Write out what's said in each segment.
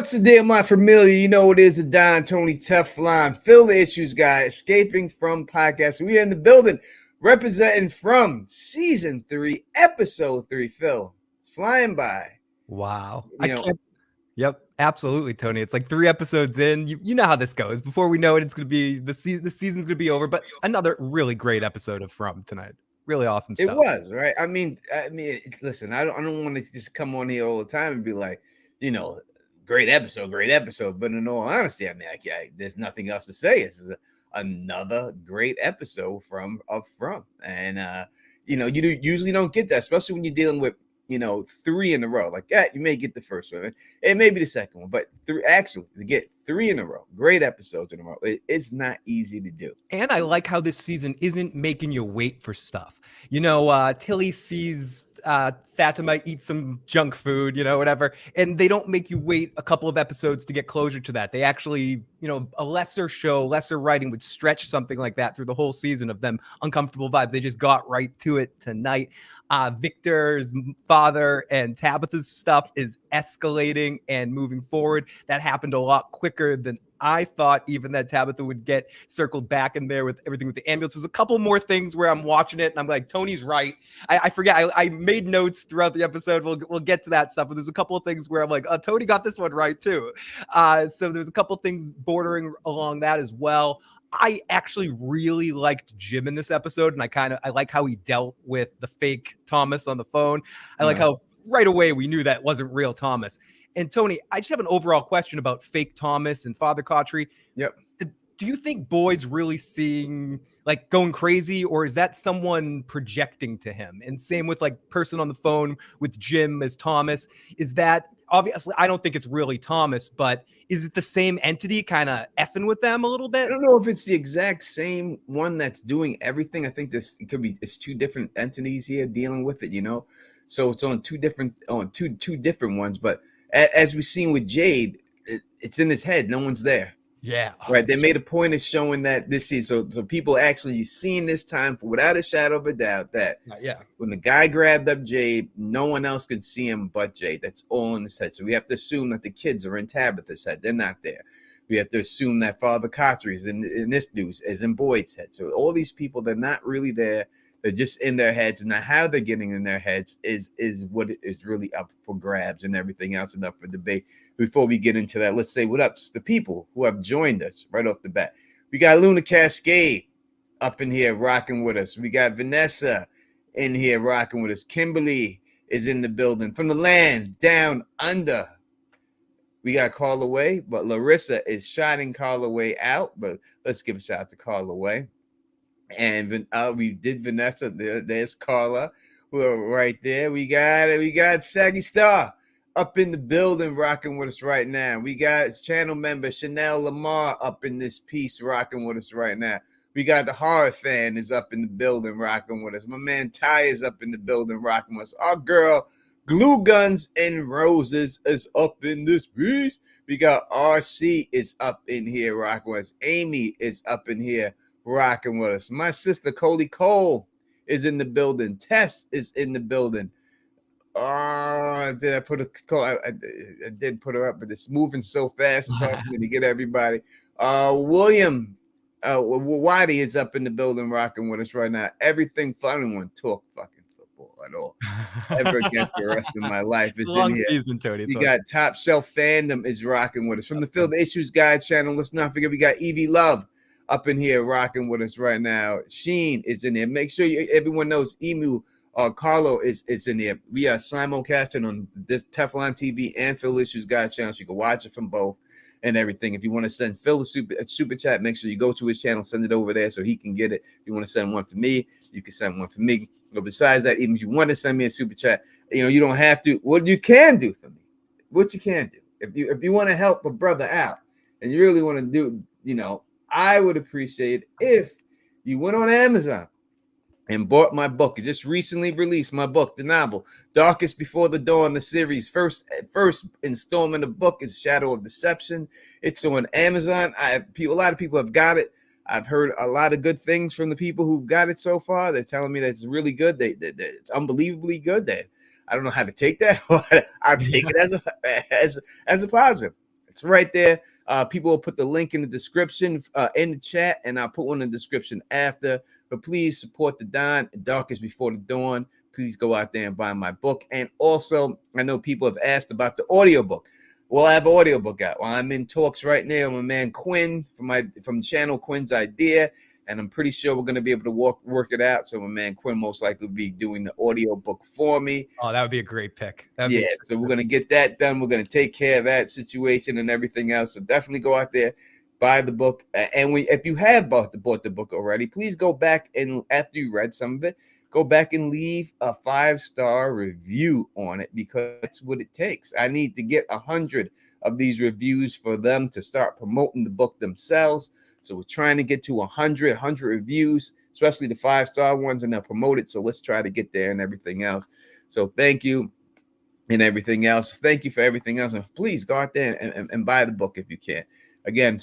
What's the deal, my familiar? You know it is the Don Tony Teflon, Phil the Issues guy, escaping from podcast. We are in the building, representing from season 3, episode 3. Phil, it's flying by. Wow. You know, Yep, absolutely, Tony. It's like 3 episodes in. You know how this goes. Before we know it, it's going to be the season's going to be over. But another really great episode of From tonight. Really awesome it stuff. was right. Listen, I don't want to just come on here all the time and be like, great episode. But in all honesty, there's nothing else to say. This is another great episode from, and you usually don't get that, especially when you're dealing with 3 in a row. Like that, you may get the first one, and maybe the second one, but to get 3 in a row, great episodes in a row, it's not easy to do. And I like how this season isn't making you wait for stuff. Tilly sees Fatima eat some junk food, whatever, and they don't make you wait a couple of episodes to get closure to that. They actually, a lesser show, lesser writing would stretch something like that through the whole season of them uncomfortable vibes. They just got right to it tonight. Victor's father and Tabitha's stuff is escalating and moving forward. That happened a lot quicker than I thought, even that Tabitha would get circled back in there with everything with the ambulance. There's a couple more things where I'm watching it and I'm like, Tony's right. I forget. I made notes throughout the episode. We'll get to that stuff, but there's a couple of things where I'm like, oh, Tony got this one right too. So there's a couple of things bordering along that as well. I actually really liked Jim in this episode, and I like how he dealt with the fake Thomas on the phone. I like how right away we knew that wasn't real Thomas. And Tony, I just have an overall question about fake Thomas and Father Cautry. Yep. Do you think Boyd's really seeing, like, going crazy, or is that someone projecting to him? And same with, like, person on the phone with Jim as Thomas. Is that, obviously, I don't think it's really Thomas, but is it the same entity kind of effing with them a little bit? I don't know if it's the exact same one that's doing everything. I think it's 2 different entities here dealing with it, So it's on two different ones, but as we've seen with Jade, it's in his head. No one's there. Yeah. Right. They made a point of showing that this is so people actually seen this time for without a shadow of a doubt that when the guy grabbed up Jade, no one else could see him but Jade. That's all in his head. So we have to assume that the kids are in Tabitha's head. They're not there. We have to assume that Father Cautry is in this dude's, is in Boyd's head. So all these people, they're not really there. They're just in their heads, and now how they're getting in their heads is what is really up for grabs, and everything else and up for debate. Before we get into that, let's say what up to the people who have joined us right off the bat. We got Luna Cascade up in here rocking with us. We got Vanessa in here rocking with us. Kimberly is in the building from the land down under. We got Carla Way, but Larissa is shouting Carla Way out. But let's give a shout out to Carla Way. And we did Vanessa. There's Carla. We're right there. We got Saggy Star up in the building rocking with us right now. We got channel member Chanel Lamar up in this piece rocking with us right now. We got the horror fan is up in the building rocking with us. My man Ty is up in the building rocking with us. Our girl Glue Guns and Roses is up in this piece. We got RC is up in here rocking with us. Amy is up in here rocking with us. My sister Coley Cole is in the building. Tess is in the building. Did I put a call? I did put her up, but it's moving so fast. It's hard for me to get everybody. William Waddy is up in the building rocking with us right now. Everything fun. I don't want to talk fucking football at all ever again for the rest of my life. It's a long season, Tony. We got Top Shelf Fandom is rocking with us. From the Phil the Issues Guide channel, let's not forget we got Evie Love up in here rocking with us right now. Sheen is in there. Make sure everyone knows Emu Carlo is in there. We are simulcasting on this Teflon TV and Phil Issues Guide channel. So you can watch it from both and everything. If you want to send Phil a super chat, make sure you go to his channel, send it over there so he can get it. If you want to send one for me, you can send one for me. But besides that, even if you want to send me a super chat, you don't have to. What you can do for me, what you can do, if you want to help a brother out and you really want to do, I would appreciate if you went on Amazon and bought my book. I just recently released my book, the novel Darkest Before the Dawn, the series. First installment of the book is Shadow of Deception. It's on Amazon. A lot of people have got it. I've heard a lot of good things from the people who've got it so far. They're telling me that it's really good. It's unbelievably good. I don't know how to take that, but I'll take it as a positive. It's right there. People will put the link in the description, in the chat, and I'll put one in the description after. But please support the Don. Darkest Before the Dawn. Please go out there and buy my book. And also, I know people have asked about the audiobook. Well, I have an audiobook out. Well, I'm in talks right now with my man Quinn from channel Quinn's Idea, and I'm pretty sure we're going to be able to work it out. So my man Quinn most likely will be doing the audiobook for me. Oh, that would be a great pick. Yeah, so we're going to get that done. We're going to take care of that situation and everything else. So definitely go out there, buy the book. And if you have bought the book already, please go back and after you read some of it, go back and leave a 5-star review on it, because that's what it takes. I need to get 100 of these reviews for them to start promoting the book themselves. So we're trying to get to 100 reviews, especially the 5-star ones, and they'll promote it. So let's try to get there and everything else. So thank you and everything else. Thank you for everything else. And please go out there and buy the book if you can. Again,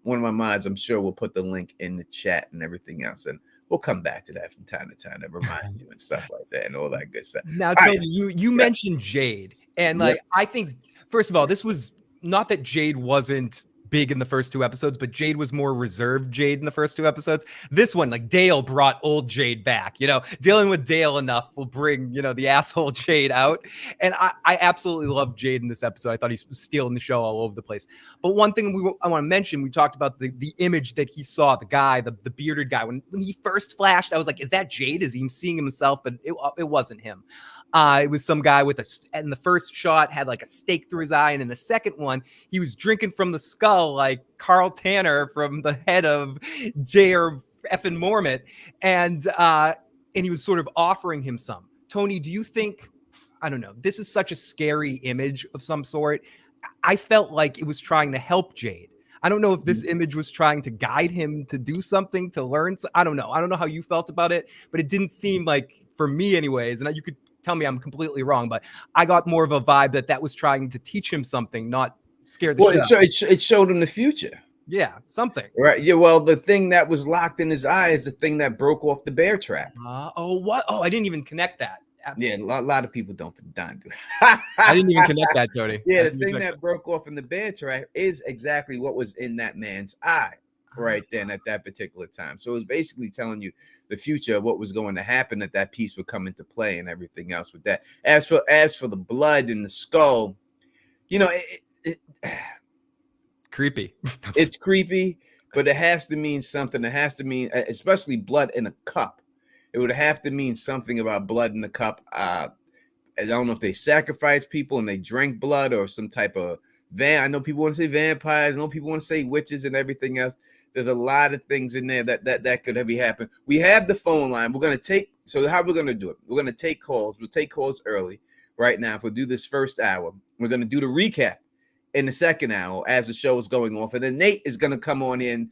one of my mods, I'm sure, will put the link in the chat and everything else. And we'll come back to that from time to time to remind you and stuff like that and all that good stuff. Now, Tony, you mentioned Jade. And I think, first of all, this was not that Jade wasn't big in the first 2 episodes, but Jade was more reserved Jade in the first 2 episodes. This one, like, Dale brought old Jade back. Dealing with Dale enough will bring, the asshole Jade out. And I absolutely love Jade in this episode. I thought he was stealing the show all over the place. But one thing I want to mention, we talked about the image that he saw, the guy, the bearded guy. When he first flashed, I was like, is that Jade? Is he seeing himself? But it wasn't him. It was some guy and the first shot had like a stake through his eye. And in the second one, he was drinking from the skull like Carl Tanner from the head of J.R. effing Mormont. And he was sort of offering him some. Tony, do you think, I don't know, this is such a scary image of some sort. I felt like it was trying to help Jade. I don't know if this image was trying to guide him to do something, to learn. I don't know. I don't know how you felt about it, but it didn't seem like, for me anyways, and you could tell me I'm completely wrong, but I got more of a vibe that was trying to teach him something, not scare the shit out of him. It showed him the future. Yeah, something. Right. Yeah. Well, the thing that was locked in his eye is the thing that broke off the bear trap. What? Oh, I didn't even connect that. Absolutely. Yeah, a lot of people don't do. I didn't even connect that, Tony. Yeah, the thing that broke off in the bear trap is exactly what was in that man's eye right then at that particular time. So it was basically telling you the future of what was going to happen, that piece would come into play and everything else with that. As for the blood and the skull, creepy. It's creepy, but it has to mean something. It has to mean, especially blood in a cup. It would have to mean something about blood in the cup. I don't know if they sacrificed people and they drank blood, or some type of I know people want to say vampires. I know people want to say witches and everything else. There's a lot of things in there that could have happened. We have the phone line. We're going to take, so how we're going to do it? We're going to take calls. We'll take calls early right now. If we'll do this first hour, we're going to do the recap in the second hour as the show is going off. And then Nate is going to come on in,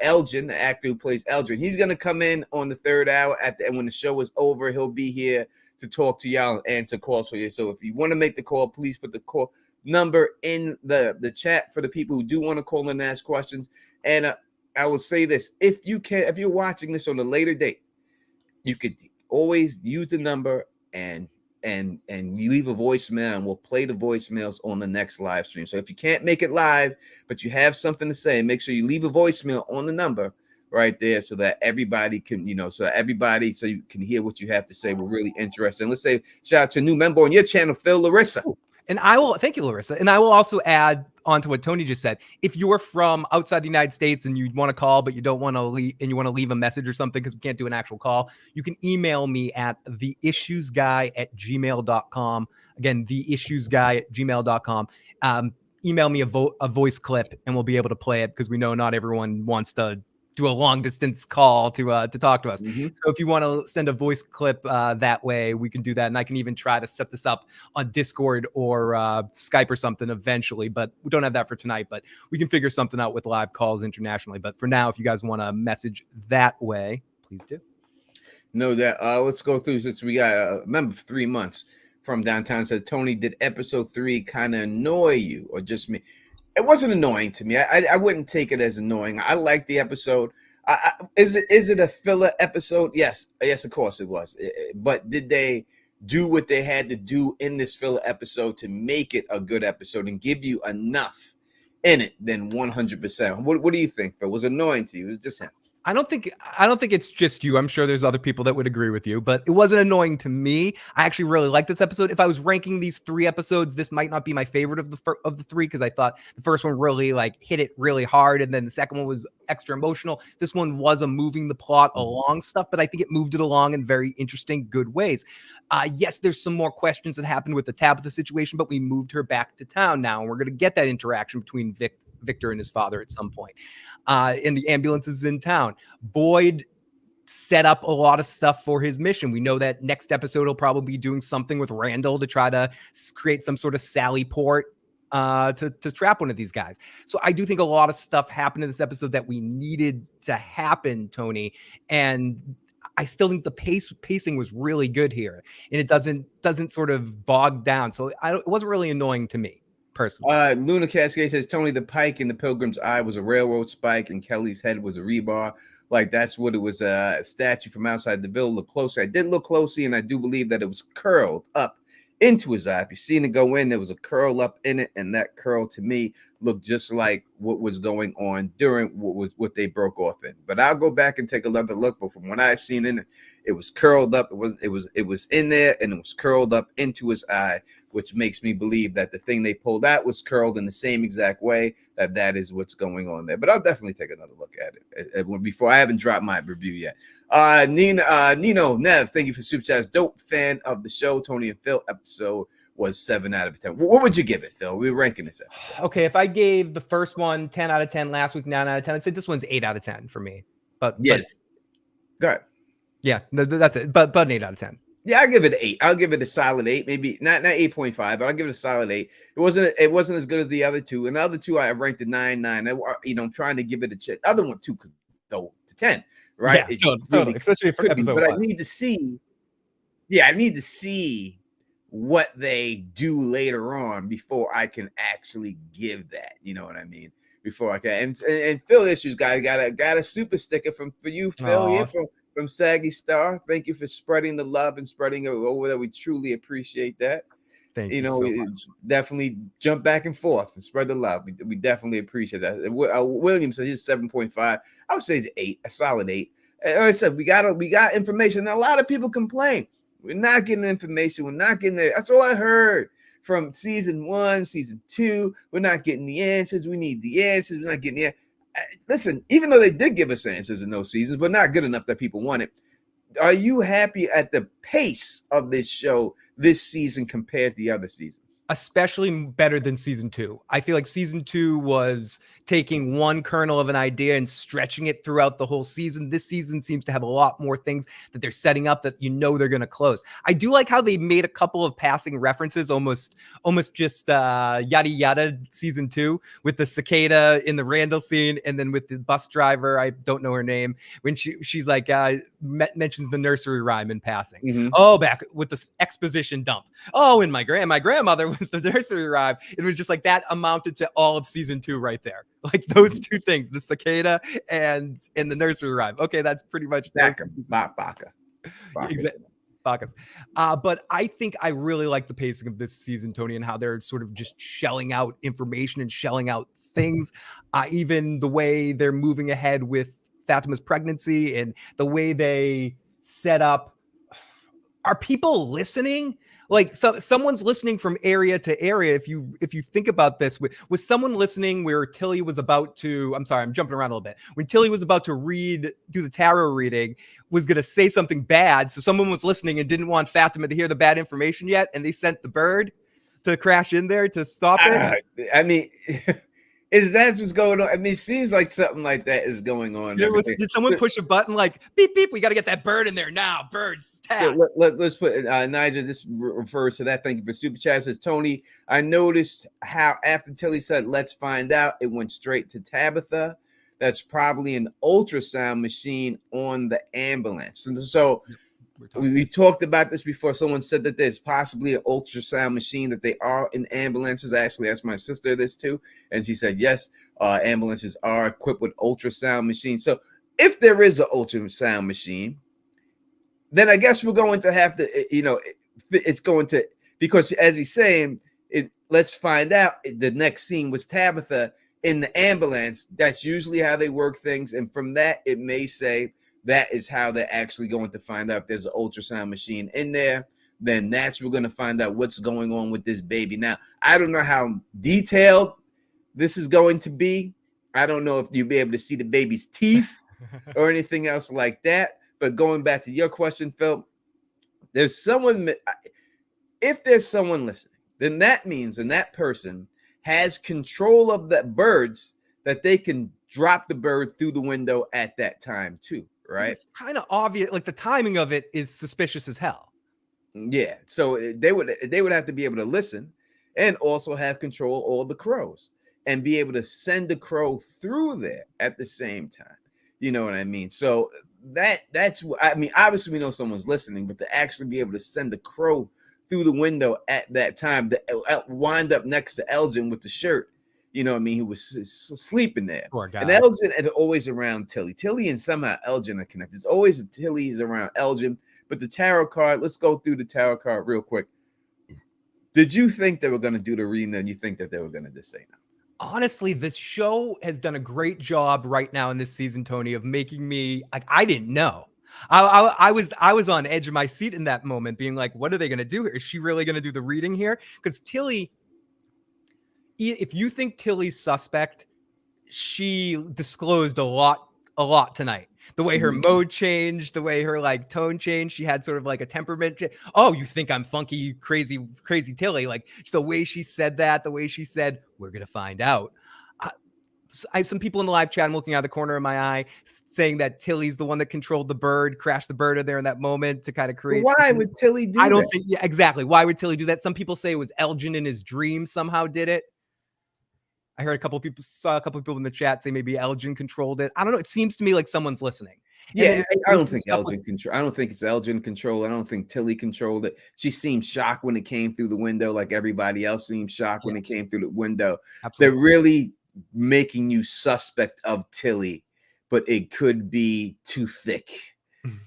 Elgin, the actor who plays Elgin. He's going to come in on the third hour and when the show is over, he'll be here to talk to y'all and answer calls for you. So if you want to make the call, please put the call number in the chat for the people who do want to call and ask questions. And I will say this: if you're watching this on a later date, you could always use the number and you leave a voicemail, and we'll play the voicemails on the next live stream. So if you can't make it live, but you have something to say, make sure you leave a voicemail on the number right there, so that everybody can, so you can hear what you have to say. We're really interested. And let's say shout out to a new member on your channel, Phil Larissa. And I will thank you, Larissa. And I will also add on to what Tony just said. If you're from outside the United States and you want to call, but you don't want to leave, and you want to leave a message or something because we can't do an actual call, you can email me at theissuesguy@gmail.com. Again, theissuesguy@gmail.com. Email me a voice clip and we'll be able to play it, because we know not everyone wants to do a long distance call to talk to us. Mm-hmm. So if you want to send a voice clip that way, we can do that. And I can even try to set this up on Discord or Skype or something eventually, but we don't have that for tonight, but we can figure something out with live calls internationally. But for now, if you guys want to message that way, please do. Know that. Let's go through, since we got a member for 3 months from downtown says, Tony, did episode 3 kind of annoy you or just me? It wasn't annoying to me. I wouldn't take it as annoying. I liked the episode. Is it a filler episode? Yes, of course it was. But did they do what they had to do in this filler episode to make it a good episode and give you enough in it, then 100%. What do you think, Phil? Was it annoying to you? It was just him. I don't think it's just you. I'm sure there's other people that would agree with you, but it wasn't annoying to me. I actually really liked this episode. If I was ranking these 3 episodes, this might not be my favorite of the 3 because I thought the first one really like hit it really hard, and then the second one was extra emotional. This one was a moving the plot along stuff, but I think it moved it along in very interesting, good ways. Yes, there's some more questions that happened with the Tabitha situation, but we moved her back to town now, and we're going to get that interaction between Victor and his father at some point. And the ambulance is in town. Boyd set up a lot of stuff for his mission. We know that next episode he'll probably be doing something with Randall to try to create some sort of Sally Port to trap one of these guys. So I do think a lot of stuff happened in this episode that we needed to happen, Tony. And I still think the pacing was really good here, and it doesn't sort of bog down. So it wasn't really annoying to me personally. Luna Cascade says Tony, the pike in the Pilgrim's eye was a railroad spike, and Kelly's head was a rebar. Like that's what it was. A statue from outside the villa. Look closer. I did look closely, and I do believe that it was curled up into his eye. If you seen it go in, there was a curl up in it, and that curl to me looked just like what was going on during what they broke off in. But I'll go back and take another look. But from what I seen in it, it was curled up. It was in there, and it was curled up into his eye, which makes me believe that the thing they pulled out was curled in the same exact way. That is what's going on there. But I'll definitely take another look at it before. I haven't dropped my review yet. Nino Nev, thank you for super chats. Dope fan of the show. Tony and Phil episode was 7 out of 10. What would you give it, Phil? We're ranking this episode. Okay, if I gave the first one 10 out of 10, last week 9 out of 10, I'd say this one's 8 out of 10 for me. But yeah, go ahead. Yeah, that's it. But an 8 out of 10. Yeah, I'll give it an 8. I'll give it a solid 8, maybe not 8.5, but I'll give it a solid 8. It wasn't as good as the other two. And the other two I ranked a 9. I'm trying to give it a check. The other one too could go to 10, right? Yeah, totally. Especially for episode but 1. I need to see what they do later on before I can actually give that. You know what I mean? Before I can. And Phil Issues guy got a super sticker for you, Phil. Yeah, from Saggy Star. Thank you for spreading the love and spreading it over there. We truly appreciate that. Thank you so much. Definitely jump back and forth and spread the love. We definitely appreciate that. William said he's 7.5. I would say it's 8, a solid 8. And like I said, we got information. A lot of people complain. We're not getting information. We're not getting it. That's all I heard from season 1, season 2. We're not getting the answers. We need the answers. We're not getting the answers. Listen, even though they did give us answers in those seasons, but not good enough that people want it. Are you happy at the pace of this show this season compared to the other seasons? Especially better than season 2. I feel like season 2 was taking one kernel of an idea and stretching it throughout the whole season. This season seems to have a lot more things that they're setting up that they're going to close. I do like how they made a couple of passing references, almost just yada yada season 2 with the cicada in the Randall scene, and then with the bus driver, I don't know her name, when she's like mentions the nursery rhyme in passing. Mm-hmm. Oh, back with the exposition dump. Oh, and my grandmother with the nursery rhyme. It was just like that amounted to all of season 2 right there. Like those two things, the cicada and the nursery rhyme. Okay, that's pretty much Baka. But I think I really like the pacing of this season, Tony, and how they're sort of just shelling out information and shelling out things. Even the way they're moving ahead with Fatima's pregnancy and the way they set up. Are people listening? Like someone's listening from area to area. If you think about this, was someone listening where Tilly was about to, I'm sorry, I'm jumping around a little bit. When Tilly was about to do the tarot reading, was going to say something bad. So someone was listening and didn't want Fatima to hear the bad information yet. And they sent the bird to crash in there to stop it. I mean, is that what's going on? I mean, it seems like something like that is going on. Did someone push a button like beep beep? We got to get that bird in there now. Birds tap. So let's put Nigel. This refers to that. Thank you for super chat. Says Tony. I noticed how after Tilly said let's find out, it went straight to Tabitha. That's probably an ultrasound machine on the ambulance. And so we talked about this before. Someone said that there's possibly an ultrasound machine that they are in ambulances. I actually asked my sister this too, and she said yes, ambulances are equipped with ultrasound machines. So if there is an ultrasound machine, then I guess we're going to have to, it's going to, because as he's saying, let's find out. The next scene was Tabitha, in the ambulance. That's usually how they work things. And from that, it may say that is how they're actually going to find out if there's an ultrasound machine in there. Then that's we're going to find out what's going on with this baby. Now, I don't know how detailed this is going to be. I don't know if you'll be able to see the baby's teeth or anything else like that. But going back to your question, Phil, there's someone, if there's someone listening, then that means, and that person has control of the birds, that they can drop the bird through the window at that time too, right? It's kind of obvious. Like the timing of it is suspicious as hell. Yeah. So they would have to be able to listen and also have control of all the crows and be able to send the crow through there at the same time. You know what I mean? So that's what I mean. Obviously, we know someone's listening, but to actually be able to send the crow through the window at that time, to wind up next to Elgin with the shirt, you know what I mean? He was sleeping there. Poor guy. And Elgin is always around Tilly. Tilly and somehow Elgin are connected. There's always a Tilly's around Elgin. But the tarot card, let's go through the tarot card real quick. Did you think they were going to do the reading, and you think that they were going to just say no? Honestly, this show has done a great job right now in this season, Tony, of making me like I didn't know. I was on edge of my seat in that moment, being like, "What are they going to do here? Is she really going to do the reading here?" Because Tilly, if you think Tilly's suspect, she disclosed a lot tonight. The way her mode changed, the way her like tone changed, she had sort of like a temperament. Oh, you think I'm funky, crazy Tilly? Like the way she said that, the way she said, "We're gonna find out." I have some people in the live chat. I'm looking out of the corner of my eye, saying that Tilly's the one that controlled the bird, crashed the bird in there in that moment to kind of create. Why would Tilly do that? I don't think. Yeah, exactly. Why would Tilly do that? Some people say it was Elgin in his dream somehow did it. I heard saw a couple of people in the chat say maybe Elgin controlled it. I don't know. It seems to me like someone's listening. Yeah, I don't think Elgin control. I don't think it's Elgin control. I don't think Tilly controlled it. She seemed shocked when it came through the window, like everybody else seemed shocked when it came through the window. Absolutely. They're really making you suspect of Tilly, but it could be too thick.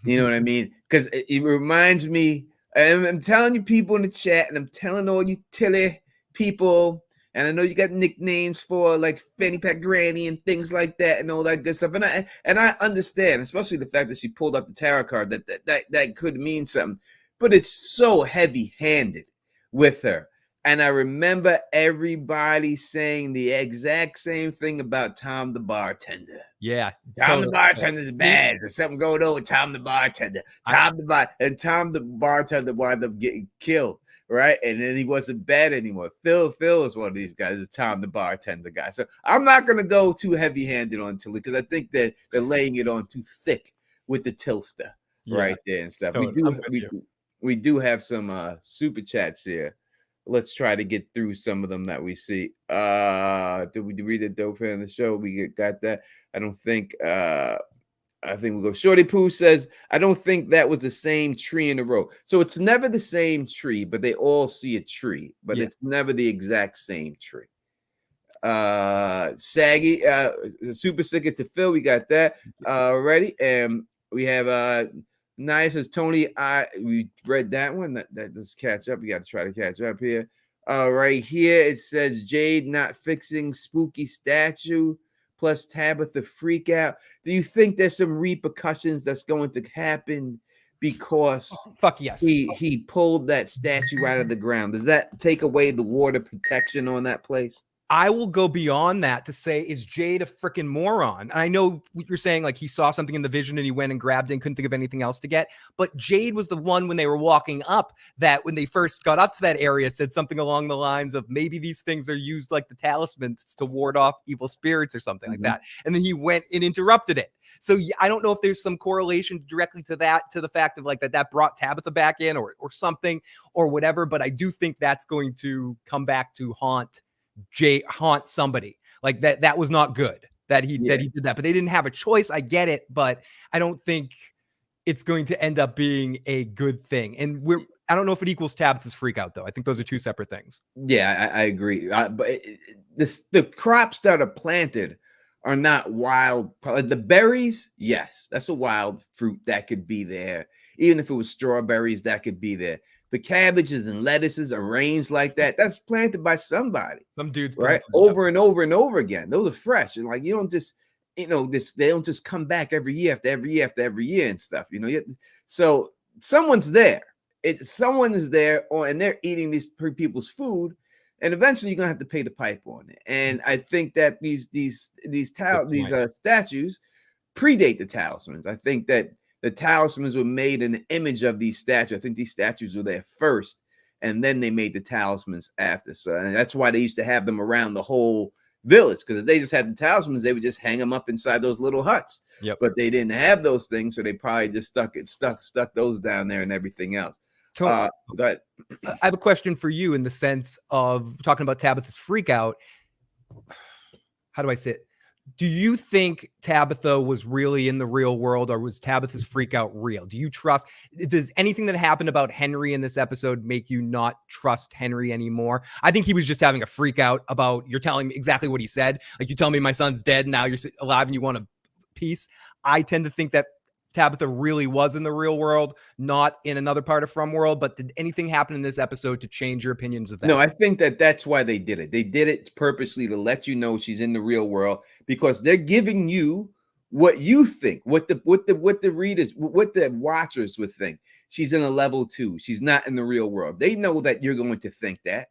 You know what I mean? Because it reminds me. And I'm telling you, people in the chat, and I'm telling all you Tilly people. And I know you got nicknames for like Fanny Pack Granny and things like that and all that good stuff. And I understand, especially the fact that she pulled up the tarot card, that could mean something. But it's so heavy-handed with her. And I remember everybody saying the exact same thing about Tom the bartender. Yeah. Tom the bartender's bad. There's something going on with Tom the bartender. Tom the bartender wound up getting killed. Right, and then he wasn't bad anymore. Phil is one of these guys. Is Tom the bartender guy. So I'm not gonna go too heavy-handed on Tilly because I think that they're laying it on too thick with the Tilster right there and stuff. Totally. We do have some super chats here. Let's try to get through some of them that we see. Did we read the dope fan of the show? We got that. I think we'll go. Shorty Pooh says, I don't think that was the same tree in a row. So it's never the same tree, but they all see a tree, but it's never the exact same tree. Saggy, super sick it to Phil. We got that already. And we have Nice says Tony. We read that one. That does catch up. We got to try to catch up here. Right here it says Jade not fixing spooky statue. Plus Tabitha freak out. Do you think there's some repercussions that's going to happen because fuck yes, he pulled that statue out of the ground? Does that take away the water protection on that place? I will go beyond that to say, is Jade a freaking moron? And I know you're saying like he saw something in the vision and he went and grabbed it and couldn't think of anything else to get. But Jade was the one when they were walking up that when they first got up to that area said something along the lines of maybe these things are used like the talismans to ward off evil spirits or something like that. And then he went and interrupted it. So I don't know if there's some correlation directly to that, to the fact of like that brought Tabitha back in or something or whatever. But I do think that's going to come back to haunt somebody. Like that was not good that he did that, but they didn't have a choice. I get it, but I don't think it's going to end up being a good thing. And I don't know if it equals Tabitha's freak out though. I think those are two separate things. Yeah, I agree. But the crops that are planted are not wild. The berries, yes, that's a wild fruit that could be there. Even if it was strawberries, that could be there. The cabbages and lettuces arranged like that, that's planted by somebody. Some dudes right? Over and over and over again. Those are fresh. And like, you don't just, they don't just come back every year after every year after every year and stuff, So someone's there. Someone is there, and they're eating these people's food, and eventually you're gonna have to pay the pipe on it. And I think that these statues predate the talismans. I think that the talismans were made in the image of these statues. I think these statues were there first, and then they made the talismans after. So, and that's why they used to have them around the whole village, because if they just had the talismans, they would just hang them up inside those little huts. Yep. But they didn't have those things, so they probably just stuck those down there and everything else. Go ahead. I have a question for you in the sense of talking about Tabitha's freak out. How do I say it? Do you think Tabitha was really in the real world, or was Tabitha's freak out real? Do you trust? Does anything that happened about Henry in this episode make you not trust Henry anymore? I think he was just having a freak out about, you're telling me exactly what he said. Like, you tell me my son's dead, now you're alive and you want a piece. I tend to think that Tabitha really was in the real world, not in another part of From World. But did anything happen in this episode to change your opinions of that? No, I think that's why they did it. They did it purposely to let you know she's in the real world, because they're giving you what you think, what the readers, what the watchers would think. She's in a level 2. She's not in the real world. They know that you're going to think that.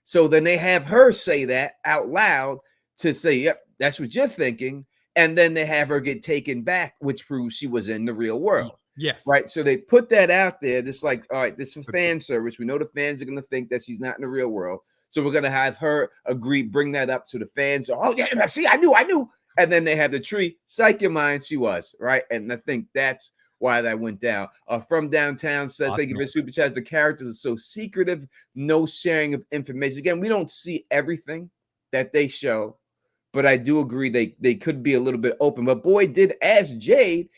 So then they have her say that out loud to say, yep, that's what you're thinking. And then they have her get taken back, which proves she was in the real world. Yes. Right. So they put that out there. Just like, all right, this is fan service. We know the fans are going to think that she's not in the real world. So we're going to have her bring that up to the fans. So, oh, yeah, see, I knew. And then they have the tree. Psych your mind, she was. Right. And I think that's why that went down. From Downtown said, awesome. Thank you for super chat. The characters are so secretive. No sharing of information. Again, we don't see everything that they show. But I do agree they could be a little bit open. But Boyd did ask Jade,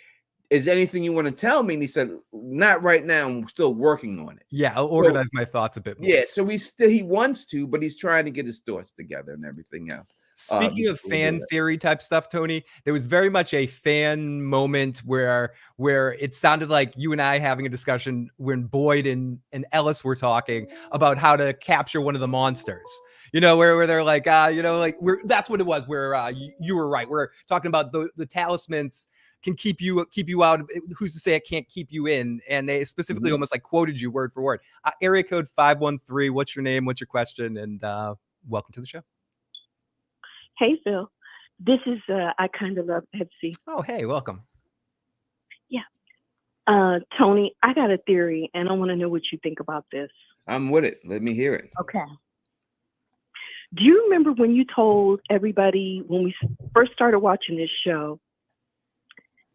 is there anything you want to tell me? And he said, not right now. I'm still working on it. Yeah, I'll organize my thoughts a bit more. Yeah, so he wants to, but he's trying to get his thoughts together and everything else. Speaking of fan theory type stuff, Tony, there was very much a fan moment where it sounded like you and I having a discussion when Boyd and Ellis were talking about how to capture one of the monsters. Where they're like, that's what it was. Where you were right. We're talking about the talismans can keep you out. Who's to say it can't keep you in? And they specifically almost like quoted you word for word. Area code 513. What's your name? What's your question? And welcome to the show. Hey, Phil. This is I Kind of Love Pepsi. Oh, hey, welcome. Yeah. Tony, I got a theory, and I want to know what you think about this. I'm with it. Let me hear it. Okay. Do you remember when you told everybody when we first started watching this show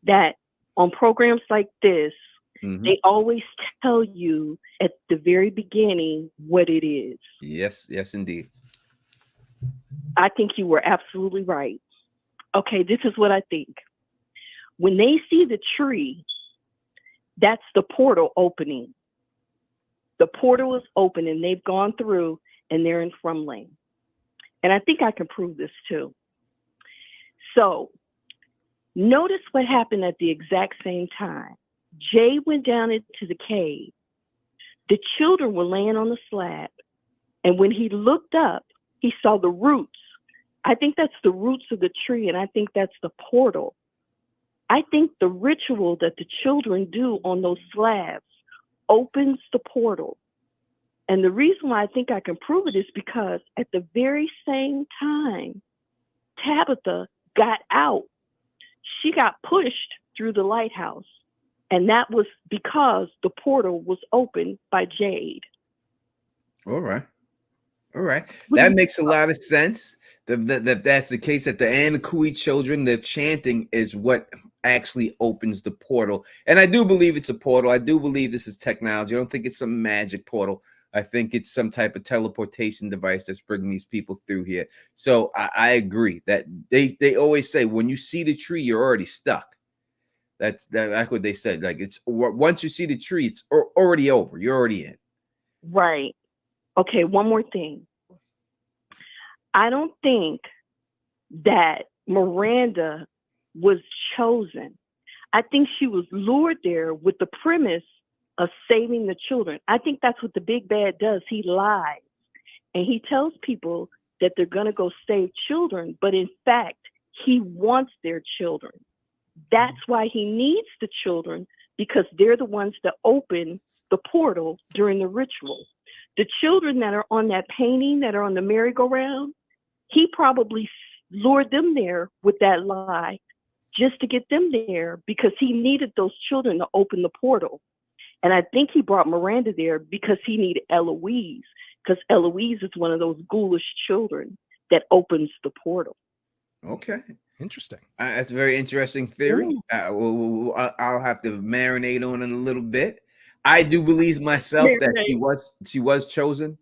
that on programs like this, they always tell you at the very beginning what it is? Yes, indeed. I think you were absolutely right. Okay, this is what I think. When they see the tree, that's the portal opening. The portal is open and they've gone through and they're in From Lane. And I think I can prove this too. So notice what happened at the exact same time. Jay went down into the cave. The children were laying on the slab. And when he looked up, he saw the roots. I think that's the roots of the tree, and I think that's the portal. I think the ritual that the children do on those slabs opens the portal. And the reason why I think I can prove it is because at the very same time Tabitha got out, she got pushed through the lighthouse. And that was because the portal was opened by Jade. All right. That makes a lot of sense. That's the case. That the Anakui children, the chanting is what actually opens the portal. And I do believe it's a portal. I do believe this is technology. I don't think it's some magic portal. I think it's some type of teleportation device that's bringing these people through here. So I agree that they always say when you see the tree, you're already stuck. That's what they said. Like, it's once you see the tree, it's already over. You're already in. Right. Okay, one more thing. I don't think that Miranda was chosen. I think she was lured there with the premise of saving the children. I think that's what the big bad does. He lies and he tells people that they're going to go save children, but in fact, he wants their children. That's why he needs the children, because they're the ones that open the portal during the ritual. The children that are on that painting, that are on the merry-go-round, he probably lured them there with that lie just to get them there, because he needed those children to open the portal. And I think he brought Miranda there because he needed Eloise, because Eloise is one of those ghoulish children that opens the portal. Okay. Interesting. That's a very interesting theory. I'll have to marinate on it a little bit. I do believe myself that she was chosen.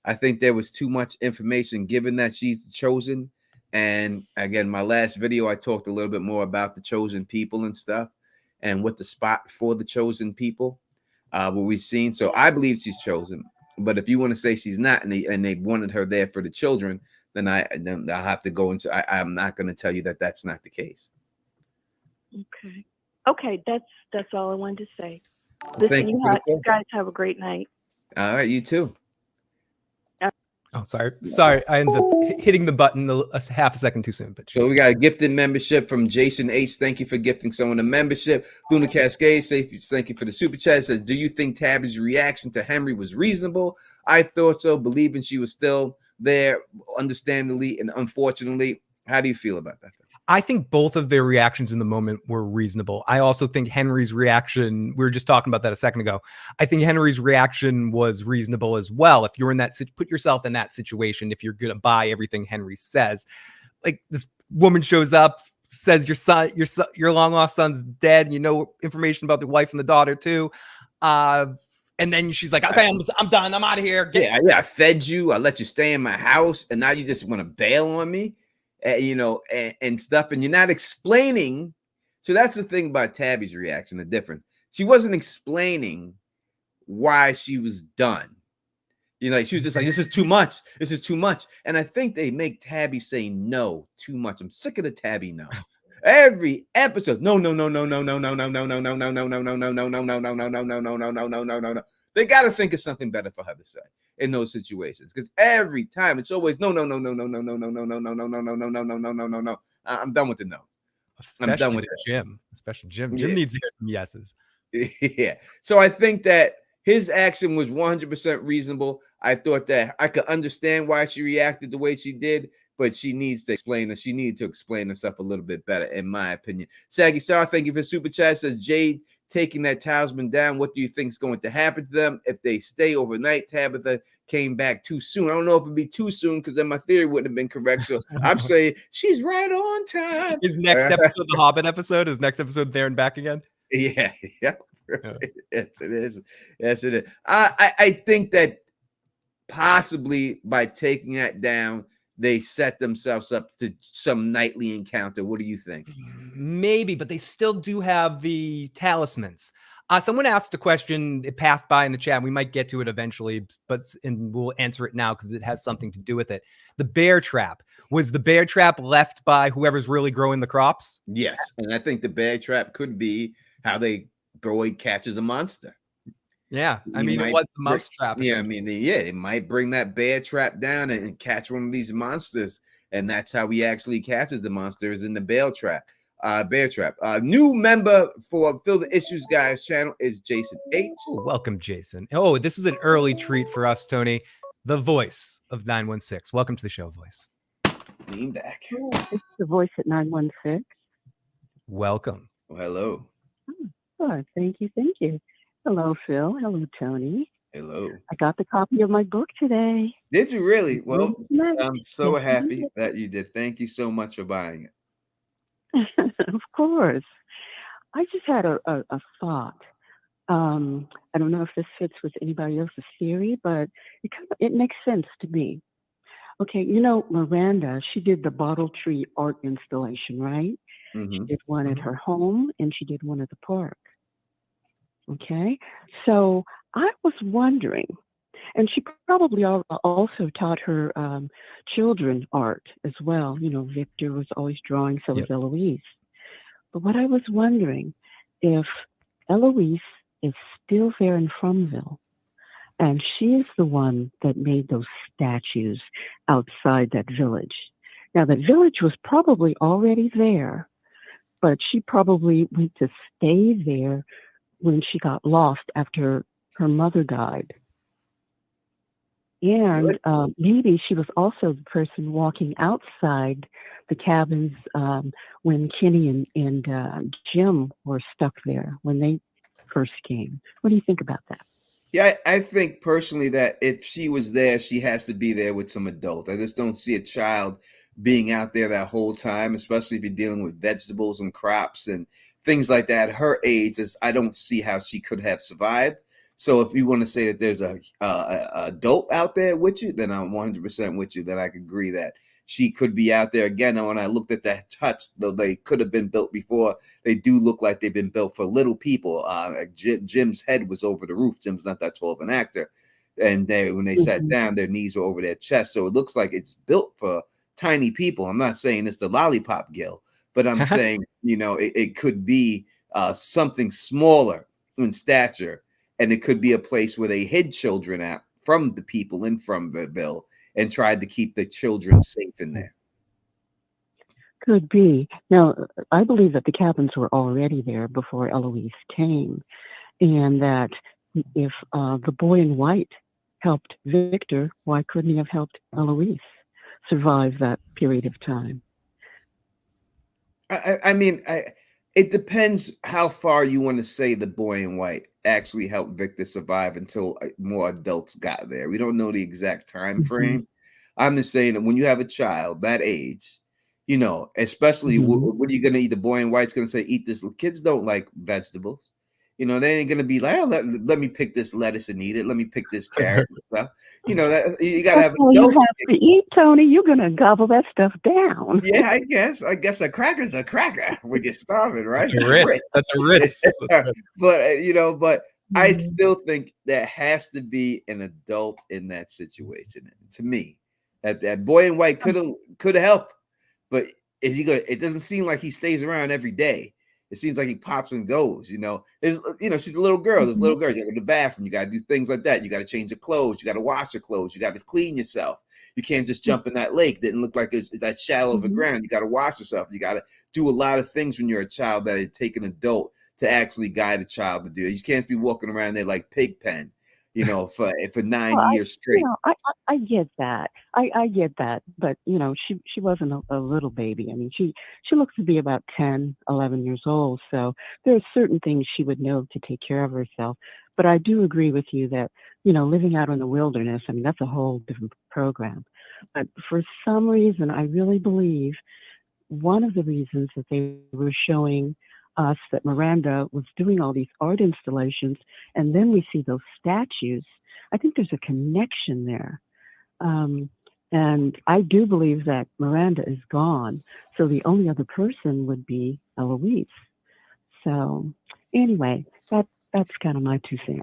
I think there was too much information given that she's chosen. And again, my last video, I talked a little bit more about the chosen people and stuff, and what the spot for the chosen people, what we've seen. So I believe she's chosen. But if you want to say she's not, and they wanted her there for the children, then I'll have to go into. I'm not going to tell you that that's not the case. Okay, that's all I wanted to say. Listen, you guys have a great night. All right, you too. Oh, sorry. I ended up hitting the button a half a second too soon. But so we got a gifted membership from Jason H. Thank you for gifting someone a membership. Luna Cascade, thank you for the super chat. Says, do you think Tabby's reaction to Henry was reasonable? I thought so, believing she was still there, understandably and unfortunately. How do you feel about that? I think both of their reactions in the moment were reasonable. I also think Henry's reaction, we were just talking about that a second ago. I think Henry's reaction was reasonable as well. If you're in that, put yourself in that situation. If you're going to buy everything Henry says, like this woman shows up, says your long lost son's dead. You know information about the wife and the daughter too. And then she's like, okay, I'm done. I'm out of here. I fed you. I let you stay in my house. And now you just want to bail on me. And stuff, and you're not explaining. So that's the thing about Tabby's reaction, the difference. She wasn't explaining why she was done. She was just like, this is too much. This is too much. And I think they make Tabby say no too much. I'm sick of the Tabby no. Every episode, no. They got to think of something better for her to say in those situations, because every time it's always no. I'm done with the no. I'm done with Jim. Especially Jim. Jim needs to get some yeses. Yeah. So I think that his action was 100% reasonable. I thought that I could understand why she reacted the way she did, but she needs to explain it. She needed to explain herself a little bit better, in my opinion. Saggy Star, thank you for super chat. Says Jade taking that talisman down. What do you think is going to happen to them if they stay overnight? Tabitha came back too soon. I don't know if it'd be too soon, because then my theory wouldn't have been correct. So I'm saying she's right on time. Is next episode the Hobbit episode? Is next episode there and back again? Yeah. Yes, it is. Yes, it is. I think that possibly by taking that down, they set themselves up to some nightly encounter. What do you think? Maybe, but they still do have the talismans. Someone asked a question. It passed by in the chat. We might get to it eventually, and we'll answer it now because it has something to do with it. The bear trap. Was the bear trap left by whoever's really growing the crops? Yes, and I think the bear trap could be how Boyd catches a monster. Yeah, I mean, it was the mouse trap. Yeah, I mean, it might bring that bear trap down and catch one of these monsters, and that's how he actually catches the monster, is in the bear trap. Bear trap. New member for Fill the Issues Guys channel is Jason H. Oh, welcome, Jason. Oh, this is an early treat for us, Tony. The voice of 916. Welcome to the show, voice. Lean back. Oh, it's the voice at 916. Welcome. Well, hello. Oh, thank you. Hello, Phil. Hello, Tony. Hello. I got the copy of my book today. Did you really? Well, I'm so happy that you did. Thank you so much for buying it. Of course. I just had a thought. I don't know if this fits with anybody else's theory, but it makes sense to me. Okay, Miranda, she did the bottle tree art installation, right? Mm-hmm. She did one at her home and she did one at the park. Okay, so I was wondering, And she probably also taught her children art as well. You know, Victor was always drawing, so was Eloise. But what I was wondering, if Eloise is still there in Fromville, and she is the one that made those statues outside that village. Now, that village was probably already there, but she probably went to stay there when she got lost after her mother died. And maybe she was also the person walking outside the cabins when Kenny and Jim were stuck there when they first came. What do you think about that? Yeah, I think personally that if she was there, she has to be there with some adult. I just don't see a child being out there that whole time, especially if you're dealing with vegetables and crops and things like that. Her age, I don't see how she could have survived. So if you want to say that there's a adult out there with you, then I'm 100% with you. Then I could agree that she could be out there again. And when I looked at that huts, though they could have been built before, they do look like they've been built for little people. Jim's head was over the roof. Jim's not that tall of an actor. And when they sat down, their knees were over their chest. So it looks like it's built for tiny people. I'm not saying it's the Lollipop Gill, but I'm saying, you know, it could be something smaller in stature. And it could be a place where they hid children out from the people in Fromville and tried to keep the children safe in there. Could be. Now, I believe that the cabins were already there before Eloise came, and that if the boy in white helped Victor, why couldn't he have helped Eloise survive that period of time? I mean, it depends how far you want to say the boy in white actually helped Victor survive until more adults got there. We don't know the exact time frame. I'm just saying that when you have a child that age, you know, especially what are you going to eat? The boy in white's going to say, eat this. Kids don't like vegetables. You know, they ain't going to be like, oh, let me pick this lettuce and eat it. Let me pick this carrot and stuff. You know, you got to have all you have to eat, Tony. You're going to gobble that stuff down. Yeah, I guess a cracker's a cracker when you're starving, right? That's a Ritz. But, you know, I still think there has to be an adult in that situation. To me, that boy in white could have helped, but it doesn't seem like he stays around every day. It seems like he pops and goes, you know. She's a little girl. There's a little girl. You go to the bathroom. You got to do things like that. You got to change your clothes. You got to wash your clothes. You got to clean yourself. You can't just jump in that lake. Didn't look like it's that shallow of a ground. You got to wash yourself. You got to do a lot of things when you're a child that it take an adult to actually guide a child to do. You can't be walking around there like Pigpen, you know, for 9 years straight. I get that. I get that. But, you know, she wasn't a little baby. I mean, she looks to be about 10, 11 years old. So there are certain things she would know to take care of herself. But I do agree with you that, you know, living out in the wilderness, I mean, that's a whole different program. But for some reason, I really believe one of the reasons that they were showing us that Miranda was doing all these art installations, and then we see those statues, I think there's a connection there. And I do believe that Miranda is gone, so the only other person would be Eloise. So anyway, that's kind of my 2 cents.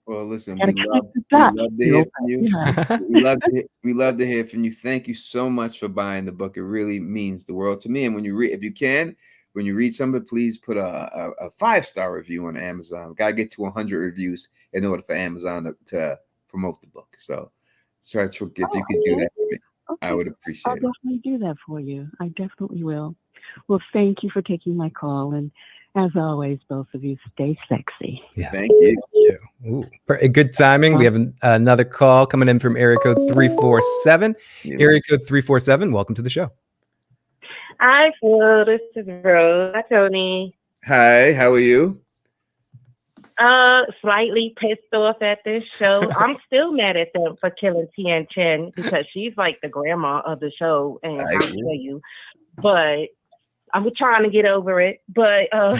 Well, listen, we love to hear from you. We love to hear from you. Thank you so much for buying the book. It really means the world to me. And when you read some of it, please put a 5-star review on Amazon. Got to get to 100 reviews in order for Amazon to promote the book. So try to if you could do that for me, I would appreciate it. I'll definitely do that for you. I definitely will. Well, thank you for taking my call. And as always, both of you stay sexy. Yeah. Thank you. Ooh, good timing. We have another call coming in from area code 347. Yeah. Area code 347, welcome to the show. Hi, Phil. This is Rose. Hi, Tony. Hi, how are you? Slightly pissed off at this show. I'm still mad at them for killing Tien Chen because she's like the grandma of the show, and I'll tell you. But I'm trying to get over it. But I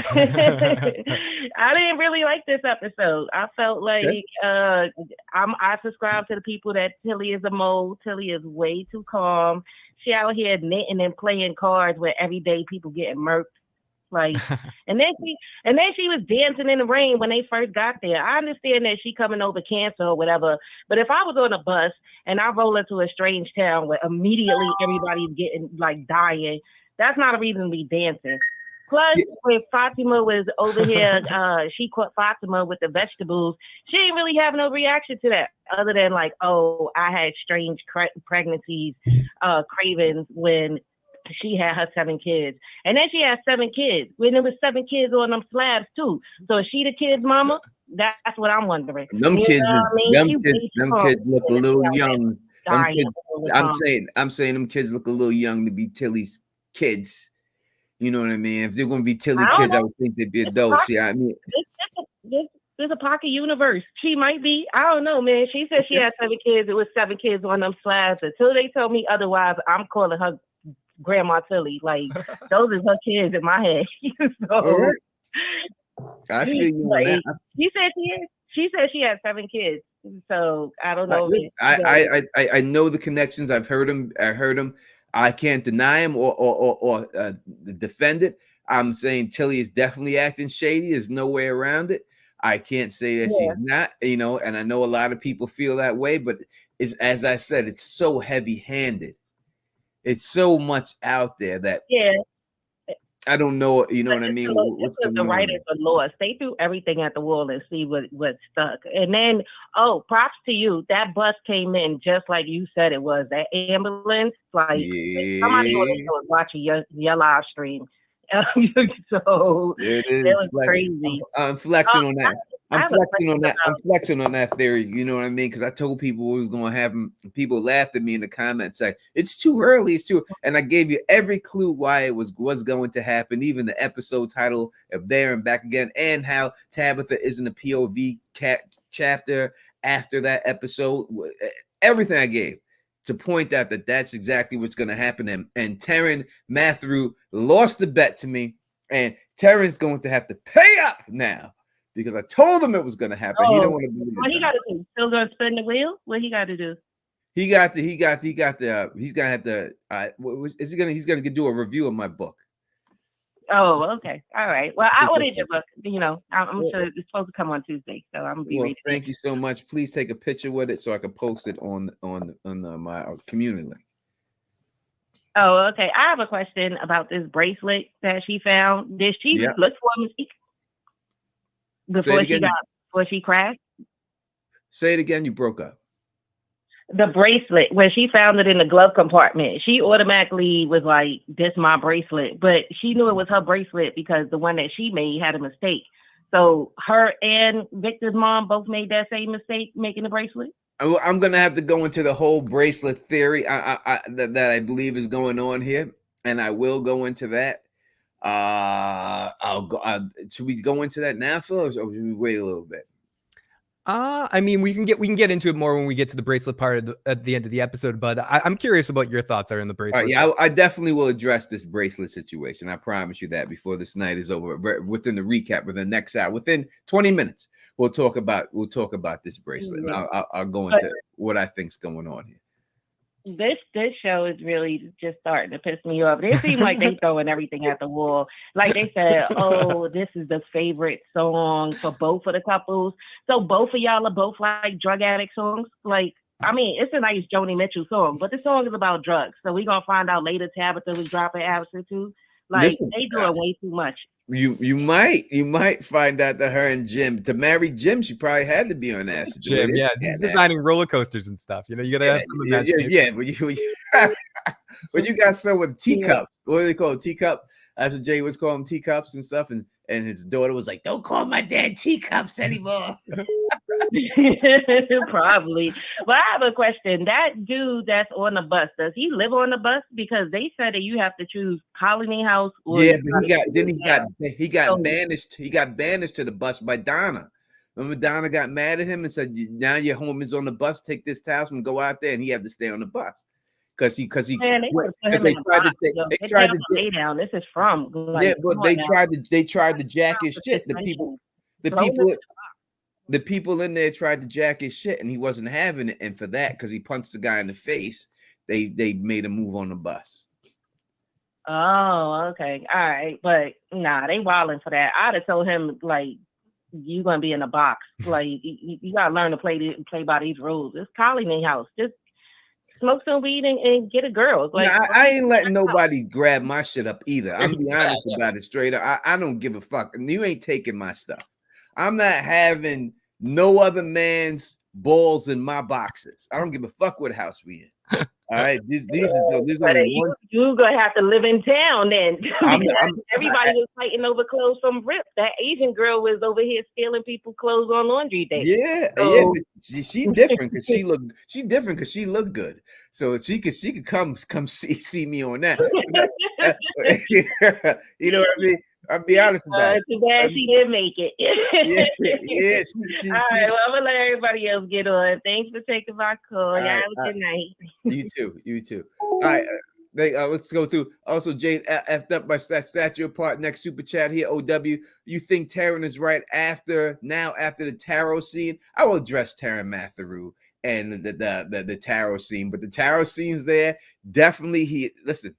didn't really like this episode. I felt like I subscribe to the people that Tilly is a mole. Tilly is way too calm. She out here knitting and playing cards where everyday people getting murked. Like, and then she was dancing in the rain when they first got there. I understand that she coming over cancer or whatever, but if I was on a bus and I roll into a strange town where immediately everybody's getting like dying, that's not a reason to be dancing. Plus, when Fatima was over here, she caught Fatima with the vegetables. She didn't really have no reaction to that, other than like, oh, I had strange pregnancies, cravings when she had her 7 kids. And then she had 7 kids. When there was 7 kids on them slabs too. So is she the kid's mama? That's what I'm wondering. Them kids look a little young. I'm saying them kids look a little young to be Tilly's kids. You know what I mean? If they're going to be Tilly kids, I would think they'd be adults. Yeah, I mean, there's a pocket universe. She might be. I don't know, man. She said she had 7 kids. It was 7 kids on them slabs. Until they tell me otherwise, I'm calling her Grandma Tilly. Like, those are her kids in my head. So, I feel you like, on that. She said she had 7 kids. So I don't know. I know the connections. I've heard them. I can't deny him or defend it. I'm saying Tilly is definitely acting shady. There's no way around it. I can't say that she's not, and I know a lot of people feel that way, but as I said, it's so heavy-handed. It's so much out there that I don't know, you know what I mean? The writers are lost. They threw everything at the wall and see what stuck. And then, props to you. That bus came in just like you said it was. That ambulance, like somebody was watching your live stream. So it was crazy. I'm flexing on that. I'm flexing on that theory. You know what I mean? Because I told people it was going to happen. People laughed at me in the comments like, "It's too early. And I gave you every clue why it was going to happen. Even the episode title of There and Back Again, and how Tabitha is in the POV chapter after that episode. Everything I gave to point out that that's exactly what's going to happen. And Terran Matthew lost the bet to me, and Terran's going to have to pay up now because I told him it was going to happen. He don't want to believe it. What he got to do? Still going to spin the wheel? What he got to do? He's gonna have to. He's gonna do a review of my book. Oh, okay. All right. Well, I ordered your book. I'm sure it's supposed to come on Tuesday, so I'm gonna be ready. Thank you so much. Please take a picture with it so I can post it on my community link. Oh, okay. I have a question about this bracelet that she found. Did she look for a mistake before she crashed? Say it again. You broke up. The bracelet, when she found it in the glove compartment, she automatically was like, "This my bracelet," but she knew it was her bracelet because the one that she made had a mistake. So her and Victor's mom both made that same mistake making the bracelet. I'm gonna have to go into the whole bracelet theory that I believe is going on here, and I will go into that. I'll go. Should we go into that now, Phil, or should we wait a little bit? I mean, we can get into it more when we get to the bracelet part at the end of the episode. But I'm curious about your thoughts on the bracelet. I definitely will address this bracelet situation. I promise you that before this night is over. Within the recap, within the next hour, within 20 minutes, we'll talk about this bracelet. And I'll go into what I think's going on here. This show is really just starting to piss me off. It seems like they throwing everything at the wall. Like they said, "Oh, this is the favorite song for both of the couples." So both of y'all are both like drug addict songs. Like, I mean, it's a nice Joni Mitchell song, but the song is about drugs. So we're gonna find out later Tabitha was dropping acid too. Like, they doing way too much. You might find out that her and Jim, to marry Jim, she probably had to be on acid. Jim, he's designing roller coasters and stuff. You gotta have some imagination. But you got someone teacup. What do they call it? Teacup? That's what Jay was calling teacups and stuff. And his daughter was like, "Don't call my dad teacups anymore." Probably. But I have a question. That dude that's on the bus, does he live on the bus? Because they said that you have to choose Colony House. Or he got banished. He got banished to the bus by Donna. Remember, Donna got mad at him and said, "Now your home is on the bus. Take this task and go out there." And he had to stay on the bus because he Man, they tried to lay down. This is from but they tried to jack his shit. The people in there tried to jack his shit, and he wasn't having it. And for that, because he punched the guy in the face, they made him move on the bus. Oh, okay. All right. But nah, they wilding for that. I'd have told him, like, you gonna be in a box. Like, you gotta learn to play by these rules. It's Collie in their house. Just smoke some weed and get a girl. Like, nah, I ain't letting nobody grab my shit up either. I'm be honest about it straight up. I don't give a fuck. You ain't taking my stuff. I'm not having no other man's balls in my boxes. I don't give a fuck what house we in. All right, these you gonna have to live in town then. Everybody was fighting over clothes from Rip. That Asian girl was over here stealing people's clothes on laundry day. Yeah, yeah. She different because she different because she look good. So she could come see me on that. You know what I mean? I'll be honest about it. Too bad she didn't make it. Yeah. All right, well, I'm gonna let everybody else get on. Thanks for taking my call. Y'all have a good night. You too. All right, let's go through. Also, Jade effed up by statue apart. Next super chat here. OW, you think Taryn is right after the tarot scene? I will address Taryn Matheru and the tarot scene, but the tarot scene's there. Definitely, listen.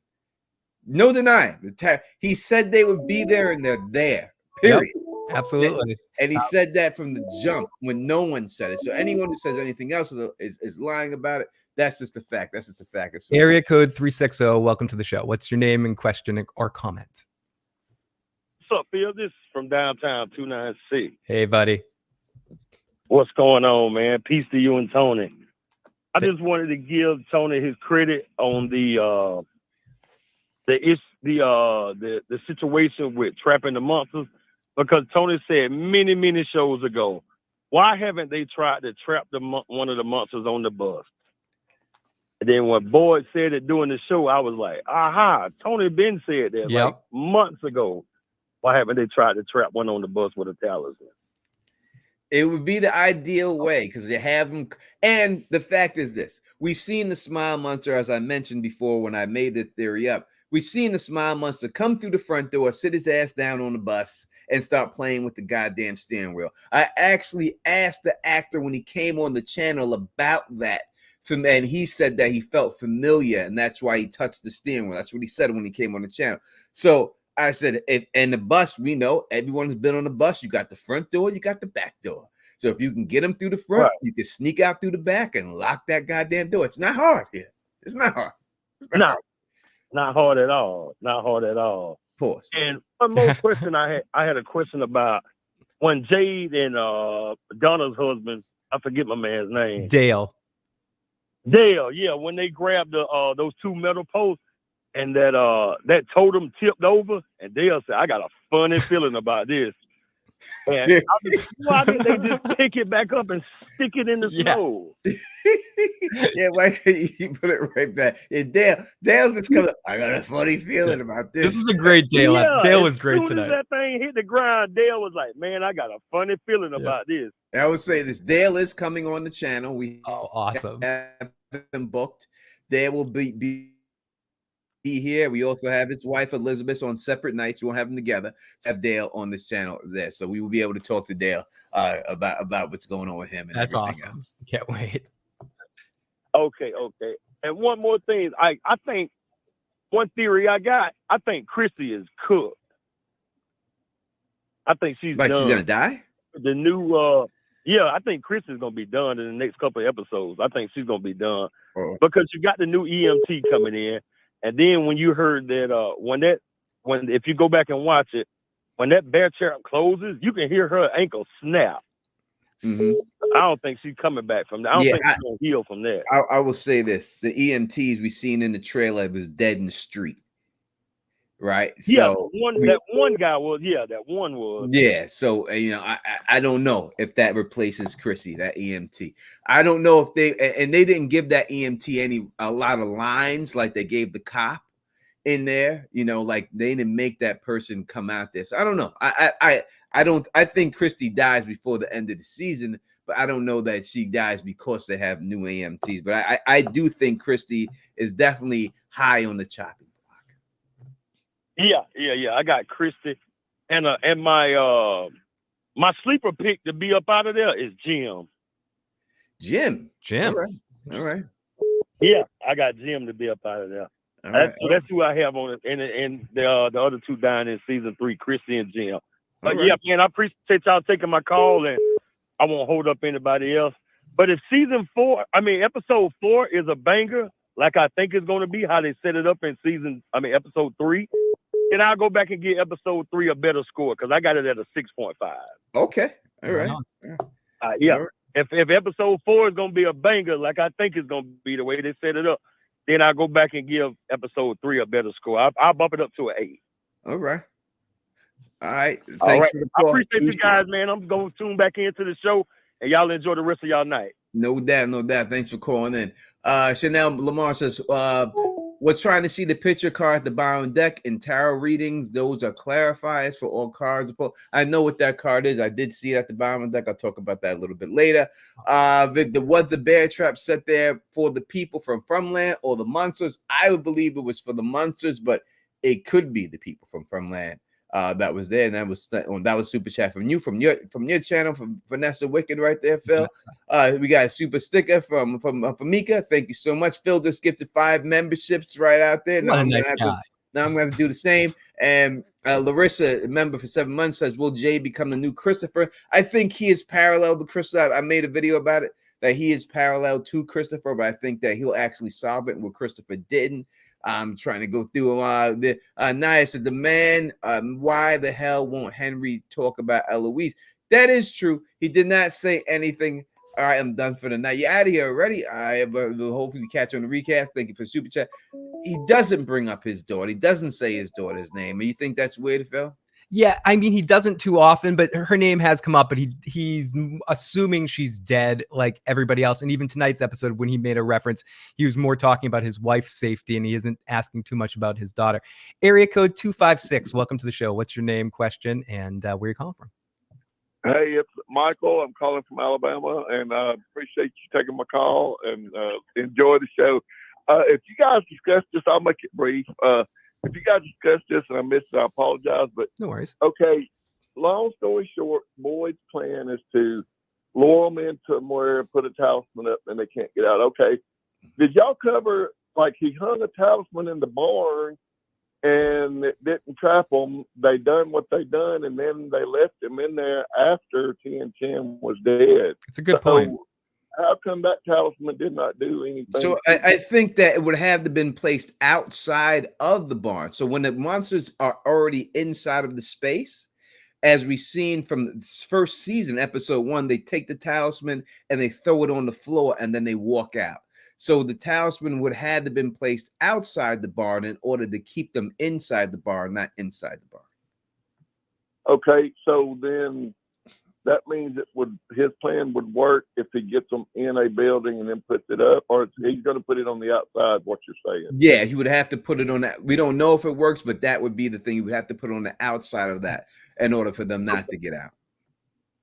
No denying. He said they would be there, and they're there. Period. Yep, absolutely. And he said that from the jump when no one said it. So anyone who says anything else is lying about it. That's just a fact. That's just a fact. Area code 360. Welcome to the show. What's your name and question or comment? What's up, Phil? This is from downtown 29C. Hey, buddy. What's going on, man? Peace to you and Tony. I just wanted to give Tony his credit on the situation with trapping the monsters, because Tony said many shows ago, why haven't they tried to trap one of the monsters on the bus? And then when Boyd said it during the show, I was like, aha, Tony Ben said that like months ago. Why haven't they tried to trap one on the bus with a talisman? It would be the ideal way because they have them. And the fact is this: we've seen the Smile Monster, as I mentioned before when I made the theory up. We've seen the Smile Monster come through the front door, sit his ass down on the bus, and start playing with the goddamn steering wheel. I actually asked the actor when he came on the channel about that, and he said that he felt familiar, and that's why he touched the steering wheel. That's what he said when he came on the channel. So I said, and the bus, we know everyone's been on the bus. You got the front door, you got the back door. So if you can get them through the front, you can sneak out through the back and lock that goddamn door. It's not hard here. It's not hard. Not hard at all. Not hard at all. Pause. And one more question I had a question about when Jade and Donna's husband, I forget my man's name. Dale, yeah, when they grabbed those two metal posts and that totem tipped over, and Dale said, I got a funny feeling about this. And why didn't they just pick it back up and stick it in the snow? Yeah, why can't you put it right back? And Dale just comes up, I got a funny feeling about this. This is a great Dale. Yeah, Dale was great tonight. As that thing hit the ground, Dale was like, man, I got a funny feeling about this. I would say this. Dale is coming on the channel. We awesome. have him booked. Dale will be here. We also have his wife Elizabeth on separate nights. We won't have them together. Have Dale on this channel there, so we will be able to talk to Dale about what's going on with him. And that's everything awesome. Else. Can't wait. Okay. And one more thing, I think one theory I got. I think Chrissy is cooked. I think she's done. She's gonna die. The new, I think Chrissy's gonna be done in the next couple of episodes. I think she's gonna be done because you got the new EMT coming in. And then when you heard that, if you go back and watch it, when that bear trap closes, you can hear her ankle snap. Mm-hmm. I don't think she's coming back from that. I don't think she's gonna heal from that. I will say this: the EMTs we seen in the trailer was dead in the street, right? Yeah, so that one guy was. Yeah, that one was. Yeah, so I don't know if that replaces Chrissy, that EMT. I don't know if they didn't give that EMT a lot of lines like they gave the cop in there. Like they didn't make that person come out there. So I don't know. I think Christy dies before the end of the season, but I don't know that she dies because they have new EMTs. But I do think Christy is definitely high on the chopping block. Yeah. I got Christy. And my sleeper pick to be up out of there is Jim. Jim. All right. Yeah, I got Jim to be up out of there. That's who I have on it, and the other two dying in season 3, Chrissy and Jim. But yeah, man, I appreciate y'all taking my call, and I won't hold up anybody else. But if episode 4 is a banger, like I think it's going to be, how they set it up in episode 3, then I'll go back and give episode 3 a better score because I got it at a 6.5. Okay, all right. Yeah. If episode 4 is going to be a banger, like I think it's going to be the way they set it up, then I'll go back and give episode 3 a better score. I'll bump it up to an 8. All right. All right. Thanks for the call. I appreciate you guys, man. I'm going to tune back into the show, and y'all enjoy the rest of y'all night. No doubt. Thanks for calling in. Chanel Lamar says, was trying to see the picture card at the bottom deck in tarot readings. Those are clarifiers for all cards. I know what that card is. I did see it at the bottom of the deck. I'll talk about that a little bit later. Was the bear trap set there for the people from Fromland or the monsters? I would believe it was for the monsters, but it could be the people from Fromland that was there, and that was super chat from your channel, from Vanessa Wicked right there, Phil. We got a super sticker from Mika. Thank you so much. Phil just gifted 5 memberships right out there. Now I'm gonna do the same. And Larissa, a member for 7 months, says, will Jay become the new Christopher? I think he is parallel to Christopher. I made a video about it, that he is parallel to Christopher, but I think that he'll actually solve it where Christopher didn't. I'm trying to go through Nia said, the man, why the hell won't Henry talk about Eloise? That is true. He did not say anything. All right, I'm done for the night. You're out of here already. I will hopefully catch you on the recast. Thank you for super chat. He doesn't bring up his daughter. He doesn't say his daughter's name. You think that's weird, Phil? Yeah, I mean, he doesn't too often, but her name has come up, but he's assuming she's dead like everybody else. And even tonight's episode, when he made a reference, he was more talking about his wife's safety, and he isn't asking too much about his daughter. Area code 256. Welcome to the show. What's your name, question, and where you calling from? Hey, it's Michael. I'm calling from Alabama, and I appreciate you taking my call and enjoy the show. If you guys discuss this, I'll make it brief. If you guys discussed this and I missed it, I apologize. But no worries. Okay, long story short, Boyd's plan is to lure them in somewhere, put a talisman up, and they can't get out. Okay, did y'all cover, like, he hung a talisman in the barn and it didn't trap them? They done what they done, and then they left him in there after Tien was dead. It's a good point. How come that talisman did not do anything? So I think that it would have to been placed outside of the barn. So when the monsters are already inside of the space, as we've seen from the first season, episode 1, they take the talisman and they throw it on the floor and then they walk out. So the talisman would have to been placed outside the barn in order to keep them inside the barn, not inside the barn. Okay, so then that means his plan would work if he gets them in a building and then puts it up, or he's going to put it on the outside, what you're saying? Yeah, he would have to put it on that. We don't know if it works, but that would be the thing. You would have to put it on the outside of that in order for them not to get out.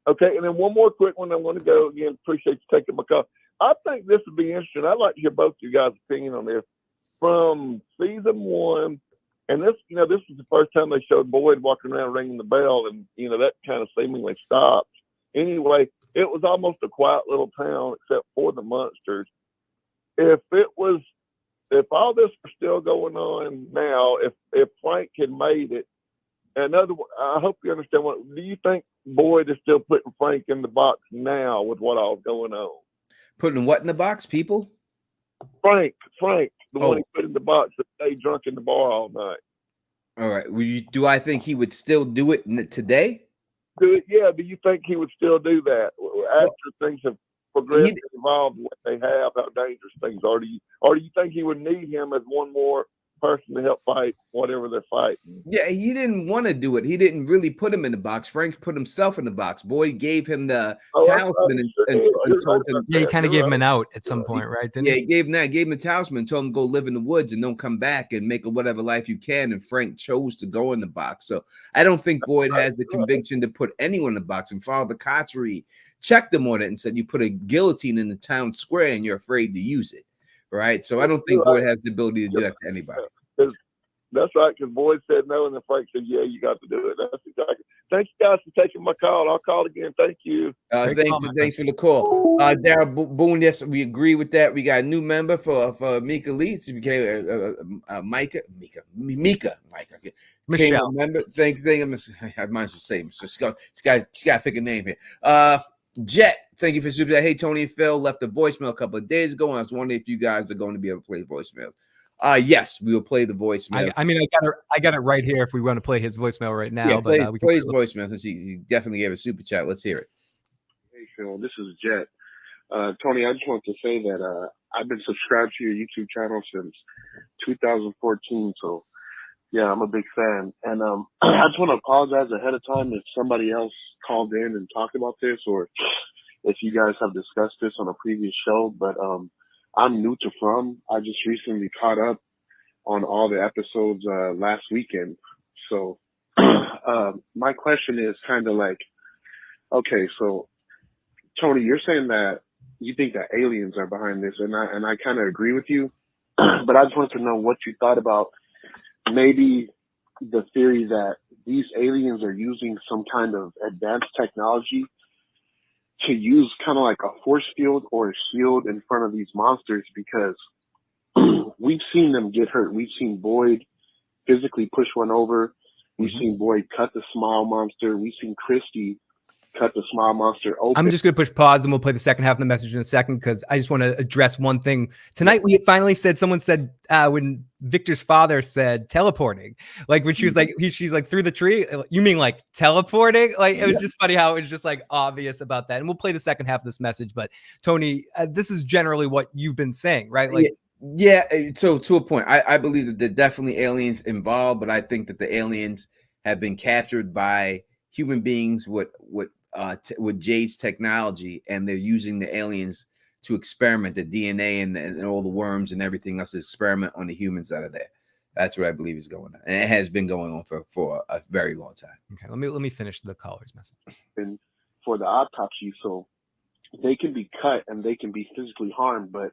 Okay, and then one more quick one. I want to go again. Appreciate you taking my call. I think this would be interesting. I'd like to hear both you guys' opinion on this. From season 1, and this was the first time they showed Boyd walking around ringing the bell, and that kind of seemingly stopped. Anyway, it was almost a quiet little town except for the monsters. If all this was still going on now, if Frank had made it, I hope you understand do you think Boyd is still putting Frank in the box now with what all going on? Putting what in the box, people? Frank, the one he put in the box that stayed drunk in the bar all night. All right. Do I think he would still do it today? Yeah. Do you think he would still do that after things have progressed and evolved what they have, how dangerous things are? Or do you think he would need him as one more person to help fight whatever they're fighting? Yeah, he didn't want to do it. He didn't really put him in the box. Frank put himself in the box. Boyd gave him the talisman and told him. Yeah, he kind of gave him an out at some point, right? He gave him the talisman and told him to go live in the woods and don't come back and make whatever life you can. And Frank chose to go in the box. So I don't think Boyd has the conviction to put anyone in the box. And Father Cotchery checked him on it and said, you put a guillotine in the town square and you're afraid to use it. Right. So I don't think Boyd has the ability to do that to anybody. That's right, because Boyd said no, and then Frank said, yeah, you got to do it. That's exactly. Thank you guys for taking my call. I'll call again. Thank you. Thanks for the call. Daryl Boone, yes, we agree with that. We got a new member for Mika Lee. She became Mika. Michelle. Member. Thank you. I might as well say, she's got to pick a name here. Jet, thank you for super. Hey, Tony and Phil left a voicemail a couple of days ago. And I was wondering if you guys are going to be able to play voicemails. Yes, we will play the voicemail. I got it right here if we want to play his voicemail right now. Yeah, but we can play his voicemail since he definitely gave a super chat. Let's hear it. Hey, Phil, this is Jet. Tony, I just want to say that I've been subscribed to your YouTube channel since 2014. So, yeah, I'm a big fan. And I just want to apologize ahead of time if somebody else called in and talked about this, or if you guys have discussed this on a previous show. But I'm new to From. I just recently caught up on all the episodes last weekend. So my question is kind of like, okay, so Tony, you're saying that you think that aliens are behind this, and I kind of agree with you. But I just wanted to know what you thought about maybe the theory that these aliens are using some kind of advanced technology to use kind of like a force field or a shield in front of these monsters, because we've seen them get hurt. We've seen Boyd physically push one over. We've seen Boyd cut the smile monster. We've seen Christy cut the smile monster open. I'm just going to push pause and we'll play the second half of the message in a second, because I just want to address one thing. Tonight, we finally said, someone said when Victor's father said teleporting, like when she was like, she's like through the tree. You mean like teleporting? Like it was just funny how it was just like obvious about that. And we'll play the second half of this message. But Tony, this is generally what you've been saying, right? Like, yeah. So to a point, I believe that there are definitely aliens involved, but I think that the aliens have been captured by human beings with Jade's technology, and they're using the aliens to experiment the DNA and all the worms and everything else to experiment on the humans that are there. That's what I believe is going on, and it has been going on for a very long time. Okay, let me finish the caller's message. And for the autopsy, so they can be cut and they can be physically harmed, but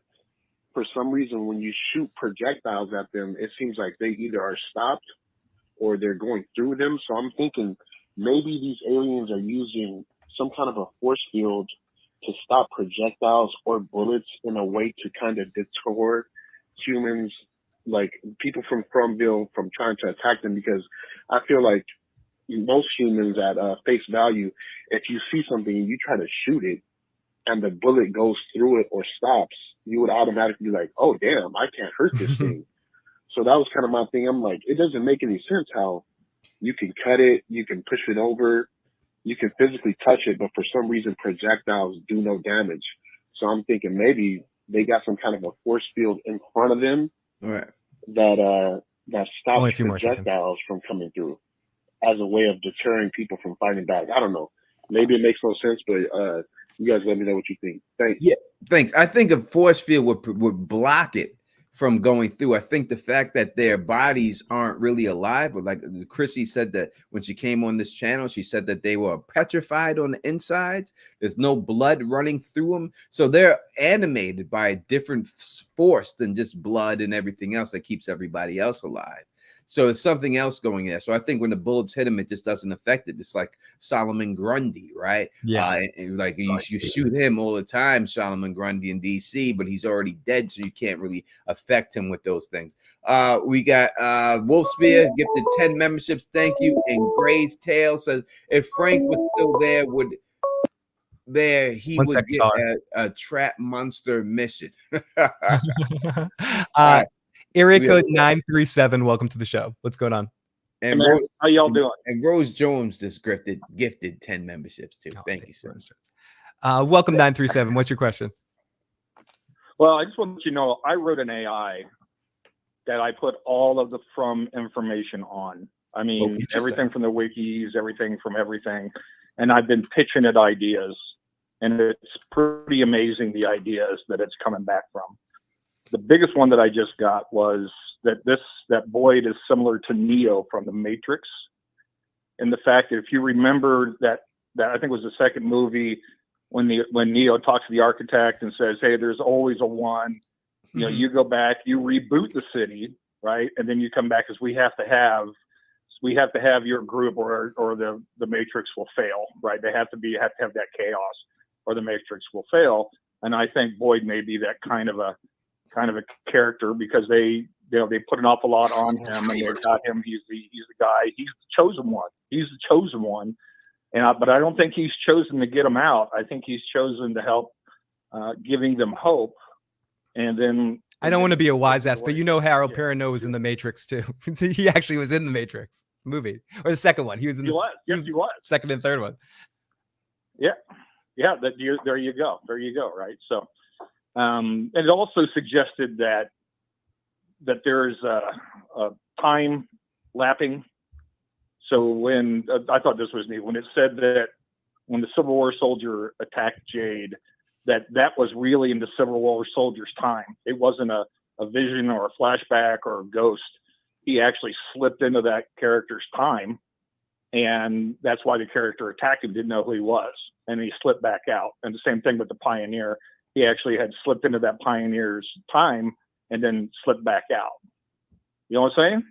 for some reason, when you shoot projectiles at them, it seems like they either are stopped or they're going through them. So I'm thinking maybe these aliens are using some kind of a force field to stop projectiles or bullets in a way to kind of deter humans, like people from Fromville, from trying to attack them. Because I feel like most humans at face value, if you see something and you try to shoot it and the bullet goes through it or stops, you would automatically be like, oh, damn, I can't hurt this thing. So that was kind of my thing. I'm like, it doesn't make any sense how you can cut it, you can push it over, you can physically touch it, but for some reason projectiles do no damage. So I'm thinking maybe they got some kind of a force field in front of them that stops projectiles from coming through as a way of deterring people from fighting back. I don't know. Maybe it makes no sense, but you guys let me know what you think. Thanks. Yeah, thanks. I think a force field would block it from going through. I think the fact that their bodies aren't really alive, but like Chrissy said that when she came on this channel, she said that they were petrified on the insides. There's no blood running through them. So they're animated by a different force than just blood and everything else that keeps everybody else alive. So it's something else going there. So I think when the bullets hit him, it just doesn't affect it. It's like Solomon Grundy, right? Yeah. Like you shoot him all the time, Solomon Grundy in DC, but he's already dead, so you can't really affect him with those things. We got Wolf Spear gifted 10 memberships. Thank you. And Gray's Tail says if Frank was still there, he would get a trap monster mission. Area code 937. Welcome to the show. What's going on? And Rose, how y'all doing? And Rose Jones just gifted 10 memberships too. Thank you, sir. Welcome 937. What's your question? Well, I just want to let you know I wrote an AI that I put all of the From information on. I mean, everything from the wikis, everything from everything, and I've been pitching it ideas, and it's pretty amazing the ideas that it's coming back from. The biggest one that I just got was that Boyd is similar to Neo from the Matrix. And the fact that if you remember that I think was the second movie when Neo talks to the architect and says, hey, there's always a one, you know, you go back, you reboot the city, right? And then you come back as we have to have your group or the Matrix will fail, right? They have to have that chaos or the Matrix will fail. And I think Boyd may be that kind of a character because they put an awful lot on him and they've got him. He's the guy. He's the chosen one. He's the chosen one. But I don't think he's chosen to get them out. I think he's chosen to help giving them hope. And then I don't want to be a wise ass, but Harold Perrineau was in the Matrix too. He actually was in the Matrix movie or the second one. He was in the second and third one. Yeah. There you go. Right. So, and it also suggested that there's a time lapping. So when I thought this was neat, when it said that when the Civil War soldier attacked Jade, that was really in the Civil War soldier's time. It wasn't a vision or a flashback or a ghost. He actually slipped into that character's time. And that's why the character attacked him, didn't know who he was. And he slipped back out. And the same thing with the Pioneer. He actually had slipped into that Pioneer's time and then slipped back out. You know what I'm saying?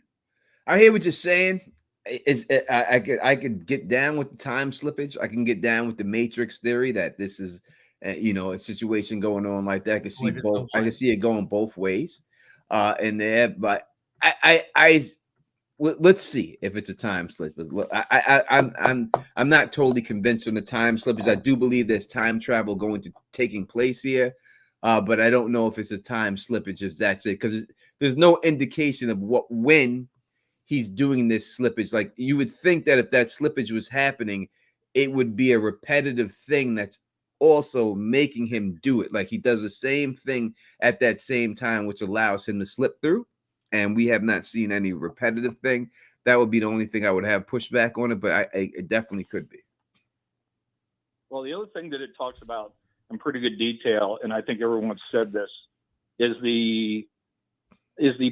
I hear what you're saying. I could get down with the time slippage. I can get down with the Matrix theory that this is, a situation going on like that. I can see both. I can see it going both ways, in there. But let's see if it's a time slip. I'm not totally convinced on the time slippage. I do believe there's time travel taking place here, but I don't know if it's a time slippage. If that's it, because there's no indication of when he's doing this slippage. Like you would think that if that slippage was happening, it would be a repetitive thing that's also making him do it. Like he does the same thing at that same time, which allows him to slip through. And we have not seen any repetitive thing. That would be the only thing I would have pushback on it, but it definitely could be. Well, the other thing that it talks about in pretty good detail, and I think everyone's said this, is the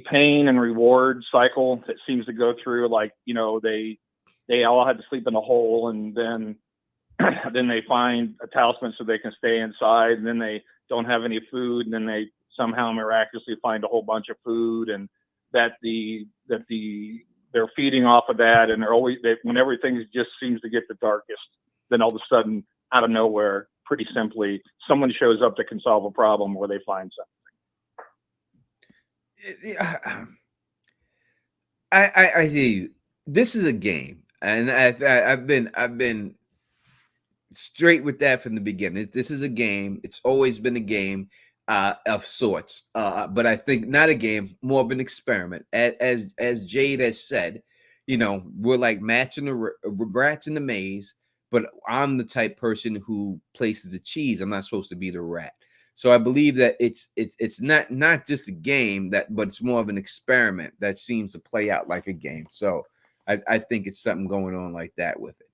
pain and reward cycle that seems to go through. Like, they all had to sleep in a hole, and then they find a talisman so they can stay inside, and then they don't have any food, and then they somehow miraculously find a whole bunch of food, and they're feeding off of that, and when everything just seems to get the darkest, then all of a sudden, out of nowhere, pretty simply, someone shows up that can solve a problem where they find something. I hear you. This is a game, and I've been straight with that from the beginning. This is a game. It's always been a game of sorts, but I think not a game, more of an experiment. As Jade has said, we're like matching the rats in the maze, but I'm the type person who places the cheese. I'm not supposed to be the rat. So I believe that it's not just a game but it's more of an experiment that seems to play out like a game. So I think it's something going on like that with it.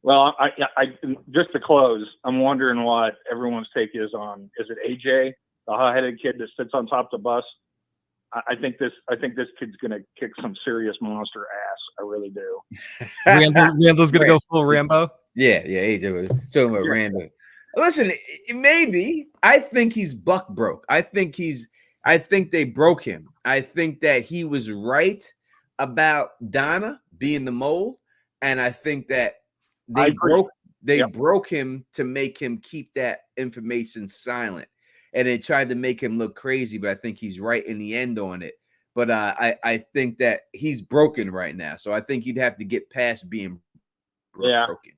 Well, I just to close, I'm wondering what everyone's take is on. Is it AJ, the hot-headed kid that sits on top of the bus? I think this kid's gonna kick some serious monster ass. I really do. Randall's gonna go full Rambo. Yeah, AJ was talking about Randall. Listen, maybe I think he's buck broke. I think they broke him. I think that he was right about Donna being the mole, and I think that they broke him to make him keep that information silent, and they tried to make him look crazy. But I think he's right in the end on it. But I think that he's broken right now, so I think you'd have to get past being broken.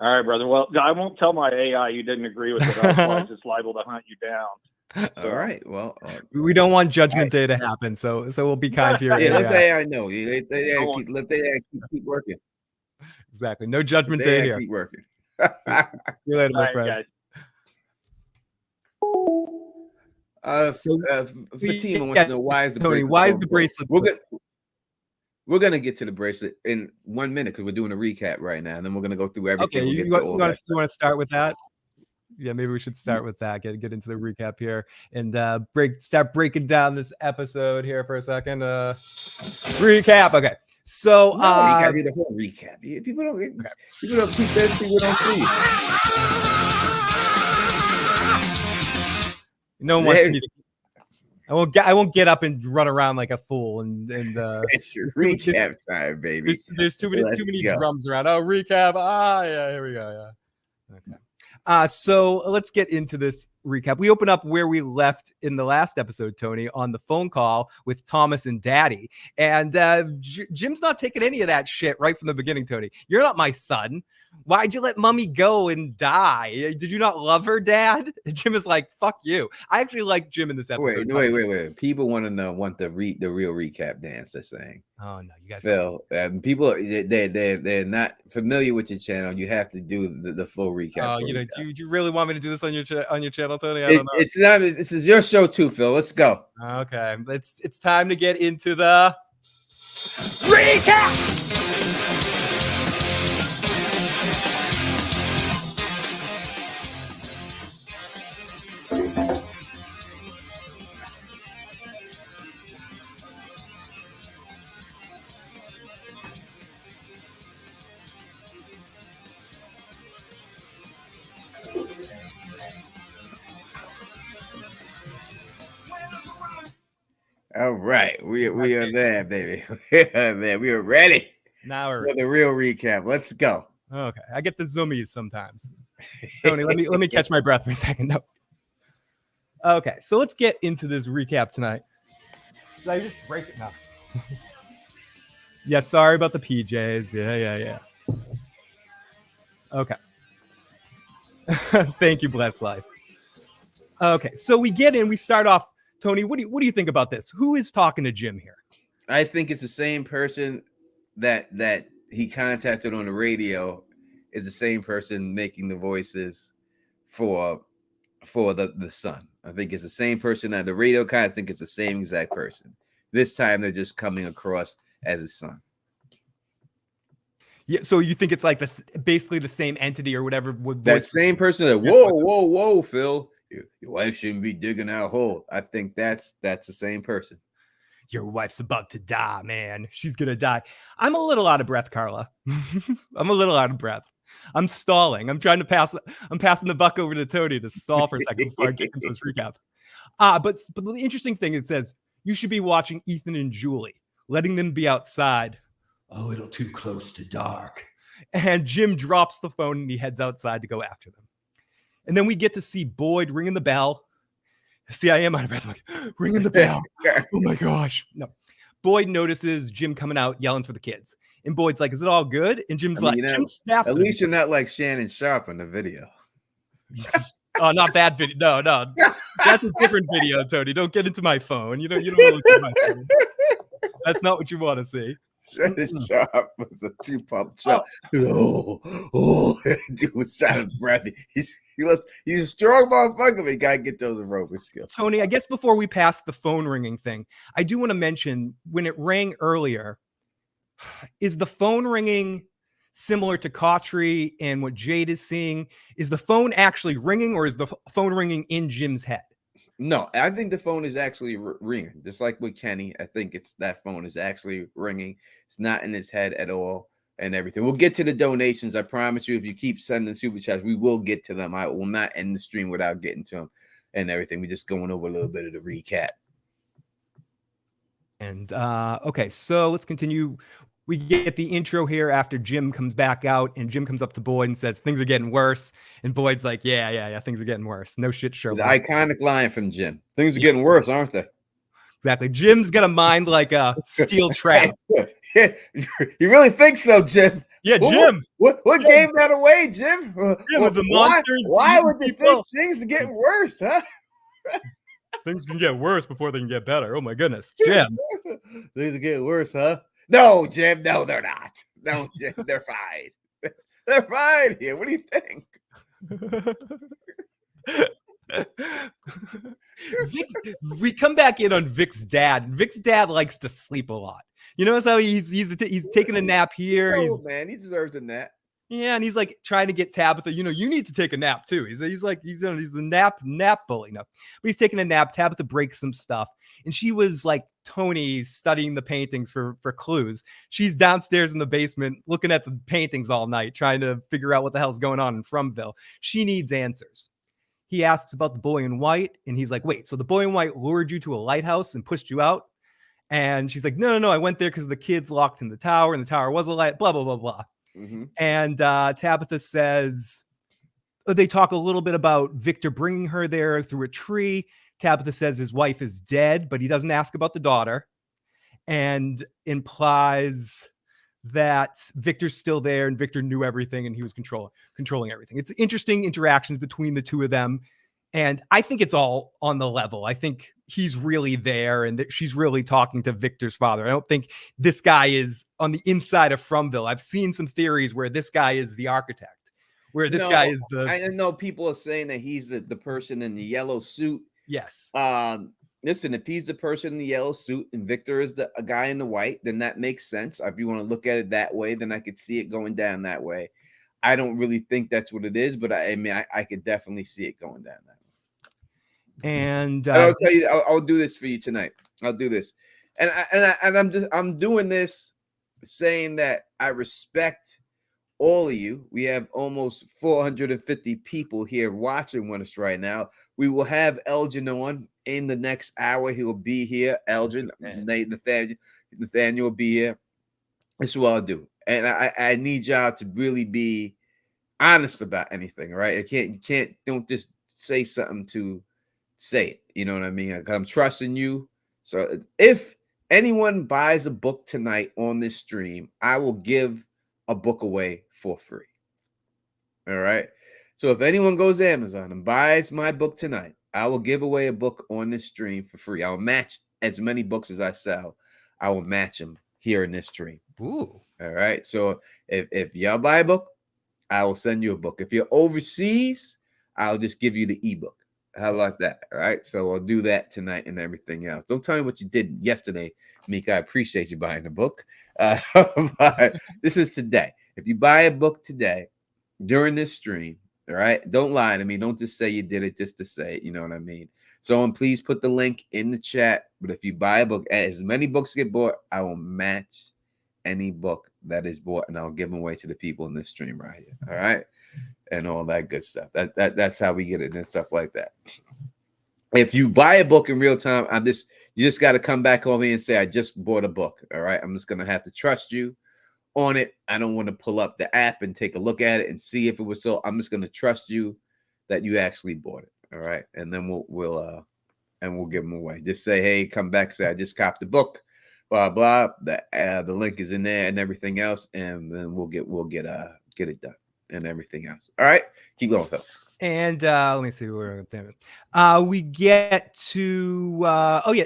All right, brother. Well, I won't tell my AI you didn't agree with it. Otherwise, it's liable to hunt you down. All right. Well, we don't want Judgment Day to happen, so we'll be kind to your AI. Let the AI know. Let the AI keep working. Exactly. No Judgment Day here. Keep working. See you later, my friend. Fatima wants to know why is the Tony? Why is the bracelet? We're gonna get to the bracelet in 1 minute because we're doing a recap right now, and then we're gonna go through everything. Okay, you want to start with that? Yeah, maybe we should start with that. Get into the recap here and start breaking down this episode here for a second. Recap. Okay, so you gotta do the whole recap. People don't keep that. People don't see. No one wants me to. I won't get up and run around like a fool. And it's your recap time, baby. There's too many drums around. Oh, recap. Yeah, here we go. Yeah. Okay. So let's get into this recap. We open up where we left in the last episode, Tony, on the phone call with Thomas and Daddy. And Jim's not taking any of that shit right from the beginning, Tony. You're not my son. Why'd you let mommy go and die? Did you not love her, Dad? And Jim is like, fuck you. I actually like Jim in this episode. Wait. People want the real recap dance, they're saying. Oh, no, you guys. Phil, people, they're not familiar with your channel. You have to do the full recap. Oh, do you really want me to do this on your channel, Tony? I don't know. It's not. This is your show too, Phil. Let's go. Okay, it's time to get into the recap. All right, we are there, baby. We are there. We are ready. Now we're ready. For the real recap. Let's go. Okay, I get the zoomies sometimes. Tony, let me catch my breath for a second. No. Okay, so let's get into this recap tonight. Did I just break it now? Yeah, sorry about the PJs. Yeah. Okay. Thank you, Bless Life. Okay, so we get in. We start off. Tony, what do you think about this? Who is talking to Jim here? I think it's the same person that he contacted on the radio is the same person making the voices for the son. I think it's the same person at the radio. I think it's the same exact person. This time they're just coming across as his son. Yeah, so you think it's like basically the same entity or whatever? That same person that whoa, Phil. Your wife shouldn't be digging our hole. I think that's the same person. Your wife's about to die, man. She's gonna die. I'm a little out of breath, Carla. I'm a little out of breath. I'm stalling. I'm trying to pass. I'm passing the buck over to Tony to stall for a second before I get into this recap. But the interesting thing, it says you should be watching Ethan and Julie, letting them be outside a little too close to dark. And Jim drops the phone and he heads outside to go after them. And then we get to see Boyd ringing the bell. See, I am out of breath. Like, ringing the bell. Oh my gosh. No. Boyd notices Jim coming out yelling for the kids. And Boyd's like, is it all good? And Jim snaps. At least you're not like Shannon Sharp on the video. Oh, not that video. No. That's a different video, Tony. Don't get into my phone. You don't want to look at my phone. That's not what you want to see. Shannon Sharp was a two-pump shot. Oh, dude was sounding breathy. He's a strong motherfucker, but he gotta get those aerobic skills. Tony, I guess before we pass the phone ringing thing, I do want to mention when it rang earlier, is the phone ringing similar to Cautry and what Jade is seeing? Is the phone actually ringing or is the phone ringing in Jim's head? No, I think the phone is actually ringing. Just like with Kenny, I think that phone is actually ringing. It's not in his head at all. And everything. We'll get to the donations. I promise you, if you keep sending super chats, we will get to them. I will not end the stream without getting to them and everything. We're just going over a little bit of the recap. And okay, so let's continue. We get the intro here after Jim comes back out, and Jim comes up to Boyd and says things are getting worse. And Boyd's like, yeah, things are getting worse. No shit, Sherlock. The iconic line from Jim. Things are getting worse, aren't they? Exactly. Jim's got a mind like a steel trap. You really think so, Jim? Yeah, Jim. What Jim gave that away, Jim? The monsters. Why would you think things are getting worse, huh? Things can get worse before they can get better. Oh my goodness, Jim. Things are getting worse, huh? No, Jim. No, they're not. No, Jim. They're fine. They're fine here. What do you think? We come back in on Vic's dad. Vic's dad likes to sleep a lot. You notice how he's taking a nap here. Man, he deserves a nap. Yeah, and he's like trying to get Tabitha. You need to take a nap too. He's a nap bully. No, but he's taking a nap. Tabitha breaks some stuff, and she was like Tony studying the paintings for clues. She's downstairs in the basement looking at the paintings all night, trying to figure out what the hell's going on in Fromville. She needs answers. he asks about the boy in white, and he's like, wait, so the boy in white lured you to a lighthouse and pushed you out? And she's like, no, I went there because the kid's locked in the tower, and the tower was a light, blah, blah, blah, blah. Mm-hmm. And Tabitha says, they talk a little bit about Victor bringing her there through a tree. Tabitha says his wife is dead, but he doesn't ask about the daughter, and implies that Victor's still there and Victor knew everything and he was controlling everything. It's interesting interactions between the two of them. And I think it's all on the level. I think he's really there and that she's really talking to Victor's father. I don't think this guy is on the inside of Fromville. I've seen some theories where this guy is the architect, where this guy is the... I know people are saying that he's the person in the yellow suit. Yes. Listen, if he's the person in the yellow suit and Victor is a guy in the white, then that makes sense. If you want to look at it that way, then I could see it going down that way. I don't really think that's what it is, but I mean, I could definitely see it going down that way. And I'll tell you, I'll do this for you tonight. I'll do this, and I'm doing this saying that I respect all of you. We have almost 450 people here watching with us right now. We will have Elgin on in the next hour. He will be here. Elgin, Nathaniel will be here. This is what I'll do. And I need y'all to really be honest about anything, right? Don't just say something to say it. You know what I mean? I'm trusting you. So if anyone buys a book tonight on this stream, I will give a book away for free. All right. So if anyone goes to Amazon and buys my book tonight, I will give away a book on this stream for free. I'll match as many books as I sell. I will match them here in this stream. Ooh. All right. So if y'all buy a book, I will send you a book. If you're overseas, I'll just give you the ebook. How about that? All right. So I'll do that tonight and everything else. Don't tell me what you did yesterday, Mika. I appreciate you buying the book. But this is today. If you buy a book today during this stream, all right, don't lie to me. Don't just say you did it just to say it. You know what I mean? So please put the link in the chat. But if you buy a book, as many books get bought, I will match any book that is bought, and I'll give them away to the people in this stream right here. All right, and all that good stuff. That's how we get it and stuff like that. If you buy a book in real time, you just got to come back on me and say I just bought a book. All right, I'm just gonna have to trust you on it. I don't want to pull up the app and take a look at it and see if it was so. I'm just going to trust you that you actually bought it. All right. And then we'll give them away. Just say, hey, come back, say I just copped the book, blah, blah. The link is in there and everything else. And then we'll get it done and everything else. All right. Keep going, Phil. And let me see where we get to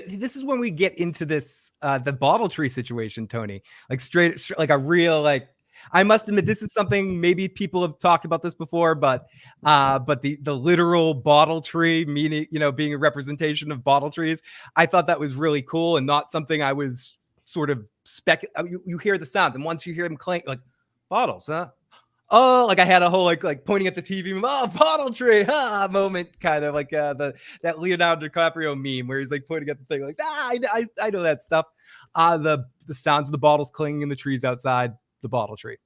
this is when we get into this the bottle tree situation, Tony. Like straight like a real, like, I must admit this is something maybe people have talked about this before, but the literal bottle tree, meaning, being a representation of bottle trees, I thought that was really cool and not something I was sort of you hear the sounds, and once you hear them clank, like, bottles, huh? Oh, like I had a whole like pointing at the TV, bottle tree, moment, kind of like that Leonardo DiCaprio meme where he's like pointing at the thing, like, I know that stuff. The sounds of the bottles clanging in the trees outside the bottle tree.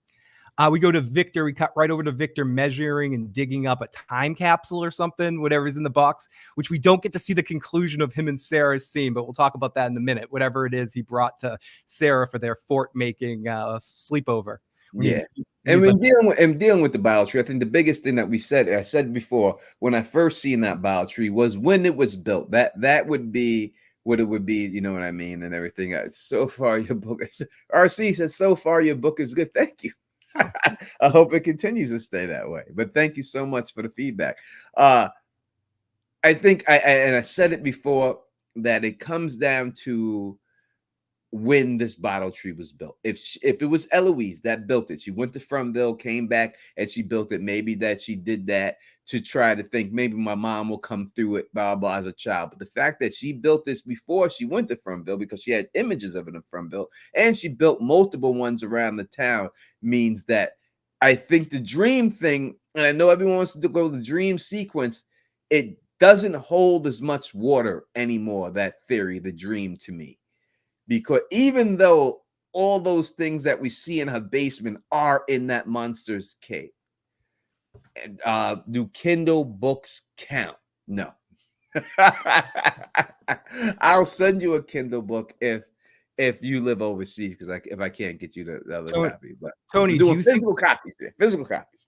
We go to Victor. We cut right over to Victor measuring and digging up a time capsule or something, whatever's in the box, which we don't get to see the conclusion of him and Sarah's scene, but we'll talk about that in a minute. Whatever it is he brought to Sarah for their fort making sleepover. Yeah. And when dealing with the bottle tree, I think the biggest thing that I said before, when I first seen that bottle tree was when it was built. That would be what it would be, you know what I mean, and everything. So far, your book is, RC says, so far your book is good. Thank you. I hope it continues to stay that way. But thank you so much for the feedback. I think I said it before that it comes down to when this bottle tree was built. If it was Eloise that built it, she went to Fromville, came back, and she built it. Maybe that she did that to try to think maybe my mom will come through it, blah, blah, as a child. But the fact that she built this before she went to Fromville, because she had images of it in Fromville, and she built multiple ones around the town, means that I think the dream thing, and I know everyone wants to go to the dream sequence, it doesn't hold as much water anymore, that theory, the dream, to me. Because even though all those things that we see in her basement are in that monster's cave, Do Kindle books count? No. I'll send you a Kindle book if you live overseas, because if I can't get you the other copy. But Tony, do you physical copies? Physical copies.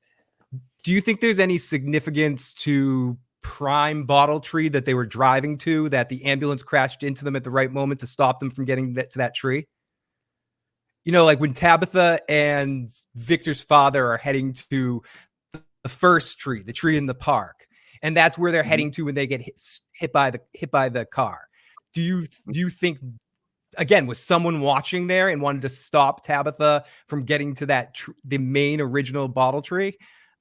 Do you think there's any significance to Prime Bottle Tree that they were driving to, that the ambulance crashed into them at the right moment to stop them from getting to that tree? You know, like when Tabitha and Victor's father are heading to the first tree, the tree in the park, and that's where they're heading to when they get hit by the car. Do you think, again, was someone watching there and wanted to stop Tabitha from getting to that the main original bottle tree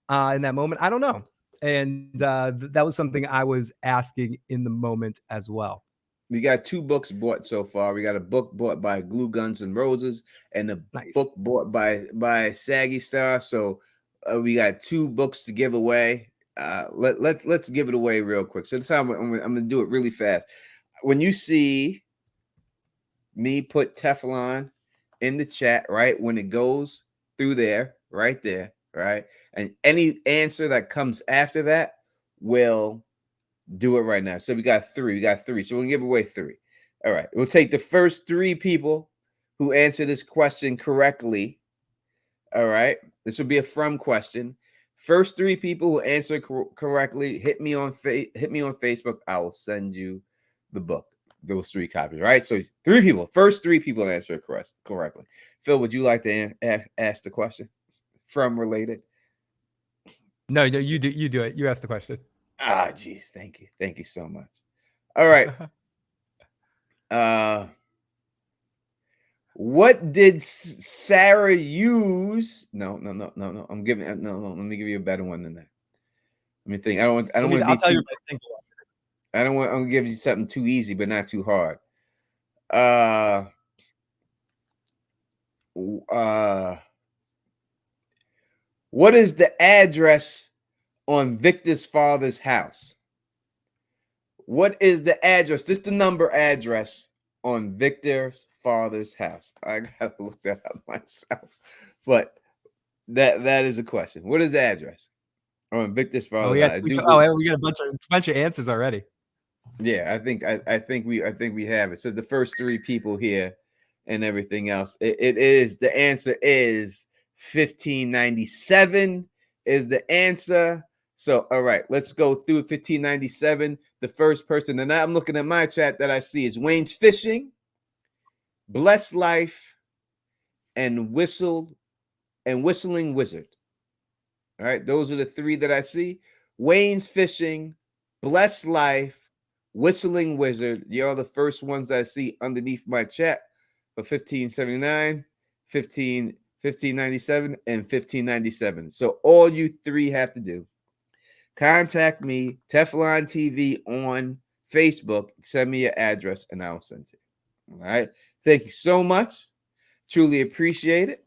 in that moment? I don't know. And that was something I was asking in the moment as well. We got 2 books bought so far. We got a book bought by Glue Guns and Roses, and a book bought by Saggy Star. So we got 2 books to give away. Let's give it away real quick. So this time I'm gonna do it really fast. When you see me put Teflon in the chat, right, when it goes through there, right there, right, and any answer that comes after that will do it right now. So we got 3. So we'll give away 3. All right. We'll take the first 3 people who answer this question correctly. All right. This will be a from question. First 3 people who answer correctly, hit me on Facebook. I will send you the book. Those 3 copies. Right. So 3 people. First 3 people answer correctly. Phil, would you like to ask the question? From related? No, you do it. You ask the question. Ah, geez, thank you so much. All right. What did Sarah use? No. I'm giving no. Let me give you a better one than that. Let me think. I don't want. I'll tell you if I think. I don't want. I'm gonna give you something too easy, but not too hard. What is the address on Victor's father's house? What is the address? This is the number address on Victor's father's house. I gotta look that up myself, but that is a question. What is the address on Victor's father's house? We got a bunch of answers already. Yeah, I think we have it. So the first 3 people here and everything else, it is, the answer is 1597 is the answer. So, all right, let's go through 1597. The first person, and I'm looking at my chat that I see, is Wayne's Fishing, Blessed Life, and Whistling Wizard. All right, those are the 3 that I see. Wayne's Fishing, Blessed Life, Whistling Wizard. You're the first ones I see underneath my chat for 1579, 1597, and 1597. So all you 3 have to do, contact me, Teflon TV on Facebook, send me your address, and I'll send it. All right. Thank you so much. Truly appreciate it.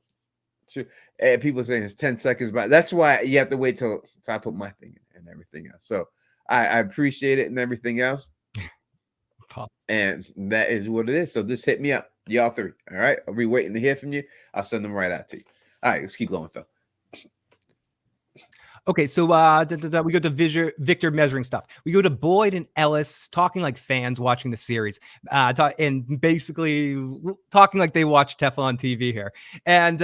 People saying it's 10 seconds, but that's why you have to wait till I put my thing in and everything else. So I appreciate it and everything else. And that is what it is. So just hit me up, y'all 3. All right. I'll be waiting to hear from you. I'll send them right out to you. All right. Let's keep going, Phil. Okay, so we go to Victor measuring stuff. We go to Boyd and Ellis talking like fans watching the series, and basically talking like they watch Teflon TV here. And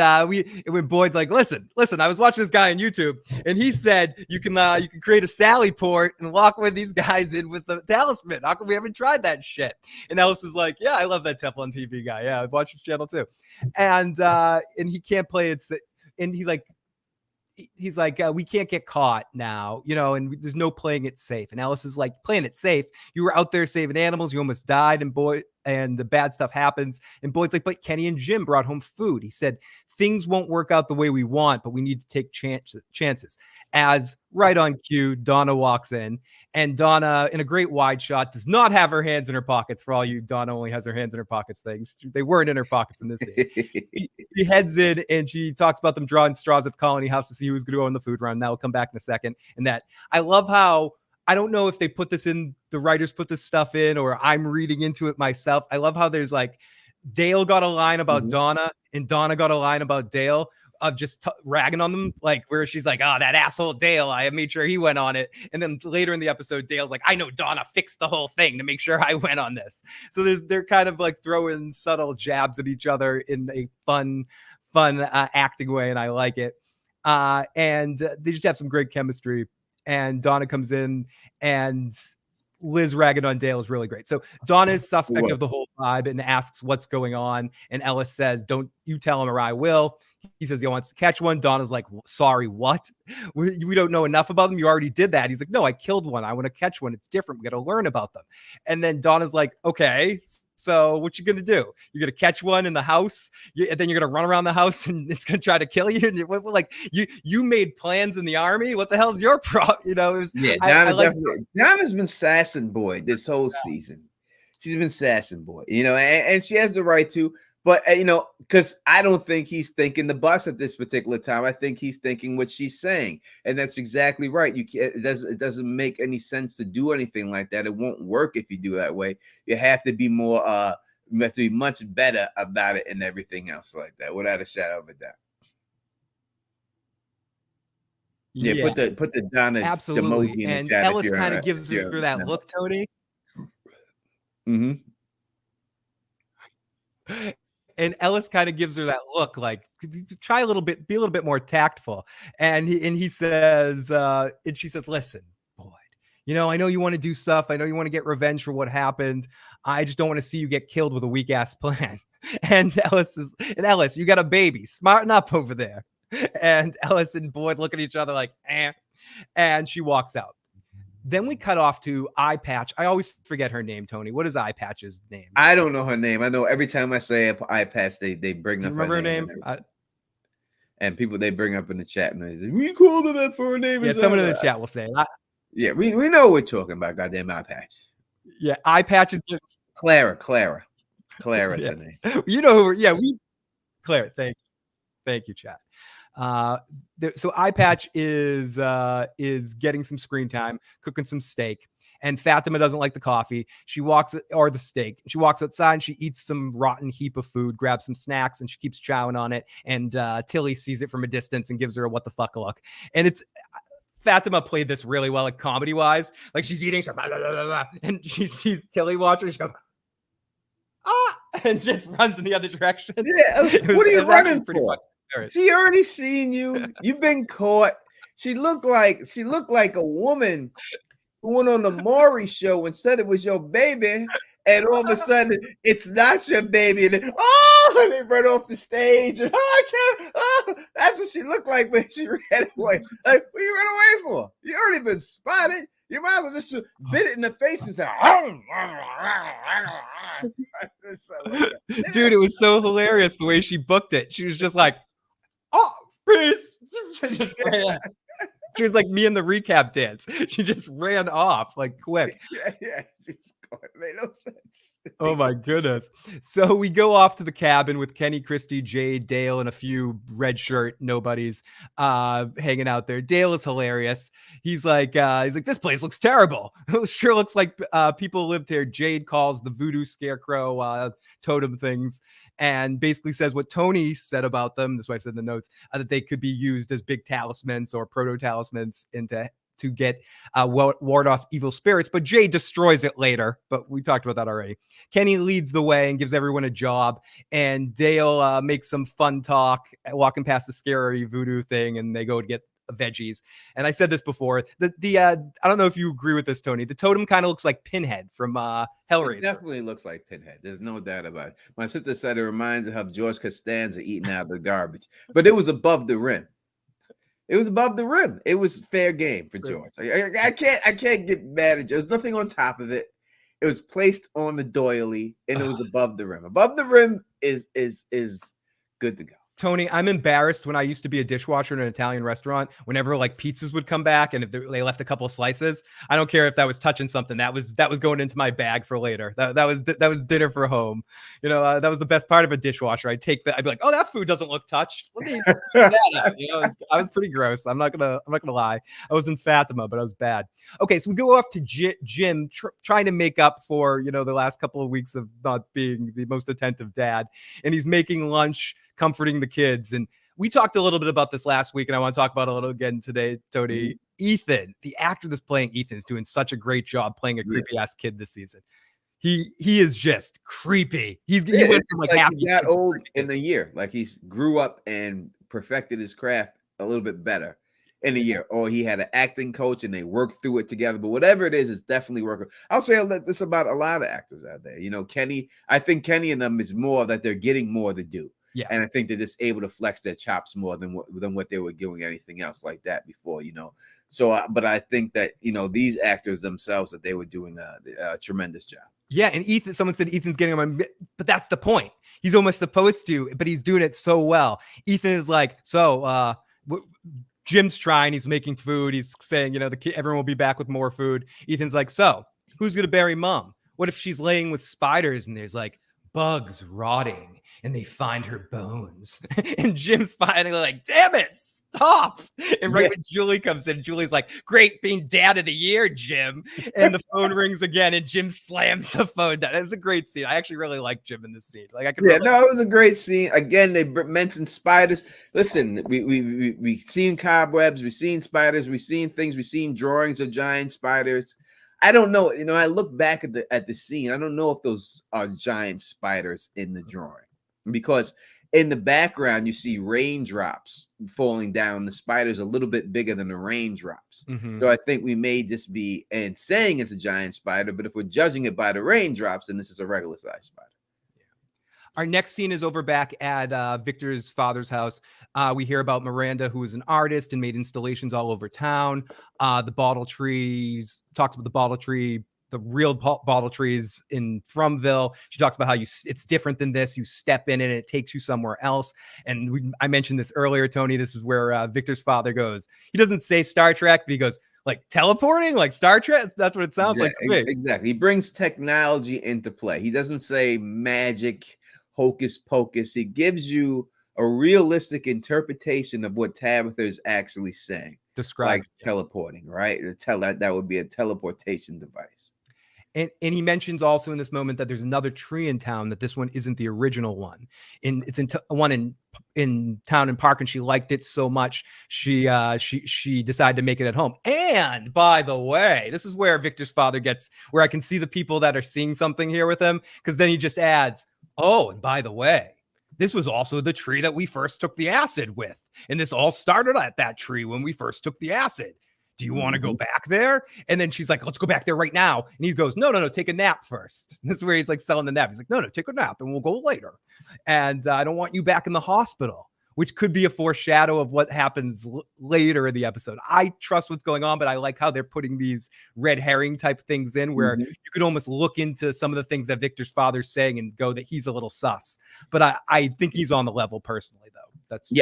when Boyd's like, listen, I was watching this guy on YouTube, and he said you can create a Sally port and lock one of these guys in with the talisman. How come we haven't tried that shit? And Ellis is like, yeah, I love that Teflon TV guy. Yeah, I watch his channel too. And he can't play it, and he's like, we can't get caught now, and there's no playing it safe. And Alice is like, playing it safe? You were out there saving animals. You almost died. And the bad stuff happens. And Boyd's like, but Kenny and Jim brought home food. He said, things won't work out the way we want, but we need to take chances. As right on cue, Donna walks in, and Donna, in a great wide shot, does not have her hands in her pockets. For all you Donna only has her hands in her pockets things, they weren't in her pockets in this scene. She heads in and she talks about them drawing straws at Colony House to see who's going to go on the food run. That will come back in a second. And that, I love how, I don't know if they put this in, the writers put this stuff in, or I'm reading into it myself. I love how there's like, Dale got a line about Donna, and Donna got a line about Dale. just ragging on them, like where she's like, oh, that asshole Dale, I made sure he went on it. And then later in the episode, Dale's like, I know Donna fixed the whole thing to make sure I went on this. So they're kind of like throwing subtle jabs at each other in a fun acting way, and I like it. And they just have some great chemistry. And Donna comes in, and Liz ragging on Dale is really great. So Donna is suspect of the whole vibe and asks what's going on. And Ellis says, don't you tell him or I will. He says he wants to catch one. Donna's like, sorry, what? We don't know enough about them. You already did that. He's like, no, I killed one. I want to catch one. It's different. We got to learn about them. And then Donna's like, okay, so what you going to do? You're going to catch one in the house, and then you're going to run around the house and it's going to try to kill you. Like you made plans in the army. What the hell's your problem? You know, Donna's been sassing boy this whole season. She's been sassing boy, you know, and she has the right to. But, you know, because I don't think he's thinking the bus at this particular time. I think he's thinking what she's saying. And that's exactly right. It doesn't make any sense to do anything like that. It won't work if you do that way. You have to be more, you have to be much better about it and everything else like that, without a shadow of a doubt. Yeah, put the Donna absolutely. And Ellis kind of gives her that look, Tony. Mm-hmm. And Ellis kind of gives her that look, like, try a little bit, be a little bit more tactful. And he says, and she says, listen, Boyd, you know, I know you want to do stuff. I know you want to get revenge for what happened. I just don't want to see you get killed with a weak ass plan. And Ellis, you got a baby. Smarten up over there. And Ellis and Boyd look at each other like, eh. And she walks out. Then we cut off to Eye Patch. I always forget her name, Tony. What is Eye Patch's name? I don't know her name. I know every time I say Eye Patch, they bring up remember her name. And people, they bring up in the chat and they say, we called her that for her name. Yeah, someone in the chat will say it. Yeah, we know what we're talking about, goddamn Eye Patch. Yeah, Eye Patch is just Clara is her name. You know who, Clara, thank you, chat. So Eye Patch is getting some screen time, cooking some steak, and Fatima doesn't like the coffee. Or the steak. She walks outside and she eats some rotten heap of food, grabs some snacks, and she keeps chowing on it. And Tilly sees it from a distance and gives her a what the fuck look. And Fatima played this really well, like comedy wise. Like she's eating, blah, blah, blah, blah, and she sees Tilly watching. She goes, and just runs in the other direction. Yeah, what are you running for? She already seen you. You've been caught. She looked like a woman who went on the Maury show and said it was your baby, and all of a sudden it's not your baby. And then, and they run off the stage. And I can't. That's what she looked like when she ran away. Like, what you run away for? You already been spotted. You might as well just bit it in the face and say, dude, it was so hilarious the way she booked it. She was just like, peace. She was like me in the recap dance. She just ran off like quick. Yeah. It made no sense. Oh my goodness. So we go off to the cabin with Kenny, Christy, Jade, Dale, and a few red shirt nobodies hanging out there. Dale is hilarious. He's like, this place looks terrible. It sure looks like people lived here. Jade calls the voodoo scarecrow totem things and basically says what Tony said about them. That's why I said in the notes that they could be used as big talismans or proto talismans to get ward off evil spirits, but Jay destroys it later. But we talked about that already. Kenny leads the way and gives everyone a job, and Dale makes some fun talk walking past the scary voodoo thing, and they go to get veggies. And I said this before, I don't know if you agree with this, Tony. The totem kind of looks like Pinhead from Hellraiser. It definitely looks like Pinhead. There's no doubt about it. My sister said it reminds her of George Costanza eating out of the garbage, but it was above the rim. It was above the rim. It was fair game for George. I can't get mad at George. There's nothing on top of it. It was placed on the doily, and it was above the rim. Above the rim is good to go. Tony, I'm embarrassed when I used to be a dishwasher in an Italian restaurant. Whenever like pizzas would come back and if they left a couple of slices, I don't care if that was touching something. That was going into my bag for later. That was dinner for home. You know, that was the best part of a dishwasher. I'd take that. I'd be like, oh, that food doesn't look touched. Let me see that out. You know, I was pretty gross. I'm not gonna lie. I was in Fatima, but I was bad. Okay, so we go off to Jim trying to make up for the last couple of weeks of not being the most attentive dad, and he's making lunch, comforting the kids. And We talked a little bit about this last week, and I want to talk about it a little again today, Tony. Mm-hmm. Ethan, the actor that's playing Ethan, is doing such a great job playing a creepy ass kid this season. He is just creepy. He went from like he got old in a year. Like he grew up and perfected his craft a little bit better in a year. Or he had an acting coach and they worked through it together. But whatever it is, it's definitely working. I'll say this about a lot of actors out there. You know, Kenny, I think Kenny and them is more that they're getting more to do. Yeah. And I think they're just able to flex their chops more than what they were doing anything else like that before, you know. So, but I think that, you know, these actors themselves, that they were doing a tremendous job. Yeah, and Ethan, someone said Ethan's getting on my, but that's the point. He's almost supposed to, but he's doing it so well. Ethan is like, so Jim's trying, he's making food. He's saying, you know, everyone will be back with more food. Ethan's like, so who's going to bury mom? What if she's laying with spiders and there's like bugs rotting and they find her bones? And Jim's finally like, damn it, stop. And right when Julie comes in, Julie's like, great being dad of the year, Jim. And the phone rings again and Jim slams the phone down. It was a great scene. I actually really like Jim in this scene. Like, I could it was a great scene. Again, they mentioned spiders. Listen, we've seen cobwebs, we've seen spiders, we've seen things, we've seen drawings of giant spiders. I don't know. You know, I look back at the scene. I don't know if those are giant spiders in the drawing, because in the background you see raindrops falling down. The spider's a little bit bigger than the raindrops. Mm-hmm. So I think we may just be saying it's a giant spider, but if we're judging it by the raindrops, then this is a regular size spider. Our next scene is over back at Victor's father's house. We hear about Miranda, who is an artist and made installations all over town. The bottle trees, talks about the bottle tree, the real bottle trees in Fromville. She talks about how it's different than this. You step in it and it takes you somewhere else. And I mentioned this earlier, Tony. This is where Victor's father goes. He doesn't say Star Trek, but he goes, like teleporting, like Star Trek. That's what it sounds like to me. Exactly. He brings technology into play. He doesn't say magic, hocus pocus. He gives you a realistic interpretation of what Tabitha is actually saying. Describe like teleporting, right? That would be a teleportation device. And he mentions also in this moment that there's another tree in town, that this one isn't the original one. It's one in town in Park, and she liked it so much she decided to make it at home. And by the way, this is where Victor's father where I can see the people that are seeing something here with him, because then he just adds, oh, and by the way, this was also the tree that we first took the acid with. And this all started at that tree when we first took the acid. Do you want to go back there? And then she's like, let's go back there right now. And he goes, no, take a nap first. This is where he's like selling the nap. He's like, no, take a nap and we'll go later. And I don't want you back in the hospital, which could be a foreshadow of what happens later in the episode. I trust what's going on, but I like how they're putting these red herring type things in where you could almost look into some of the things that Victor's father's saying and go that he's a little sus. But I think he's on the level personally, though.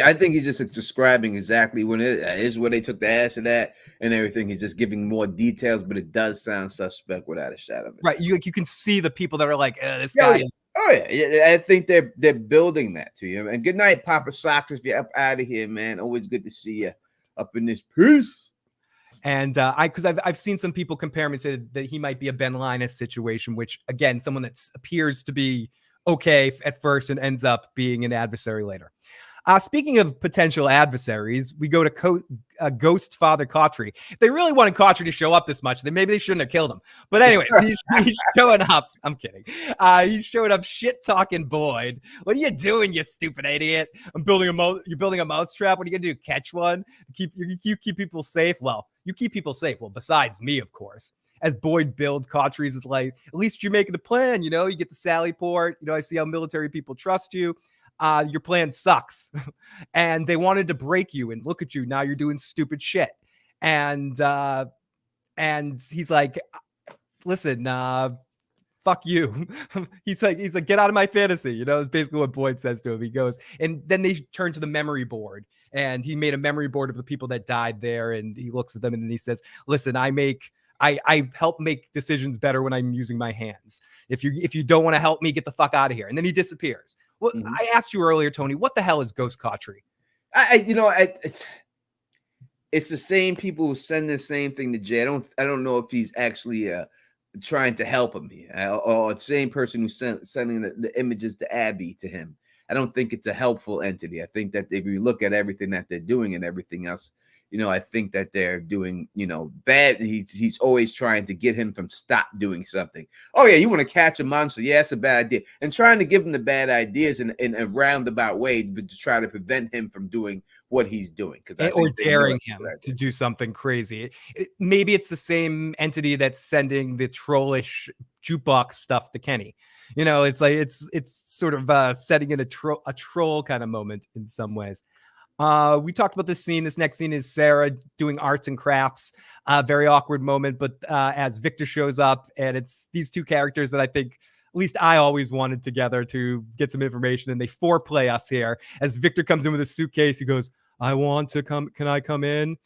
I think he's just describing exactly when it is where they took the acid at and everything. He's just giving more details, but it does sound suspect without a shadow of it. Right. You can see the people that are like, this guy is. Oh yeah, I think they're building that to you. And good night, Papa Socks. If you're up out of here, man, always good to see you up in this piece. And because I've seen some people compare him and say that he might be a Ben Linus situation, which again, someone that appears to be okay at first and ends up being an adversary later. Speaking of potential adversaries, we go to Ghost Father Cautry. If they really wanted Cautry to show up this much, then maybe they shouldn't have killed him. But anyways, he's showing up. I'm kidding. He's showing up shit-talking Boyd. What are you doing, you stupid idiot? You're building a mousetrap. What are you going to do, catch one? You keep people safe? Well, you keep people safe. Well, besides me, of course. As Boyd builds, Cautry's is like, at least you're making a plan, you know? You get the Sally port. You know, I see how military people trust you. Your plan sucks. And they wanted to break you, and look at you. Now you're doing stupid shit. And he's like, listen, fuck you. he's like, get out of my fantasy. You know, it's basically what Boyd says to him. He goes, and then they turn to the memory board, and he made a memory board of the people that died there. And he looks at them and then he says, listen, I help make decisions better when I'm using my hands. If you don't want to help me, get the fuck out of here. And then he disappears. Well, I asked you earlier, Tony, what the hell is Ghost Cautry? It's the same people who send the same thing to Jay. I don't know if he's actually trying to help him here, or the same person who's sending the images to Abby to him. I don't think it's a helpful entity. I think that if you look at everything that they're doing and everything else, I think that they're doing, bad. He's always trying to get him from stop doing something. Oh yeah, you want to catch a monster? Yeah, that's a bad idea. And trying to give him the bad ideas in a roundabout way, but to try to prevent him from doing what he's doing, or daring him to do something crazy. Maybe it's the same entity that's sending the trollish jukebox stuff to Kenny. It's like it's sort of setting in a troll kind of moment in some ways. We talked about this scene. This next scene is Sarah doing arts and crafts. Very awkward moment, but as Victor shows up, and it's these two characters that I think, at least I always wanted together to get some information, and they foreplay us here. As Victor comes in with a suitcase, he goes, "I want to come. Can I come in?"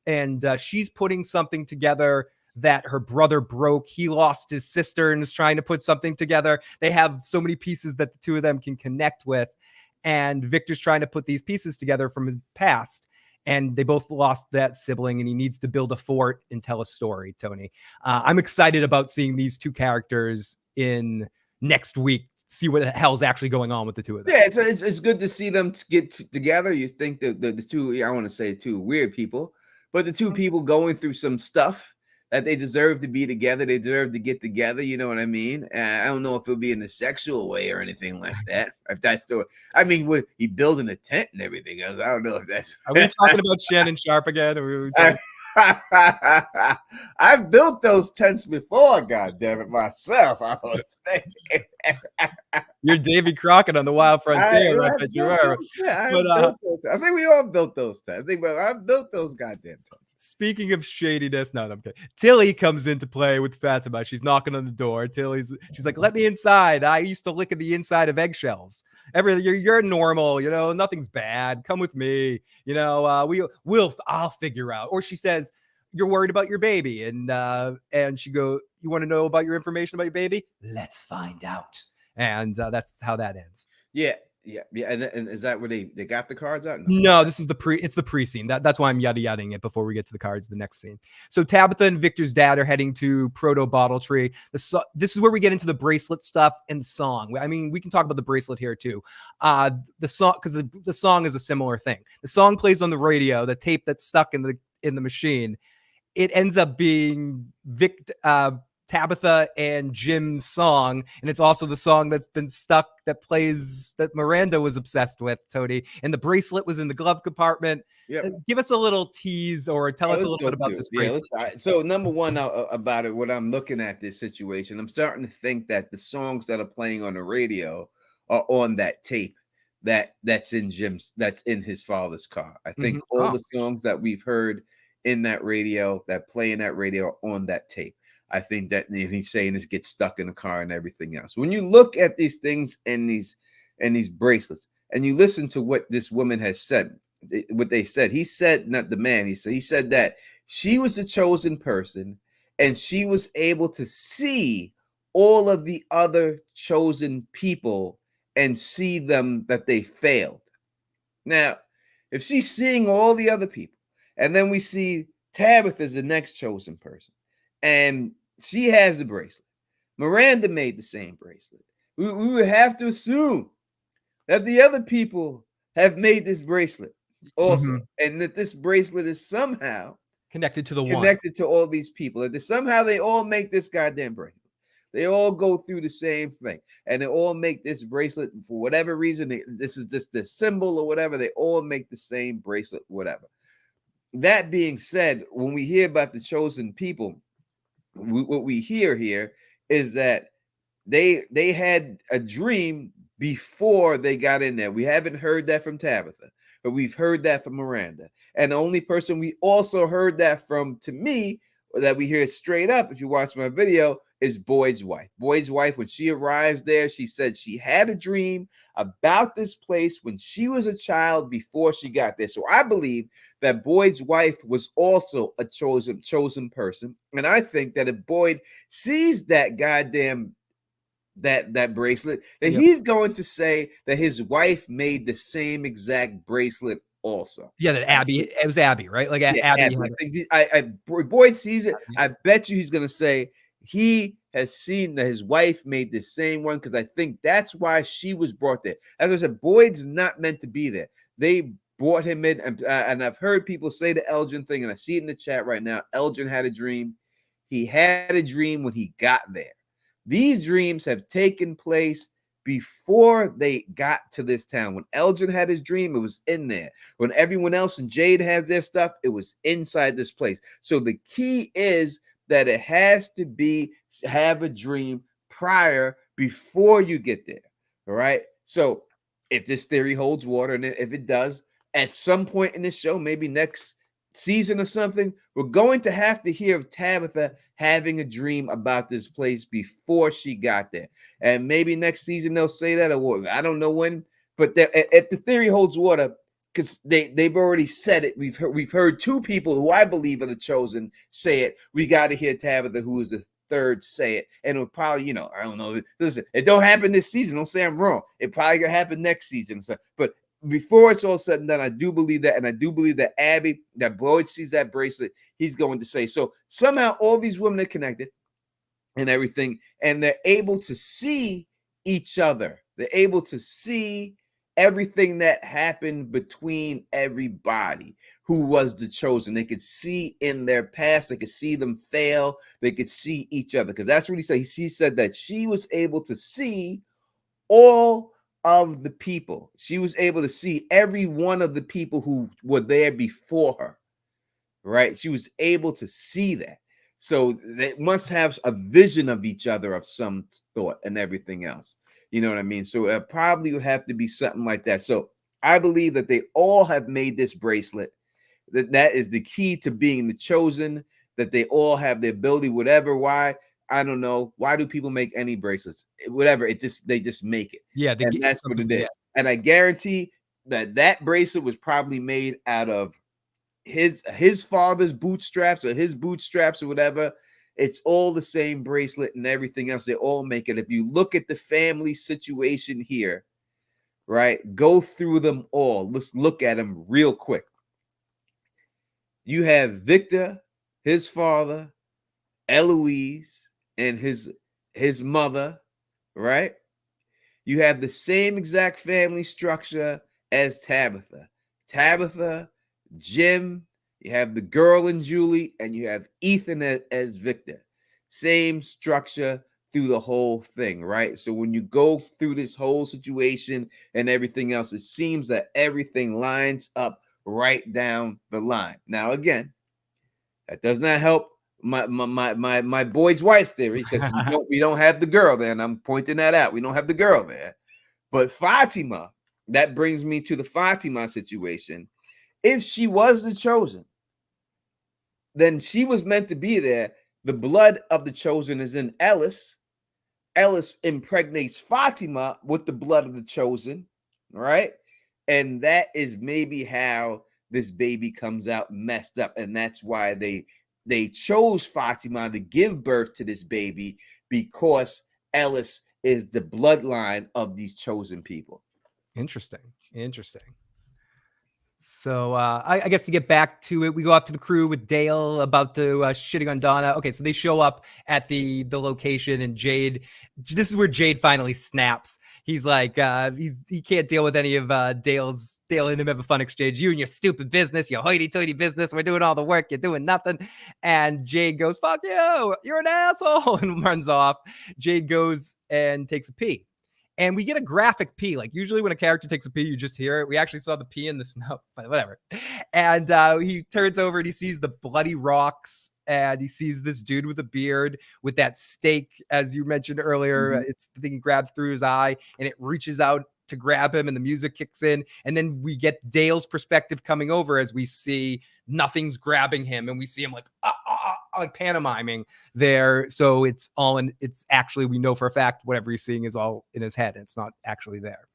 And she's putting something together that her brother broke. He lost his sister and is trying to put something together. They have so many pieces that the two of them can connect with. And Victor's trying to put these pieces together from his past. And they both lost that sibling, and he needs to build a fort and tell a story, Tony. I'm excited about seeing these two characters in next week, see what the hell's actually going on with the two of them. Yeah, it's good to see them get together. You think that the two, I want to say two weird people, but the two people going through some stuff that they deserve to be together. They deserve to get together. You know what I mean? I don't know if it'll be in a sexual way or anything like that. If that's the, I mean, with he building a tent and everything else, I don't know if that's. Are we talking about Shannon Sharp again? I've built those tents before, goddamn it, myself. I would say. You're Davy Crockett on the Wild Frontier. I bet you are. I think we all built those tents. I've built those goddamn tents. Speaking of shadiness, no, I'm kidding. Tilly comes into play with Fatima. She's knocking on the door. She's like, "Let me inside. I used to lick at the inside of eggshells. You're normal, nothing's bad. Come with me. I'll figure out." Or she says, "You're worried about your baby," and she go, "You want to know about your information about your baby? Let's find out." And that's how that ends. Yeah. And is that where they got the cards out? No, this is it's the pre-scene. That's why I'm yada-yadaing it before we get to the cards, the next scene. So Tabitha and Victor's dad are heading to Proto Bottle Tree. This is where we get into the bracelet stuff and the song. I mean, we can talk about the bracelet here too. The song, because the song is a similar thing. The song plays on the radio, the tape that's stuck in the machine. It ends up being Tabitha and Jim's song, and it's also the song that's been stuck that Miranda was obsessed with, Tony. And the bracelet was in the glove compartment. Yep. Give us a little tease or tell us a little bit about this bracelet. So number one about it, what I'm looking at this situation, I'm starting to think that the songs that are playing on the radio are on that tape that's in his father's car. I think all the songs that we've heard in that radio that play in that radio are on that tape. I think that he's saying is get stuck in the car and everything else. When you look at these things and these bracelets, and you listen to what this woman has said, what they said, he said, not the man, he said that she was the chosen person, and she was able to see all of the other chosen people and see them that they failed. Now, if she's seeing all the other people, and then we see Tabitha as the next chosen person, and she has a bracelet. Miranda made the same bracelet. We would have to assume that the other people have made this bracelet also, and that this bracelet is somehow connected to to all these people. And somehow they all make this goddamn bracelet. They all go through the same thing, and they all make this bracelet for whatever reason. This is just the symbol or whatever. They all make the same bracelet, whatever. That being said, when we hear about the chosen people, what we hear here is that they had a dream before they got in there. We haven't heard that from Tabitha, but we've heard that from Miranda. And the only person we also heard that from, to me, that we hear straight up, if you watch my video, is Boyd's wife. Boyd's wife, when she arrives there, she said she had a dream about this place when she was a child before she got there. So I believe that Boyd's wife was also a chosen person. And I think that if Boyd sees that goddamn that bracelet, that he's going to say that his wife made the same exact bracelet also. Yeah, that Abby, it was Abby, right? Like Abby. Boyd sees it. I bet you he's going to say, he has seen that his wife made the same one, because I think that's why she was brought there. As I said, Boyd's not meant to be there. They brought him in, and I've heard people say the Elgin thing, and I see it in the chat right now. Elgin had a dream. He had a dream when he got there. These dreams have taken place before they got to this town. When Elgin had his dream, it was in there. When everyone else and Jade has their stuff, it was inside this place. So the key is that it has to have a dream prior, before you get there. All right. So if this theory holds water, and if it does, at some point in the show, maybe next season or something, we're going to have to hear of Tabitha having a dream about this place before she got there. And maybe next season they'll say that, or I don't know when. But if the theory holds water, because they've already said it, we've heard two people who I believe are the chosen say it. We got to hear Tabitha, who is the third, say it, and it'll probably, I don't know. Listen, it don't happen this season. Don't say I'm wrong. It probably gonna happen next season. So, but before it's all said and done, I do believe that, and I do believe that that Boyd sees that bracelet, he's going to say. So somehow all these women are connected and everything, and they're able to see each other. They're able to see everything that happened between everybody who was the chosen. They could see in their past. They could see them fail. They could see each other, because that's what he said. He said that she was able to see all of the people. She was able to see every one of the people who were there before her, right? She was able to see that. So they must have a vision of each other of some sort and everything else. You know what I mean? So it probably would have to be something like that. So I believe that they all have made this bracelet. That is the key to being the chosen, that they all have the ability, whatever. Why? I don't know. Why do people make any bracelets? Whatever. They just make it. Yeah, and that's what it is. Yeah. And I guarantee that bracelet was probably made out of his father's bootstraps, or his bootstraps, or whatever. It's all the same bracelet and everything else. They all make it. If you look at the family situation here, right? Go through them all. Let's look at them real quick. You have Victor, his father, Eloise, and his mother, right? You have the same exact family structure as Tabitha. Tabitha, Jim, you have the girl and Julie, and you have Ethan as Victor. Same structure through the whole thing, right? So when you go through this whole situation and everything else, it seems that everything lines up right down the line. Now, again, that does not help my Boyd's wife's theory, because we don't have the girl there, and I'm pointing that out. We don't have the girl there. But Fatima, that brings me to the Fatima situation. If she was the chosen, then she was meant to be there. The blood of the chosen is in Ellis. Ellis impregnates Fatima with the blood of the chosen, right? And that is maybe how this baby comes out messed up. And that's why they chose Fatima to give birth to this baby, because Ellis is the bloodline of these chosen people. Interesting. So I guess to get back to it, we go off to the crew with Dale about to shitting on Donna. Okay, so they show up at the location, and Jade. This is where Jade finally snaps. He's like, he can't deal with any of Dale and him have a fun exchange. You and your stupid business, your hoity-toity business. We're doing all the work. You're doing nothing. And Jade goes, "Fuck you. You're an asshole," and runs off. Jade goes and takes a pee. And we get a graphic pee. Like usually when a character takes a pee, you just hear it. We actually saw the pee in the snow, but whatever. And he turns over and he sees the bloody rocks, and he sees this dude with a beard with that stake, as you mentioned earlier. Mm-hmm. It's the thing he grabs through his eye, and it reaches out to grab him, and the music kicks in. And then we get Dale's perspective coming over as we see nothing's grabbing him, and we see him like pantomiming there. So it's actually, we know for a fact whatever he's seeing is all in his head. It's not actually there.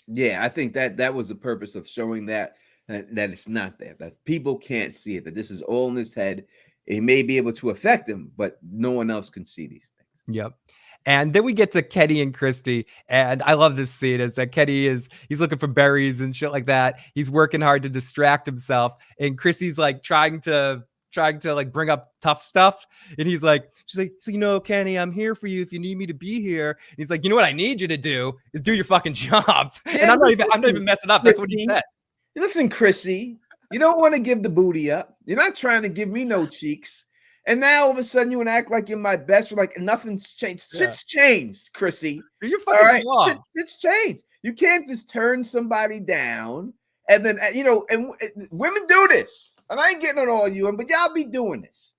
Yeah, I think that was the purpose of showing that it's not there, that people can't see it, that this is all in his head. It may be able to affect him, but no one else can see these things. Yep. And then we get to Kenny and Christy, and I love this scene. It's that Kenny he's looking for berries and shit like that. He's working hard to distract himself, and Christy's like trying to trying to like bring up tough stuff. And she's like, so Kenny, I'm here for you if you need me to be here. And he's like, you know what I need you to do is do your fucking job. Yeah, and I'm not even messing up. That's what he said. Listen, Chrissy, you don't want to give the booty up. You're not trying to give me no cheeks. And now all of a sudden you want to act like you're my best. Like nothing's changed. Yeah. Shit's changed, Chrissy. You're fucking wrong. Shit's changed. You can't just turn somebody down and then, and women do this. And I ain't getting on all you, but y'all be doing this.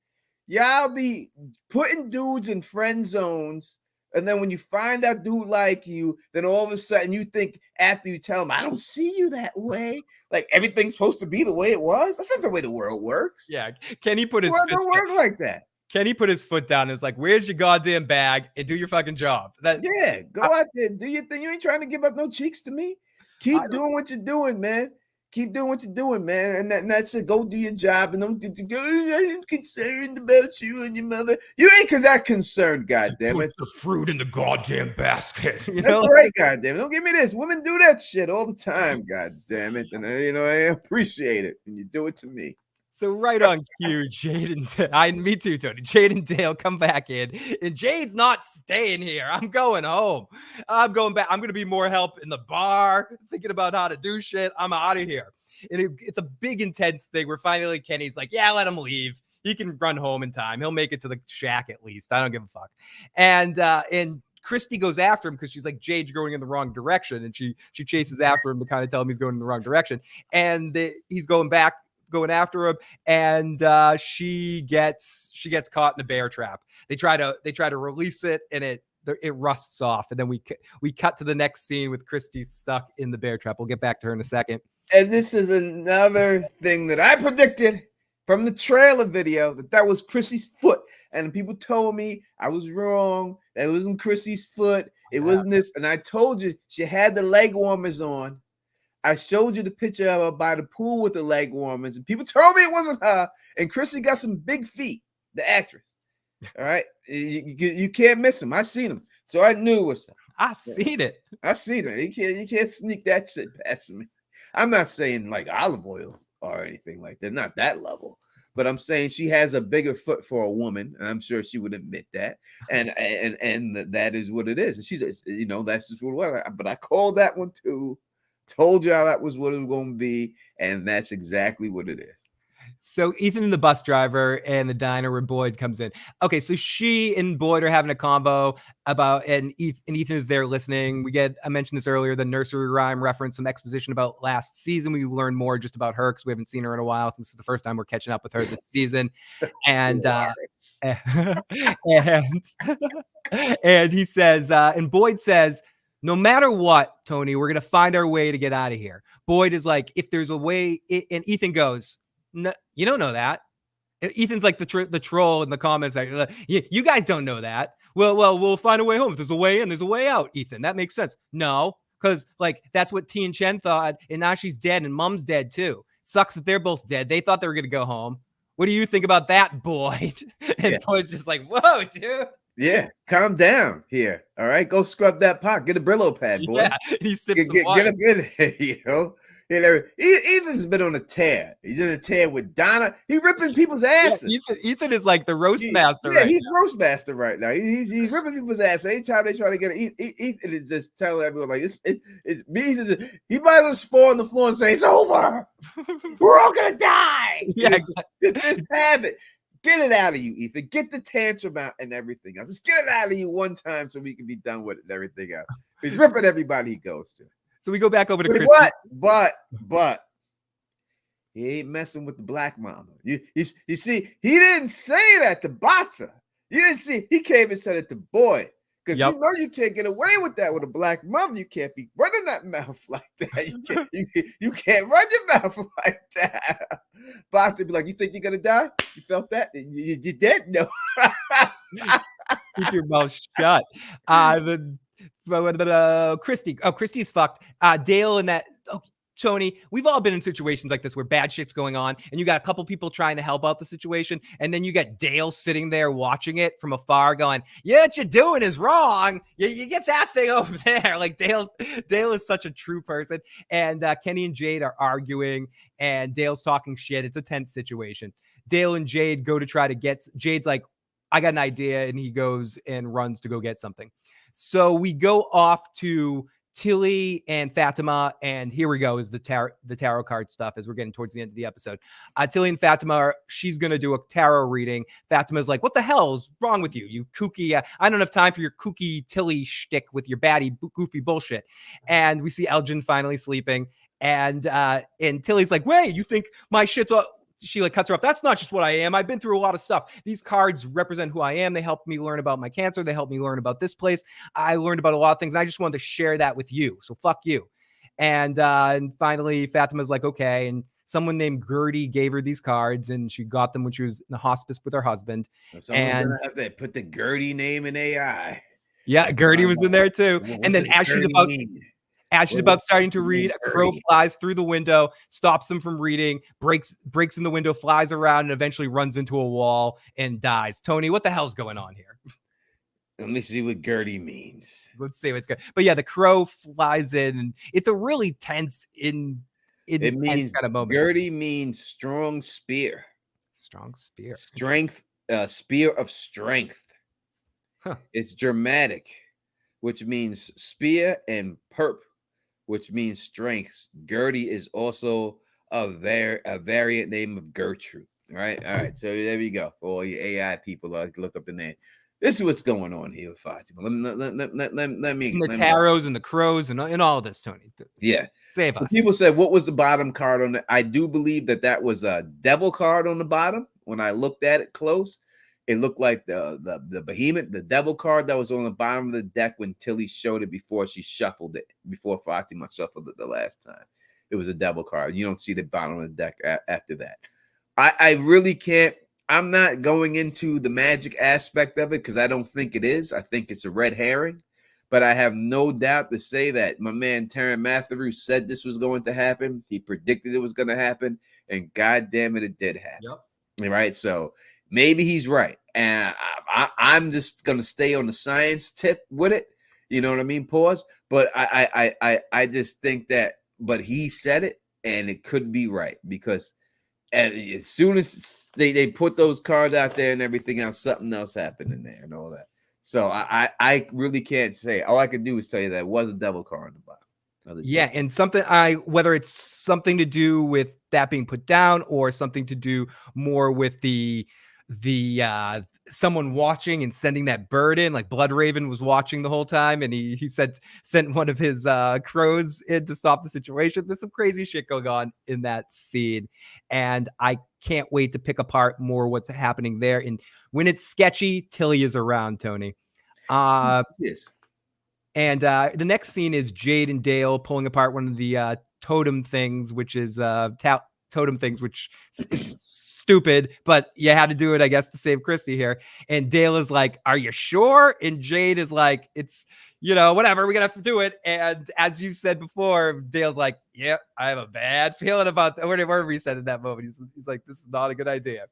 Y'all be putting dudes in friend zones. And then when you find that dude like you, then all of a sudden you think after you tell him, I don't see you that way. Like everything's supposed to be the way it was. That's not the way the world works. Yeah. Kenny put his fist down. Work like that. Kenny put his foot down and is like, where's your goddamn bag and do your fucking job. Go out there, do your thing. You ain't trying to give up no cheeks to me. Keep doing what you're doing, man. Keep doing what you're doing, man. And that's it. Go do your job and don't go. I'm concerned about you and your mother. You ain't that concerned, goddamn it. Put the fruit in the goddamn basket. That's right, goddamn it. Don't give me this. Women do that shit all the time, goddamn it. And I appreciate it when you do it to me. So right on cue, Jade and me too, Tony. Jade and Dale come back in, and Jade's not staying here. I'm going home. I'm going back. I'm going to be more help in the bar, thinking about how to do shit. I'm out of here. And it's a big, intense thing where finally Kenny's like, yeah, let him leave. He can run home in time. He'll make it to the shack at least. I don't give a fuck. And Christy goes after him because she's like, Jade's going in the wrong direction. And she chases after him to kind of tell him he's going in the wrong direction. And he's going after him, and she gets caught in a bear trap. They try to release it, and it rusts off. And then we cut to the next scene with Christy stuck in the bear trap. We'll get back to her in a second. And this is another thing that I predicted from the trailer video that was Chrissy's foot, and people told me I was wrong. That wasn't Chrissy's foot. It wasn't this, and I told you she had the leg warmers on. I showed you the picture of her by the pool with the leg warmers, and people told me it wasn't her. And Chrissy got some big feet, the actress. All right, you can't miss him. I seen him, so I knew it was her. I seen it. I seen it. You can't sneak that shit past me. I'm not saying like olive oil or anything like that. Not that level. But I'm saying she has a bigger foot for a woman, and I'm sure she would admit that. And that is what it is. And she's, that's just what it was. But I called that one too. Told y'all that was what it was going to be, and that's exactly what it is. So Ethan, the bus driver, and the diner where Boyd comes in. Okay, so she and Boyd are having a convo about, and Ethan is there listening. I mentioned this earlier, the nursery rhyme reference, some exposition about last season. We learn more just about her because we haven't seen her in a while. This is the first time we're catching up with her this season. And and he says, and Boyd says, no matter what, Tony, we're going to find our way to get out of here. Boyd is like, if there's a way, and Ethan goes, no, you don't know that. Ethan's like the troll in the comments. Like, you guys don't know that. Well, we'll find a way home. If there's a way in, there's a way out, Ethan. That makes sense. No, because like that's what T and Chen thought, and now she's dead, and Mom's dead too. Sucks that they're both dead. They thought they were going to go home. What do you think about that, Boyd? And Boyd's just like, whoa, dude. Yeah, calm down here. All right, go scrub that pot. Get a Brillo pad, boy. Yeah, he sips some get a good, Ethan's been on a tear. He's in a tear with Donna. He's ripping people's asses. Yeah, Ethan is like the roast master. Yeah, he's roast master right now. He's ripping people's ass. Anytime they try to get it, Ethan is just telling everyone like it's me. He might as well fall on the floor and say it's over. We're all gonna die. Yeah, just have it. Get it out of you, Ethan. Get the tantrum out and everything else. Just get it out of you one time so we can be done with it and everything else. He's ripping everybody he goes to. So we go back over to Chris. But he ain't messing with the black mama. You see, he didn't say that to Bata. You didn't see. He came and said it to Boyd. Because you know you can't get away with that with a black mother. You can't be running that mouth like that. You can't run your mouth like that. Bata be like, you think you're gonna die? You felt that? You dead? No. Keep your mouth shut. Christy's fucked. Dale and that. Tony, we've all been in situations like this where bad shit's going on, and you got a couple people trying to help out the situation, and then you got Dale sitting there watching it from afar going, yeah, what you're doing is wrong. You get that thing over there. Like Dale is such a true person. And Kenny and Jade are arguing, and Dale's talking shit. It's a tense situation. Dale and Jade go to try to get, Jade's like, I got an idea, and he goes and runs to go get something. So we go off to Tilly and Fatima, and here we go is the tarot card stuff as we're getting towards the end of the episode. Tilly and Fatima, she's going to do a tarot reading. Fatima's like, what the hell is wrong with you? You kooky, I don't have time for your kooky Tilly shtick with your baddie goofy bullshit. And we see Elgin finally sleeping, and Tilly's like, wait, you think my shit's she like cuts her off. That's not just what I am. I've been through a lot of stuff. These cards represent who I am. They helped me learn about my cancer. They helped me learn about this place. I learned about a lot of things. And I just wanted to share that with you. So fuck you. And finally, Fatima's like, okay. And someone named Gertie gave her these cards, and she got them when she was in the hospice with her husband. And gonna have to put the Gertie name in AI. Yeah, Gertie was in there too. And then as she's about starting to read, a crow flies through the window, stops them from reading, breaks in the window, flies around, and eventually runs into a wall and dies. Tony, what the hell's going on here? Let me see what Gertie means. Let's see what's good. But yeah, the crow flies in, and it's a really tense, intense kind of moment. Gertie means strong spear. Strong spear. Strength, spear of strength. Huh. It's dramatic, which means spear, and perp, which means strength. Gertie is also a variant name of Gertrude. Right? All right. So there we go. For all you AI people, look up the name. This is what's going on here with Fatima. Let me. The tarots and the crows and all of this, Tony. Yes. Save us. People said, what was the bottom card on it? I do believe that was a devil card on the bottom. When I looked at it close, it looked like the behemoth, the devil card that was on the bottom of the deck when Tilly showed it before she shuffled it, before Fatima shuffled it the last time. It was a devil card. You don't see the bottom of the deck after that. I really can't. I'm not going into the magic aspect of it because I don't think it is. I think it's a red herring. But I have no doubt to say that my man Terran Matthew said this was going to happen. He predicted it was going to happen. And God damn it, it did happen. Yep. Right? So maybe he's right. And I'm just going to stay on the science tip with it. You know what I mean? Pause. But I just think that, but he said it, and it could be right because as soon as they put those cards out there and everything else, something else happened in there and all that. So I really can't say. All I can do is tell you that it was a devil card on the bottom. Yeah, and whether it's something to do with that being put down or something to do more with the someone watching and sending that bird in, like Blood Raven was watching the whole time, and he sent one of his crows in to stop the situation. There's some crazy shit going on in that scene, and I can't wait to pick apart more what's happening there. And when it's sketchy, Tilly is around, Tony. Yes. And the next scene is Jade and Dale pulling apart one of the totem things, which is totem things, which is stupid, but you had to do it, I guess, to save Christy here. And Dale is like, are you sure? And Jade is like, it's, whatever, we gotta do it. And as you said before, Dale's like, yeah, I have a bad feeling about that. Whatever he said in that moment, he's like, this is not a good idea.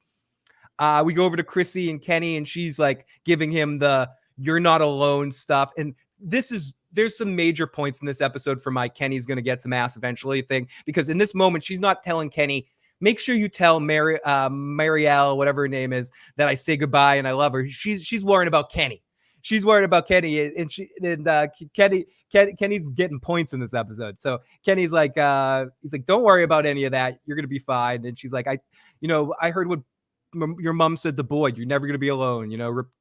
We go over to Chrissy and Kenny, and she's like giving him the you're not alone stuff. And there's some major points in this episode for my Kenny's going to get some ass eventually thing, because in this moment, she's not telling Kenny, make sure you tell Marielle, whatever her name is, that I say goodbye and I love her. She's worrying about Kenny. She's worried about Kenny, and Kenny's getting points in this episode. So Kenny's like, he's like, don't worry about any of that. You're going to be fine. And she's like, I heard what your mom said to Boyd, you're never going to be alone.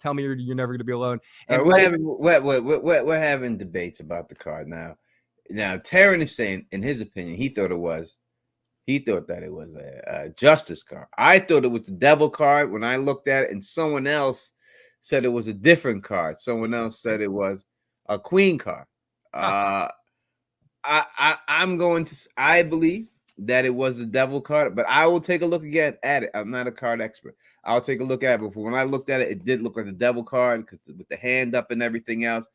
Tell me you're never going to be alone. And we're having debates about the card now. Now, Taryn is saying, in his opinion, he thought that it was a justice card. I thought it was the devil card when I looked at it, and someone else said it was a different card. Someone else said it was a queen card. I believe that it was the devil card, but I will take a look again at it. I'm not a card expert. I'll take a look at it. But when I looked at it, it did look like the devil card because with the hand up and everything else,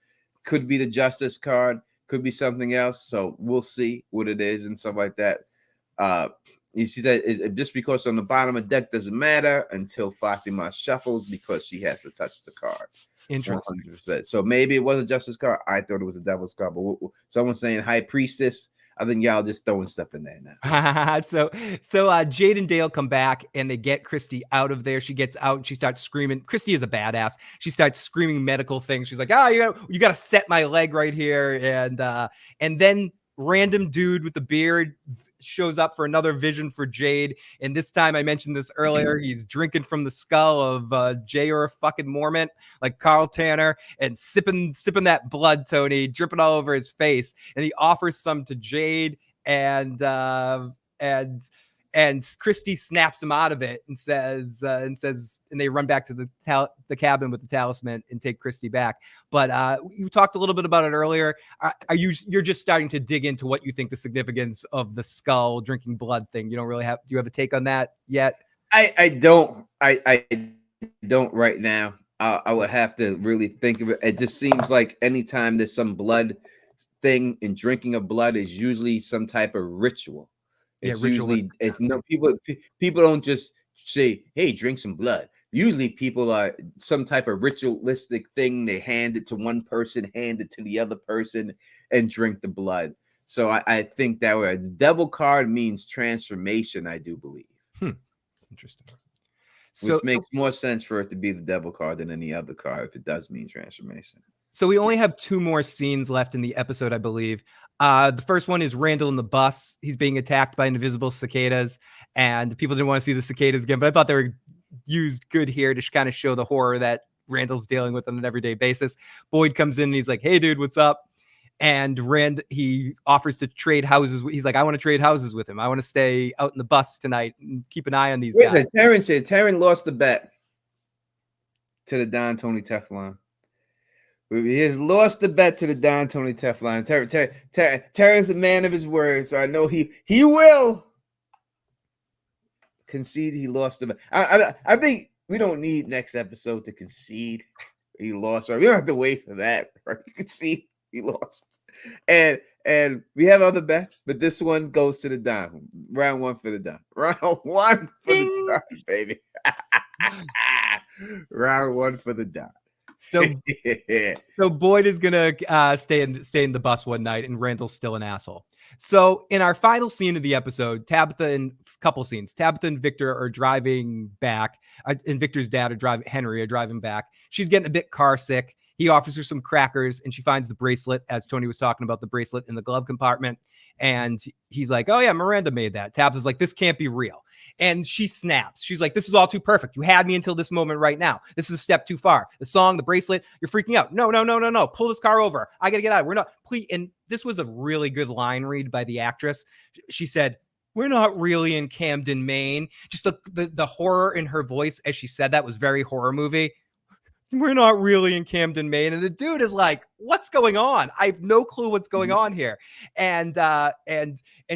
could be the justice card, could be something else. So we'll see what it is and stuff like that. You see that just because on the bottom of the deck doesn't matter until Fatima shuffles because she has to touch the card. Interesting. 100%. So maybe it was a justice card. I thought it was a devil's card, but someone's saying high priestess. I think y'all just throwing stuff in there now. so Jade and Dale come back and they get Christy out of there. She gets out and she starts screaming. Christy is a badass. She starts screaming medical things. She's like, you got to set my leg right here. And then random dude with the beard shows up for another vision for Jade. And this time, I mentioned this earlier, he's drinking from the skull of Jay or a fucking Mormon, like Carl Tanner, and sipping that blood, Tony, dripping all over his face. And he offers some to Jade, and Christy snaps him out of it and says, and they run back to the cabin with the talisman and take Christy back. But you talked a little bit about it earlier. You're just starting to dig into what you think the significance of the skull drinking blood thing. You don't really do you have a take on that yet? I don't right now. I would have to really think of it. It just seems like anytime there's some blood thing and drinking of blood is usually some type of ritual. It's usually people don't just say, hey, drink some blood. Usually people are some type of ritualistic thing. They hand it to one person, hand it to the other person, and drink the blood. So I think that way. The devil card means transformation, I do believe. Interesting. Which makes more sense for it to be the devil card than any other card if it does mean transformation. So we only have 2 more scenes left in the episode, I believe. The first one is Randall in the bus. He's being attacked by invisible cicadas, and people didn't want to see the cicadas again, but I thought they were used good here to kind of show the horror that Randall's dealing with on an everyday basis. Boyd comes in and he's like, hey, dude, what's up? And he offers to trade houses. He's like, I want to trade houses with him. I want to stay out in the bus tonight and keep an eye on these guys. Taryn lost the bet to the Don Tony Teflon. He has lost the bet to the Don Tony Teflon. Terrence's a man of his word, so I know he will concede. He lost the bet. I think we don't need next episode to concede he lost. Right? We don't have to wait for that. Right? You can see he lost, and we have other bets, but this one goes to the Don. Round 1 for the Don. Round 1 for the Don, baby. Round 1 for the Don. So Boyd is gonna stay in the bus one night, and Randall's still an asshole. So in our final scene of the episode, Tabitha and Victor are driving back, and Victor's dad Henry are driving back. She's getting a bit car sick. He offers her some crackers, and she finds the bracelet, as Tony was talking about, the bracelet in the glove compartment. And he's like, oh yeah, Miranda made that. Tabitha's like, this can't be real. And she snaps. She's like, this is all too perfect. You had me until this moment right now. This is a step too far. The song, the bracelet, you're freaking out. No. Pull this car over. I got to get out. We're not, please. And this was a really good line read by the actress. She said, we're not really in Camden, Maine. Just the horror in her voice as she said that was very horror movie. We're not really in Camden, Maine. And the dude is like, what's going on? I have no clue what's going on here. And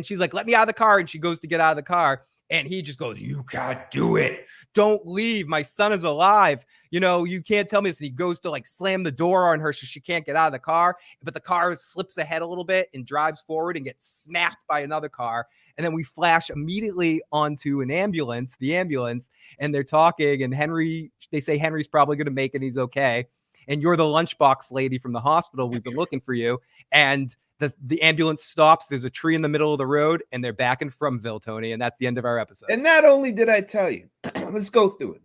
she's like, let me out of the car. And she goes to get out of the car. And he just goes, you can't do it. Don't leave. My son is alive. You can't tell me this. And he goes to like slam the door on her so she can't get out of the car. But the car slips ahead a little bit and drives forward and gets smacked by another car. And then we flash immediately onto the ambulance, and they're talking. And they say Henry's probably going to make it. He's okay. And you're the lunchbox lady from the hospital. We've been looking for you. And the ambulance stops. There's a tree in the middle of the road, and they're back in Fromville, Tony. And that's the end of our episode. And not only did I tell you, let's go through it.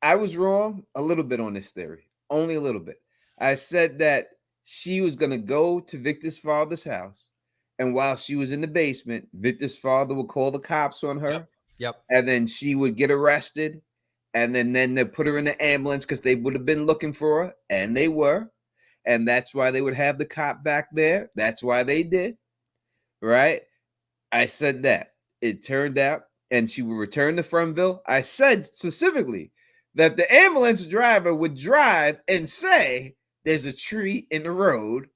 I was wrong a little bit on this theory, only a little bit. I said that she was going to go to Victor's father's house. And while she was in the basement, Victor's father would call the cops on her. Yep. And then she would get arrested. And then they put her in the ambulance because they would have been looking for her. And they were. And that's why they would have the cop back there. That's why they did. Right? I said that. It turned out, and she would return to Fromville. I said specifically that the ambulance driver would drive and say, there's a tree in the road.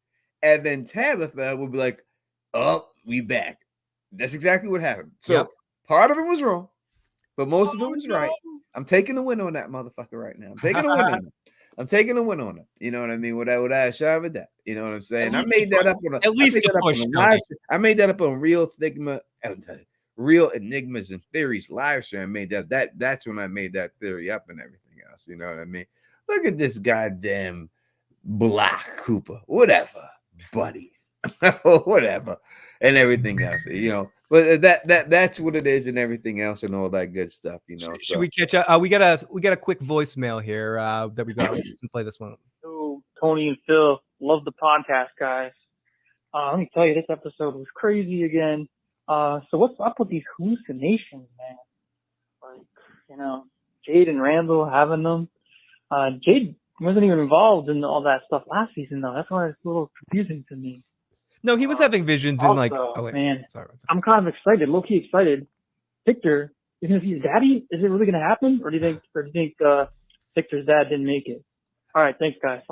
And then Tabitha would be like, oh, we back. That's exactly what happened. So part of it was wrong, but most of it was right. I'm taking the win on that motherfucker right now. I'm taking the win on it. I'm taking a win on it. You know what I mean? Without a shot of that. You know what I'm saying? I made that up on I made that up on Real Enigmas and Theories live stream. I made that's when I made that theory up and everything else. You know what I mean? Look at this goddamn Block Cooper. Whatever, buddy. whatever, and everything else, But that's what it is, and everything else, and all that good stuff, Should we catch up? We got a quick voicemail here that we got. Let's play this one. So Tony and Phil, love the podcast, guys. Let me tell you, this episode was crazy again. So what's up with these hallucinations, man? Like, Jade and Randall having them. Jade wasn't even involved in all that stuff last season, though. That's why it's a little confusing to me. No, he was having visions in like. Oh wait, man, sorry. I'm kind of excited, low-key excited. Victor is going to see his daddy. Is it really going to happen, or do you think Victor's dad didn't make it? All right, thanks, guys.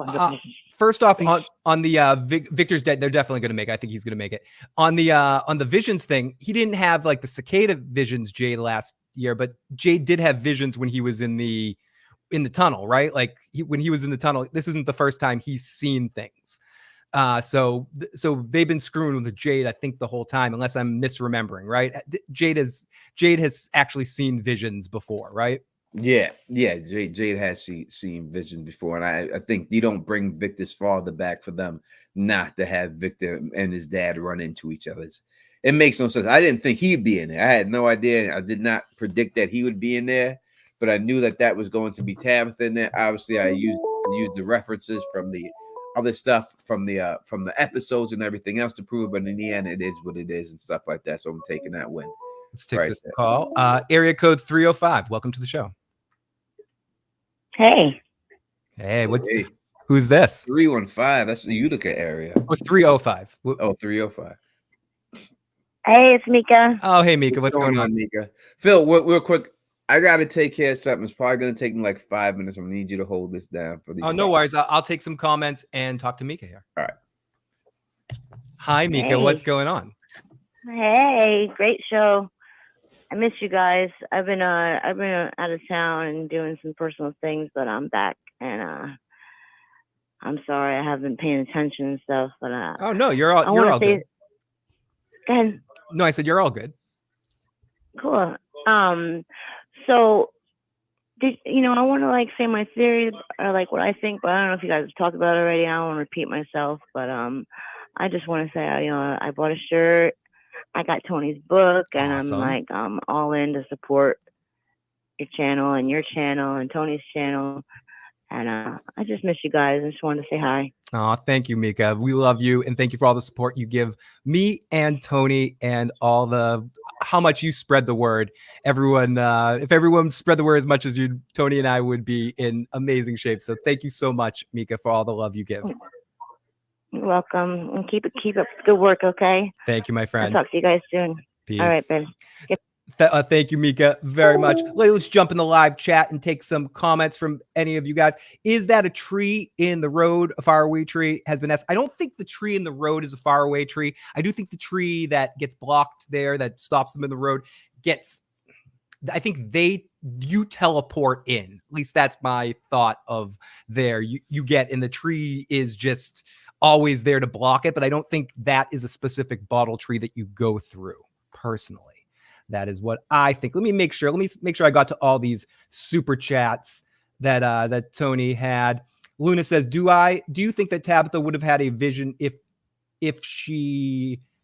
First off, on the Victor's dead, they're definitely going to make it. I think he's going to make it. On the visions thing, he didn't have like the cicada visions, Jade, last year, but Jade did have visions when he was in the tunnel, right? Like when he was in the tunnel, this isn't the first time he's seen things. So they've been screwing with Jade, I think, the whole time, unless I'm misremembering, right? Jade has actually seen visions before, right? Yeah. Jade has seen visions before, and I think you don't bring Victor's father back for them not to have Victor and his dad run into each other. It makes no sense. I didn't think he'd be in there. I had no idea. I did not predict that he would be in there, but I knew that was going to be Tabitha in there. Obviously, I used the references from the other stuff from the episodes and everything else to prove it, but in the end, it is what it is and stuff like that. So I'm taking that win. Let's take this call. Area code 305. Welcome to the show. Hey, who's this? 315. That's the Utica area. Oh, 305. Oh, 305. Hey, it's Mika. Oh, hey, Mika. What's going on, Mika? Phil, real quick. I got to take care of something. It's probably going to take me like 5 minutes. I'm going to need you to hold this down for these. Oh, no worries. I'll take some comments and talk to Mika here. All right. Hi, Mika. Hey. What's going on? Hey, great show. I miss you guys. I've been out of town and doing some personal things, but I'm back, and I'm sorry I haven't been paying attention and stuff. But oh no, you're all good. Go ahead. No, I said you're all good. Cool. So, I want to say my theory or what I think, but I don't know if you guys have talked about it already. I don't want to repeat myself, but I just want to say, I bought a shirt. I got Tony's book, and awesome. I'm all in to support your channel and Tony's channel. And I just miss you guys. I just wanted to say hi. Oh, thank you, Mika. We love you, and thank you for all the support you give me and Tony, and how much you spread the word. Everyone, if everyone spread the word as much as you, Tony and I would be in amazing shape. So thank you so much, Mika, for all the love you give. You're welcome. And keep up good work, okay? Thank you, my friend. I'll talk to you guys soon. Peace. All right, babe. Thank you, Mika, very much. Let's jump in the live chat and take some comments from any of you guys. Is that a tree in the road, a faraway tree, has been asked? I don't think the tree in the road is a faraway tree. I do think the tree that gets blocked there, that stops them in the road, I think you teleport in. At least that's my thought of there. You get, and the tree is just always there to block it, but I don't think that is a specific bottle tree that you go through personally. That is what I think. Let me make sure I got to all these super chats that Tony had. Luna says, do you think that Tabitha would have had a vision do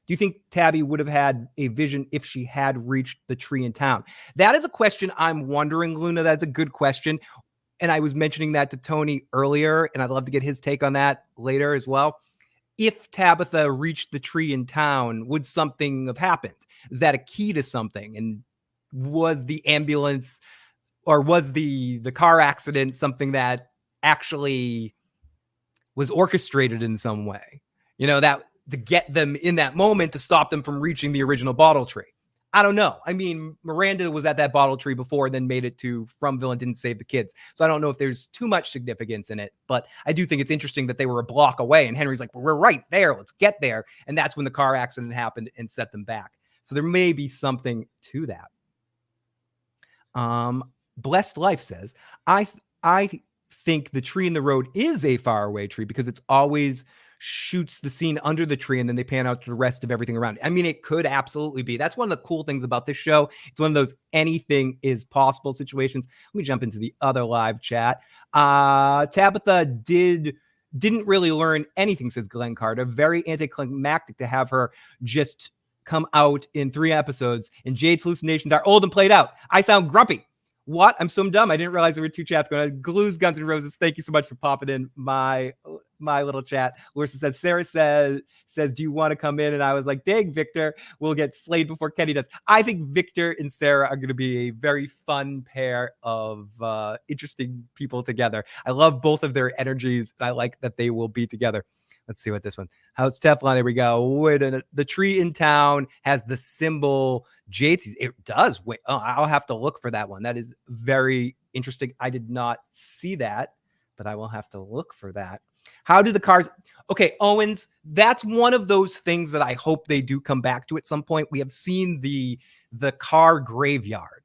you think Tabby would have had a vision if she had reached the tree in town? That is a question I'm wondering, Luna. That's a good question. And I was mentioning that to Tony earlier, and I'd love to get his take on that later as well. If Tabitha reached the tree in town, would something have happened? Is that a key to something? And was the ambulance or was the car accident something that actually was orchestrated in some way? That to get them in that moment to stop them from reaching the original bottle tree. I don't know. I mean, Miranda was at that bottle tree before, then made it to Fromville and didn't save the kids. So I don't know if there's too much significance in it, but I do think it's interesting that they were a block away and Henry's like, well, we're right there. Let's get there. And that's when the car accident happened and set them back. So there may be something to that. Blessed Life says, I think the tree in the road is a faraway tree because it's always shoots the scene under the tree and then they pan out to the rest of everything around it. I mean, it could absolutely be. That's one of the cool things about this show. It's one of those anything is possible situations. Let me jump into the other live chat. Tabitha did didn't really learn anything since Glenn Carter. Very anticlimactic to have her just come out in 3 episodes, and Jade's hallucinations are old and played out. I sound grumpy. What? I'm so dumb. I didn't realize there were 2 chats going on. Glues, Guns N' Roses, thank you so much for popping in my little chat. Larissa says, Sarah says, do you want to come in? And I was like, dang, Victor, we'll get slayed before Kenny does. I think Victor and Sarah are going to be a very fun pair of interesting people together. I love both of their energies, and I like that they will be together. Let's see what this one. How's Teflon? There we go. Wait, the tree in town has the symbol Jades. It does. Wait, I'll have to look for that one. That is very interesting. I did not see that, but I will have to look for that. How do the cars? Okay, Owens, that's one of those things that I hope they do come back to at some point. We have seen the car graveyard.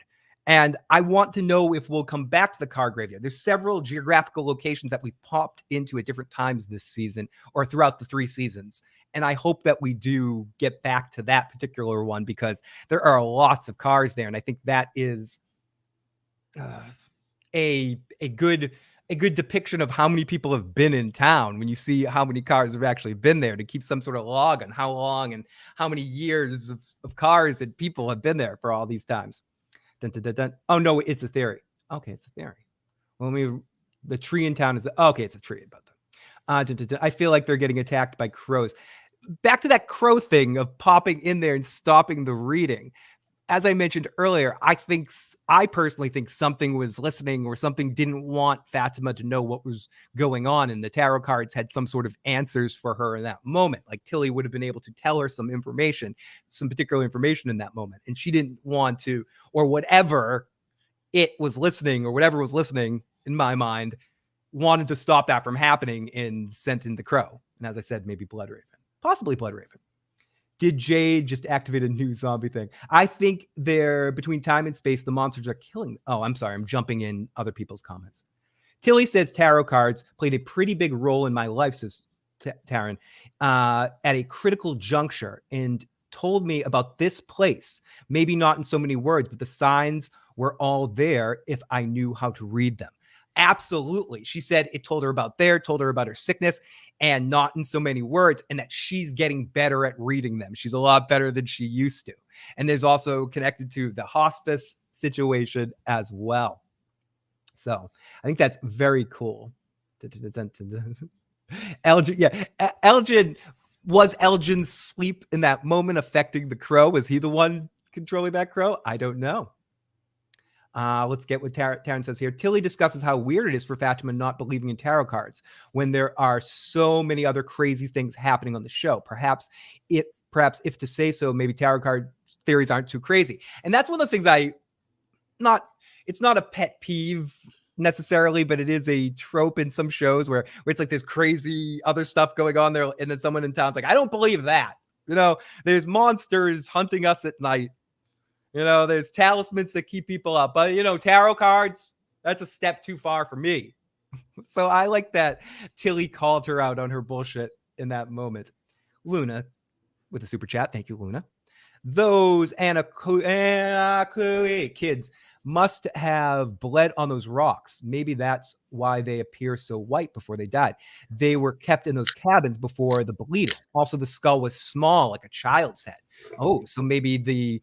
And I want to know if we'll come back to the car graveyard. There's several geographical locations that we've popped into at different times this season or throughout the 3 seasons. And I hope that we do get back to that particular one because there are lots of cars there. And I think that is a good depiction of how many people have been in town when you see how many cars have actually been there, to keep some sort of log on how long and how many years of cars and people have been there for all these times. Dun, dun, dun, dun. Oh, no, it's a theory. Okay, it's a theory. Well, the tree in town is okay, it's a tree about them. Dun, dun, dun. I feel like they're getting attacked by crows. Back to that crow thing of popping in there and stopping the reading. As I mentioned earlier, I personally think something was listening or something didn't want Fatima to know what was going on. And the tarot cards had some sort of answers for her in that moment. Like Tilly would have been able to tell her some particular information in that moment. And she didn't want to, or whatever it was listening or whatever was listening in my mind, wanted to stop that from happening and sent in the crow. And as I said, maybe Bloodraven, possibly Bloodraven. Did Jade just activate a new zombie thing? I think they're between time and space. The monsters are killing. Oh, I'm sorry. I'm jumping in other people's comments. Tilly says tarot cards played a pretty big role in my life, says Taryn, at a critical juncture and told me about this place. Maybe not in so many words, but the signs were all there if I knew how to read them. Absolutely. She said it told her about her sickness and not in so many words, and that she's getting better at reading them. She's a lot better than she used to. And there's also connected to the hospice situation as well. So I think that's very cool. Elgin, yeah. Elgin, was Elgin's sleep in that moment affecting the crow? Was he the one controlling that crow? I don't know. Let's get what Taryn says here. Tilly discusses how weird it is for Fatima not believing in tarot cards when there are so many other crazy things happening on the show. Perhaps if to say so, maybe tarot card theories aren't too crazy. And that's one of those things it's not a pet peeve necessarily, but it is a trope in some shows where it's like there's crazy other stuff going on there. And then someone in town's like, I don't believe that. There's monsters hunting us at night. There's talismans that keep people up. But, tarot cards, that's a step too far for me. So I like that Tilly called her out on her bullshit in that moment. Luna with a super chat. Thank you, Luna. Those Anakui kids must have bled on those rocks. Maybe that's why they appear so white before they died. They were kept in those cabins before the bleeding. Also, the skull was small, like a child's head. Oh, so maybe the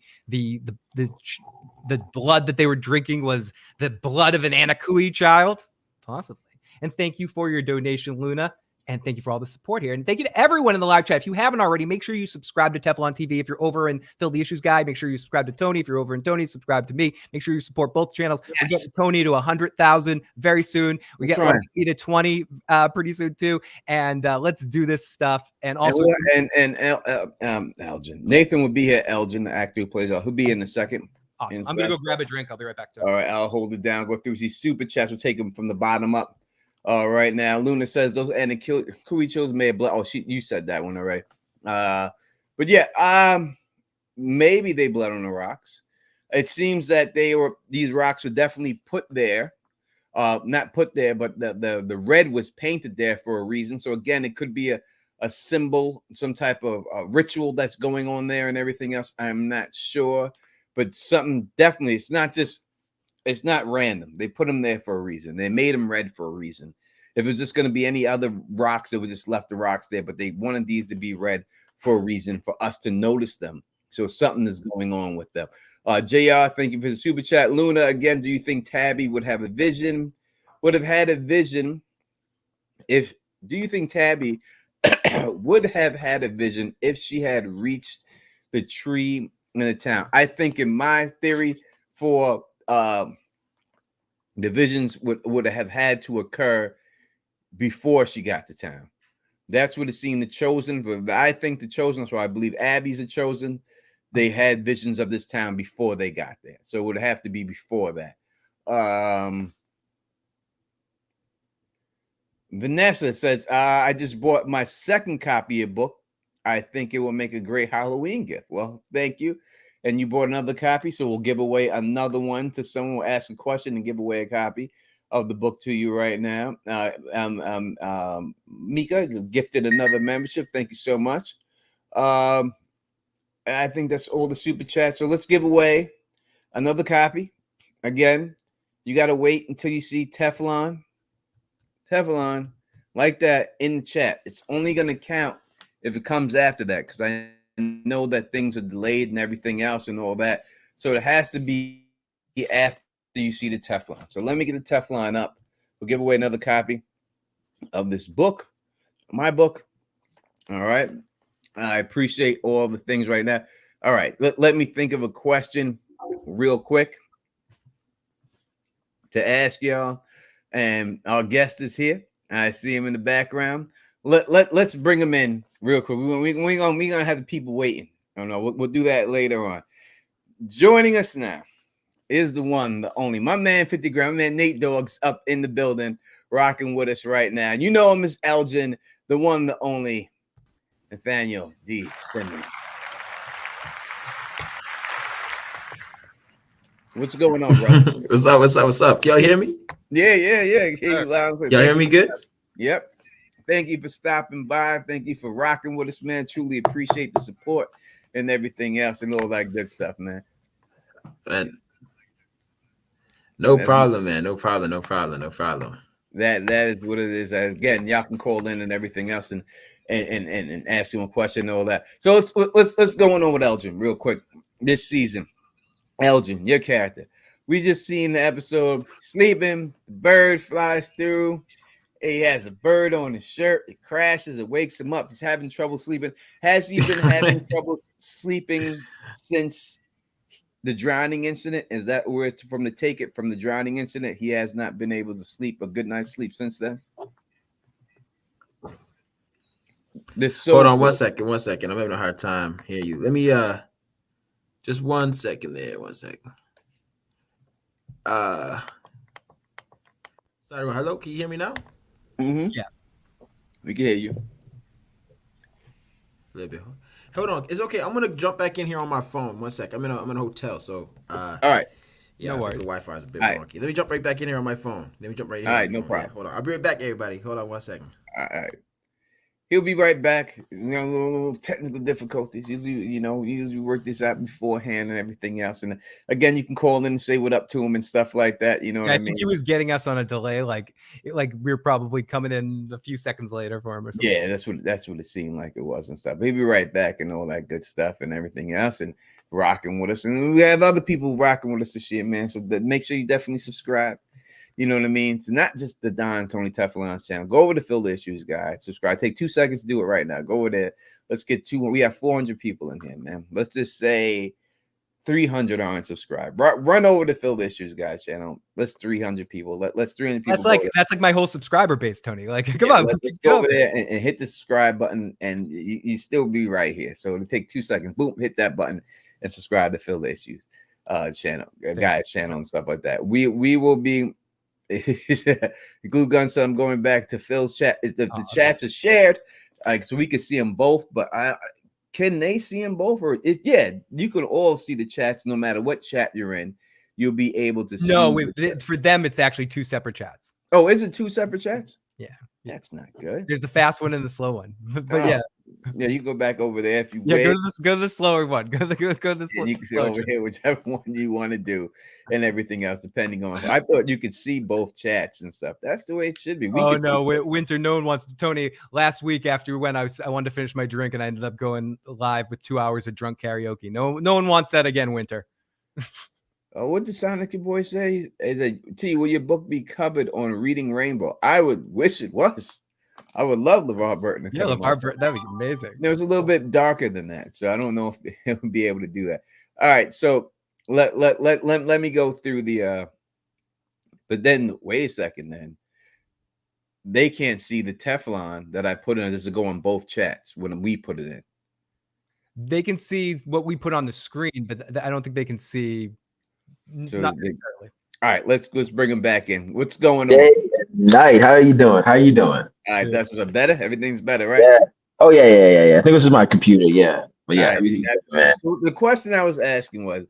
blood that they were drinking was the blood of an Anakui child? Possibly. And thank you for your donation, Luna. And thank you for all the support here. And thank you to everyone in the live chat. If you haven't already, make sure you subscribe to Teflon TV. If you're over in Phil the Issues Guy, make sure you subscribe to Tony. If you're over in Tony, subscribe to me. Make sure you support both channels. Yes. We're getting Tony to 100,000 very soon. We get me to 20 pretty soon too. And let's do this stuff. And also, Elgin. Nathan will be here. Elgin, the actor who plays out. He'll be in a second. Awesome. I'm gonna go grab a drink. I'll be right back. All right, I'll hold it down. Go through these super chats. We'll take them from the bottom up. All right, now Luna says those and the Kuichos may have blood. Oh, you said that one already. But yeah, maybe they bled on the rocks. It seems that these rocks were definitely put there. Not put there, but the red was painted there for a reason. So again, it could be a symbol, some type of ritual that's going on there and everything else. I'm not sure, but something definitely. It's not random. They put them there for a reason. They made them red for a reason. If it's just going to be any other rocks, they would just left the rocks there. But they wanted these to be read for a reason, for us to notice them. So something is going on with them. JR, thank you for the super chat. Luna, again, do you think Tabby would have had a vision if Tabby would have had a vision if she had reached the tree in the town? I think, in my theory, for the visions would have had to occur before she got to town. That's what it's seen the chosen. But I think the chosen, so I believe Abby's a chosen. They had visions of this town before they got there. So it would have to be before that. Vanessa says, I just bought my second copy of book. I think it will make a great Halloween gift. Well, thank you. And you bought another copy, so we'll give away another one to someone who ask a question and give away a copy of the book to you right now. Mika gifted another membership. Thank you so much. I think that's all the super chats. So let's give away another copy. Again, you got to wait until you see Teflon like that in the chat. It's only going to count if it comes after that, because I know that things are delayed and everything else and all that. So it has to be after you see the Teflon. So let me get the Teflon up. We'll give away another copy of this book, my book. All right. I appreciate all the things right now. All right. Let me think of a question real quick to ask y'all. And our guest is here. I see him in the background. Let's bring him in real quick. We're gonna have the people waiting. I don't know. We'll do that later on. Joining us now is the one, the only, my man 50 Grand, my man Nate Dogg's up in the building, rocking with us right now. You know him as Elgin, the one, the only, Nathaniel D. Simmons. What's going on, bro? What's up? Can y'all hear me? Yeah. Hear you loud and clear. Y'all hear me good? Yep. Thank you for stopping by. Thank you for rocking with us, man. Truly appreciate the support and everything else and all that good stuff, man. No problem, man. No problem. That is what it is. Again, y'all can call in and everything else and ask you a question and all that. So let's go on with Elgin real quick this season. Elgin, your character. We just seen the episode sleeping. The bird flies through. He has a bird on his shirt. It crashes. It wakes him up. He's having trouble sleeping. Has he been having trouble sleeping since the drowning incident? Is that where it's from, to take it from the drowning incident? He has not been able to sleep a good night's sleep since then. Hold on 1 second. I'm having a hard time hearing you. Let me just 1 second there. 1 second. Sorry, hello, can you hear me now? Mm-hmm. Yeah, we can hear you. A little bit. Hold on, it's okay. I'm gonna jump back in here on my phone. 1 second. I'm in a hotel, so all right. Yeah, no worries. The Wi-Fi is a bit wonky. Let me jump right back in here on my phone. All right, no problem. Yeah, hold on. I'll be right back, everybody. Hold on 1 second. All right. He'll be right back. Little technical difficulties. Usually we work this out beforehand and everything else. And again, you can call in and say what up to him and stuff like that. You know what I mean? I think he was getting us on a delay, like we were probably coming in a few seconds later for him or something. Yeah, that's what it seemed like it was and stuff. He'll be right back and all that good stuff and everything else and rocking with us. And we have other people rocking with us this year, man. So make sure you definitely subscribe. You know what I mean? It's not just the Don Tony Teflon's channel. Go over to Fill the Issues, guys. Subscribe. Take 2 seconds to do it right now. Go over there. Let's get we have 400 people in here, man. Let's just say 300 aren't subscribed. Run over to Fill the Issues, guys channel. Let's 300 people. Let's 300 people. That's like my whole subscriber base, Tony. Like, come on, let's go over there and hit the subscribe button, and you still be right here. So it'll take 2 seconds. Boom, hit that button and subscribe to Fill the Issues channel, guys channel and stuff like that. We will be. Glue Gun said I'm going back to Phil's chat. The chats are shared, so we can see them both. But can they see them both? Or you can all see the chats no matter what chat you're in. You'll be able to see. No, for them it's actually 2 separate chats. Oh, is it 2 separate chats? Yeah. That's not good. There's the fast one and the slow one. But yeah. Yeah, you go back over there if you wish. Go to the slower one. Go to the you can see over here, whichever one you want to do, and everything else, depending on. I thought you could see both chats and stuff. That's the way it should be. Winter. No one wants to. Tony, last week after we went, I wanted to finish my drink, and I ended up going live with 2 hours of drunk karaoke. No one wants that again, Winter. What did Sonic your boy say? Is a T, will your book be covered on Reading Rainbow? I would wish it was. I would love LeVar Burton. Yeah, LeVar Burton, that'd be amazing. It was a little bit darker than that, so I don't know if he'll be able to do that. All right, so let me go through the. But then wait a second. Then they can't see the Teflon that I put in. This will go on both chats when we put it in. They can see what we put on the screen, but I don't think they can see. So not necessarily. All right, let's bring them back in. What's going on? Night. How are you doing? All right, that's what's better. Everything's better, right? Yeah. Oh yeah. I think this is my computer. Yeah, but yeah, everything's better, man. So the question I was asking was,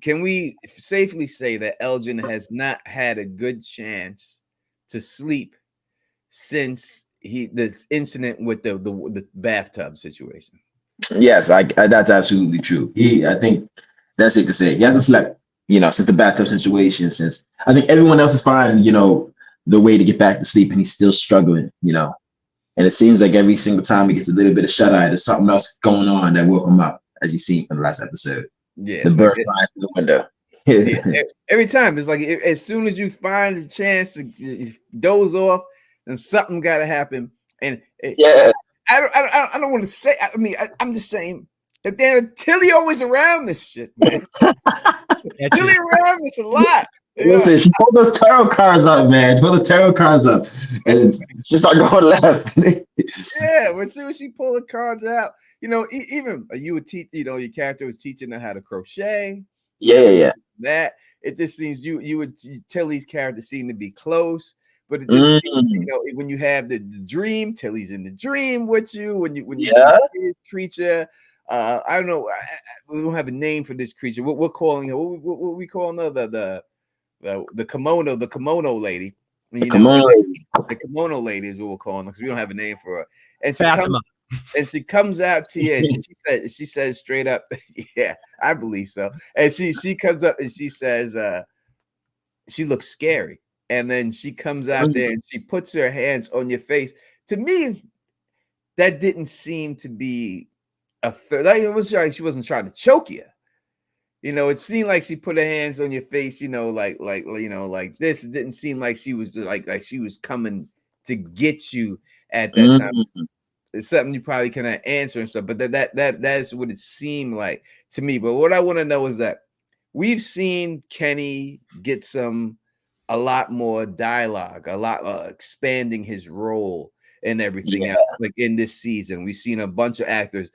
can we safely say that Elgin has not had a good chance to sleep since this incident with the bathtub situation? Yes, that's absolutely true. I think that's it to say. He hasn't slept, since the bathtub situation. Since I think everyone else is finding, the way to get back to sleep, and he's still struggling, And it seems like every single time he gets a little bit of shut eye, there's something else going on that woke him up, as you've seen from the last episode. Yeah, the bird flying through the window. Every time it's like as soon as you find a chance to doze off, then something got to happen. And I don't want to say. I mean, I'm just saying that then Tilly always around this shit, man. Tilly around this a lot. Listen, she pulled those tarot cards up, man. Pull the tarot cards up, and it's just start going left. Yeah, as soon as she pulled the cards out, even you would teach, your character was teaching her how to crochet. Yeah. That it just seems Tilly's character seemed to be close, but it just seems, when you have the dream, Tilly's in the dream with you. When you see this creature, I don't know. We don't have a name for this creature. We're calling her. What we calling her? The kimono lady. The kimono lady is what we're calling her because we don't have a name for her. And she comes out to you and she says straight up, yeah, I believe so. And she comes up and she says, she looks scary. And then she comes out there and she puts her hands on your face. To me, that didn't seem to be it was like she wasn't trying to choke you. It seemed like she put her hands on your face, like this. It didn't seem like she was like she was coming to get you at that time. It's something you probably cannot answer and stuff, but that's what it seemed like to me. But what I want to know is that we've seen Kenny get a lot more dialogue, a lot expanding his role and everything else. Like in this season, we've seen a bunch of actors.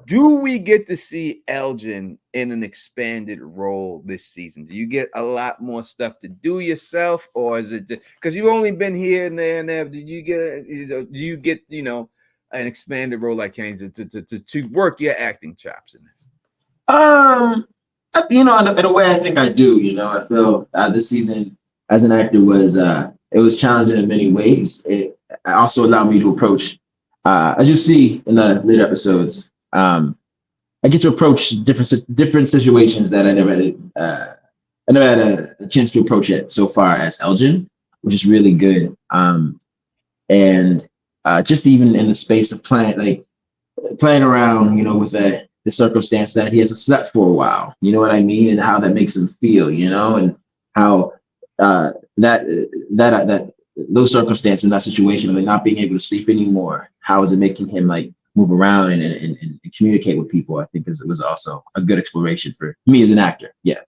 Do we get to see Elgin in an expanded role this season? Do you get a lot more stuff to do yourself, or is it because you've only been here and there and there? Do you get an expanded role like Kenny to work your acting chops in this? In a way, I think I do. I feel this season as an actor it was challenging in many ways. It also allowed me to approach, as you see in the later episodes. I get to approach different situations that I never had a chance to approach it so far as Elgin, which is really good. And just even in the space of playing around, with the circumstance that he hasn't slept for a while, you know what I mean, and how that makes him feel, and how that those circumstances in that situation of like not being able to sleep anymore, how is it making him like move around and communicate with people? I think it was also a good exploration for me as an actor. Yeah.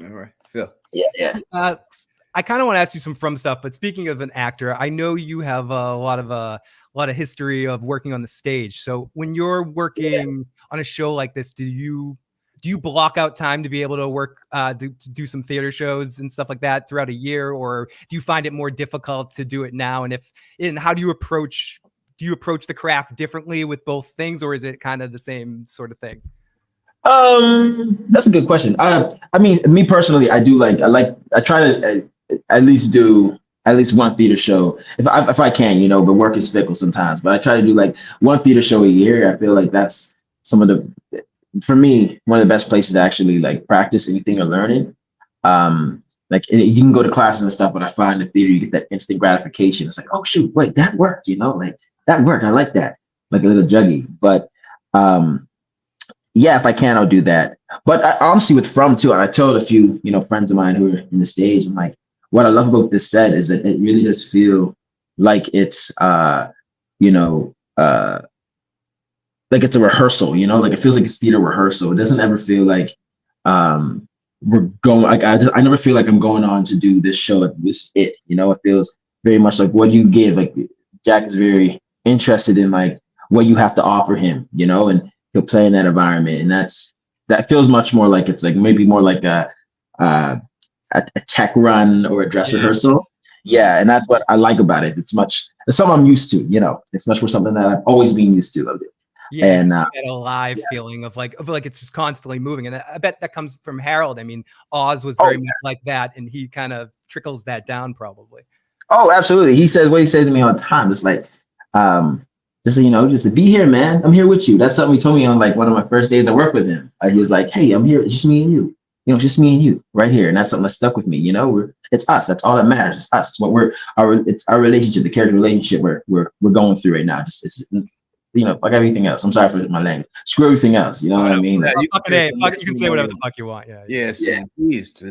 All right, Phil. Yeah. I kind of want to ask you some From stuff, but speaking of an actor, I know you have a lot of history of working on the stage. So when you're working on a show like this, do you block out time to be able to work, to do some theater shows and stuff like that throughout a year, or do you find it more difficult to do it now? And how do you approach the craft differently with both things, or is it kind of the same sort of thing? That's a good question. I mean, me personally, I try to at least do at least one theater show if I can, you know, but work is fickle sometimes. But I try to do like one theater show a year. I feel like that's some of the, for me, one of the best places to actually like practice anything or learning. Like you can go to classes and stuff, but I find the theater you get that instant gratification. It's like, oh shoot, wait, that worked, you know, like that worked. I like that, like a little juggy. But yeah, if I can, I'll do that. But I honestly with From too, and I told a few, you know, friends of mine who are in the stage, I'm like, what I love about this set is that it really does feel like it's you know, like it's a rehearsal, you know, like it feels like it's theater rehearsal. It doesn't ever feel like we're going, like I never feel like I'm going on to do this show. This is it, you know, it feels very much like what you give. Like Jack is very interested in like what you have to offer him, you know, and he'll play in that environment. And that feels much more like it's like maybe more like a tech run or a dress rehearsal. Yeah. And that's what I like about it. It's something I'm used to, you know, it's much more something that I've always been used to of it. Yeah, and that alive feeling of like it's just constantly moving, and I bet that comes from Harold. I mean, Oz was very much like that, and he kind of trickles that down probably. Oh, absolutely. He says what he says to me all the time. It's like, just you know, just to be here, man. I'm here with you. That's something he told me on like one of my first days I worked with him. He was like, hey, I'm here. It's just me and you. You know, just me and you right here, and that's something that stuck with me. You know, it's us. That's all that matters. It's us. It's what it's our relationship, the character relationship we're going through right now. It's you know, like everything else. I'm sorry for my language. Screw everything else. You know what I mean? Like, you can say whatever the fuck you want. Yeah.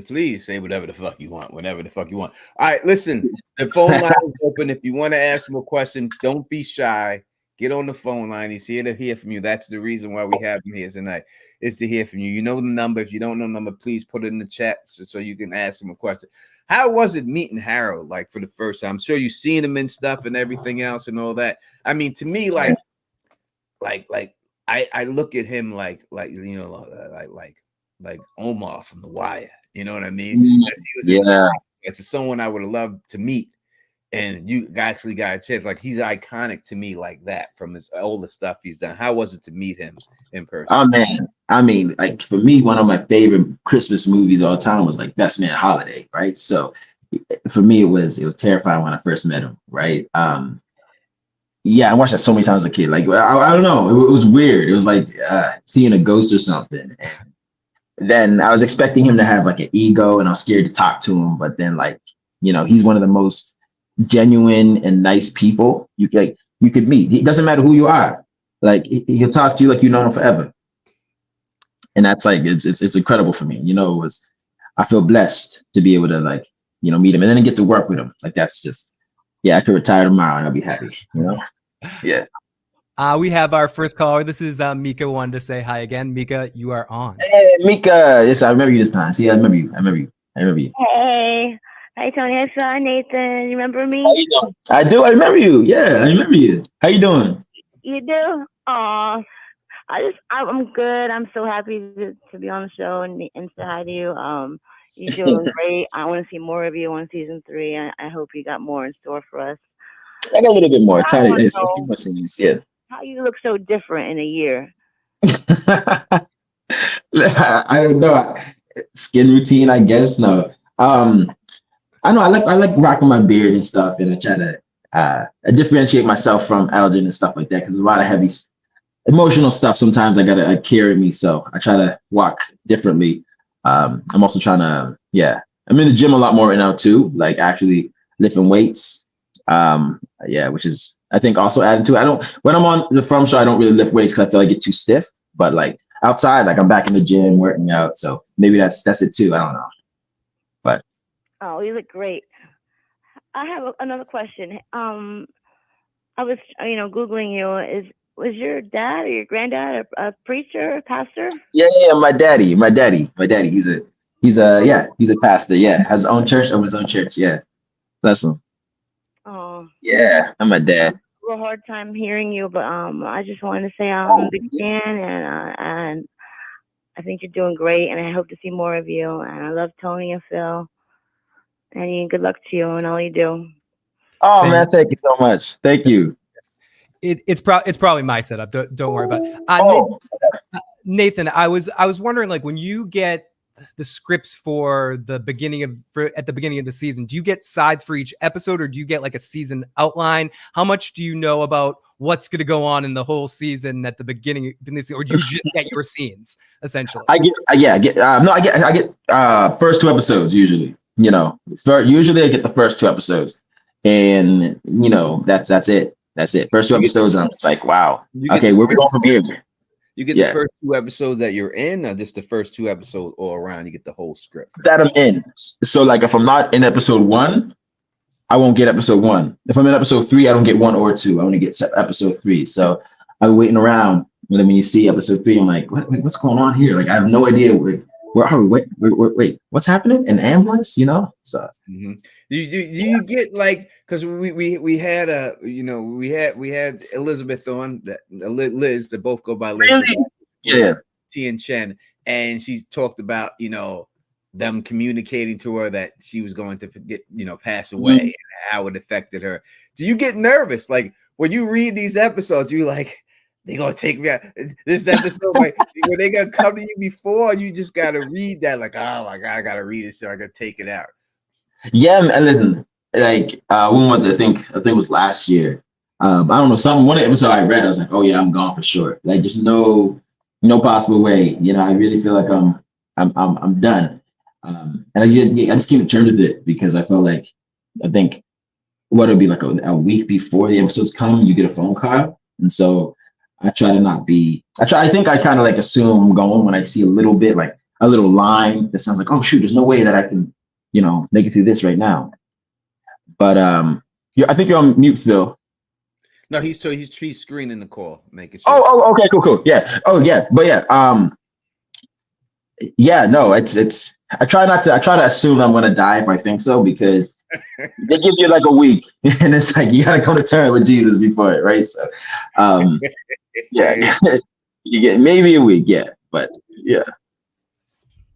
Please say whatever the fuck you want, whenever the fuck you want. All right, listen, the phone line is open. If you want to ask him a question, don't be shy. Get on the phone line. He's here to hear from you. That's the reason why we have him here tonight, is to hear from you. You know the number. If you don't know the number, please put it in the chat so you can ask him a question. How was it meeting Harold, like, for the first time? I'm sure you've seen him and stuff and everything else and all that. I mean, to me, like I look at him like you know like Omar from The Wire. You know what I mean? It's someone I would have loved to meet, and you actually got a chance. Like, he's iconic to me like that from his older stuff he's done. How was it to meet him in person? Oh man, I mean, like for me, one of my favorite Christmas movies of all time was like Best Man Holiday, right? So for me, it was terrifying when I first met him, right? Yeah, I watched that so many times as a kid. Like, I don't know. It was weird. It was like seeing a ghost or something. And then I was expecting him to have like an ego, and I was scared to talk to him. But then, like, you know, he's one of the most genuine and nice people you could meet. It doesn't matter who you are. Like, he'll talk to you like you've known him forever. And that's like, it's incredible for me. You know, I feel blessed to be able to, like, you know, meet him and then get to work with him. Like, that's just, yeah, I could retire tomorrow and I'll be happy, you know? Yeah. We have our first caller. This is Mika. Wanted to say hi again. Mika, you are on. Hey, Mika. Yes, I remember you this time. See, I remember you. Hey. Hi, Tony. I saw Nathan. You remember me? How you doing? I do. I remember you. Yeah, I remember you. How you doing? You do? Aw. I'm good. I'm so happy to be on the show and say hi to you. You're doing great. I want to see more of you on season 3. I hope you got more in store for us. I got a little bit more. A few more scenes, yeah. How you look so different in a year? I don't know. Skin routine, I guess. No. I know I like rocking my beard and stuff, and I try to differentiate myself from Elgin and stuff like that, because there's a lot of heavy emotional stuff sometimes I gotta carry me, so I try to walk differently. I'm also trying to, I'm in the gym a lot more right now too, like actually lifting weights. Which is, I think, also added to it. When I'm on the From show, I don't really lift weights because I feel like I get too stiff, but like outside, like I'm back in the gym working out, so maybe that's it too. I don't know, but oh, you look great. I have another question. I was Googling you. Was your dad or your granddad a preacher, a pastor? Yeah, my daddy. He's a pastor. Yeah, has his own church, Yeah, bless him. Oh. Yeah, I'm my dad. A hard time hearing you, but I just wanted to say I'm a big fan, and I think you're doing great, and I hope to see more of you. And I love Tony and Phil, and good luck to you and all you do. Oh man, thank you so much. Thank you. It's probably my setup. Don't worry about it. Nathan, I was wondering, like, when you get the scripts for at the beginning of the season? Do you get sides for each episode, or do you get like a season outline? How much do you know about what's going to go on in the whole season at the beginning of this, or do you just get your scenes essentially? I get first 2 episodes usually. Usually I get the first 2 episodes, and that's it. That's it. First 2 episodes, and it's like, wow. Okay, where we going from here? You get the first 2 episodes that you're in, or just the first 2 episodes all around? You get the whole script that I'm in. So like, if I'm not in episode 1, I won't get episode 1. If I'm in episode 3, I don't get 1 or 2. I only get episode 3. So I'm waiting around. And then when you see episode 3, I'm like, what's going on here? Like, I have no idea. Where are we? Wait, what's happening? An ambulance? So. Mm-hmm. Do you get like, because we had we had Elizabeth on, that Liz, that both go by Liz. Really? Yeah. T and Chen, and she talked about them communicating to her that she was going to pass away, and how it affected her. Do you get nervous, like when you read these episodes? You like, they gonna take me out this episode, like when they gonna come to you before? You just gotta read that, like, oh my god, I gotta read it so I can take it out. Yeah, and listen, like when was it? I think it was last year. I don't know, one episode I read, I was like, oh yeah, I'm gone for sure. Like, there's no possible way. I really feel like I'm done. And I just came to terms with it, because I felt like, I think what it'll be like a week before the episodes come, you get a phone call, and so I try to not be. I think I kind of like assume I'm going when I see a little bit, like a little line that sounds like, oh shoot, there's no way that I can make it through this right now. But I think you're on mute, Phil. No, he's screening the call, making sure. Oh, okay, cool. Yeah. Oh, yeah. But yeah, no, it's. I try to assume I'm gonna die if I think so, because they give you like a week, and it's like you gotta come to terms with Jesus before it, right? So, yeah, you get maybe a week, yeah, but yeah.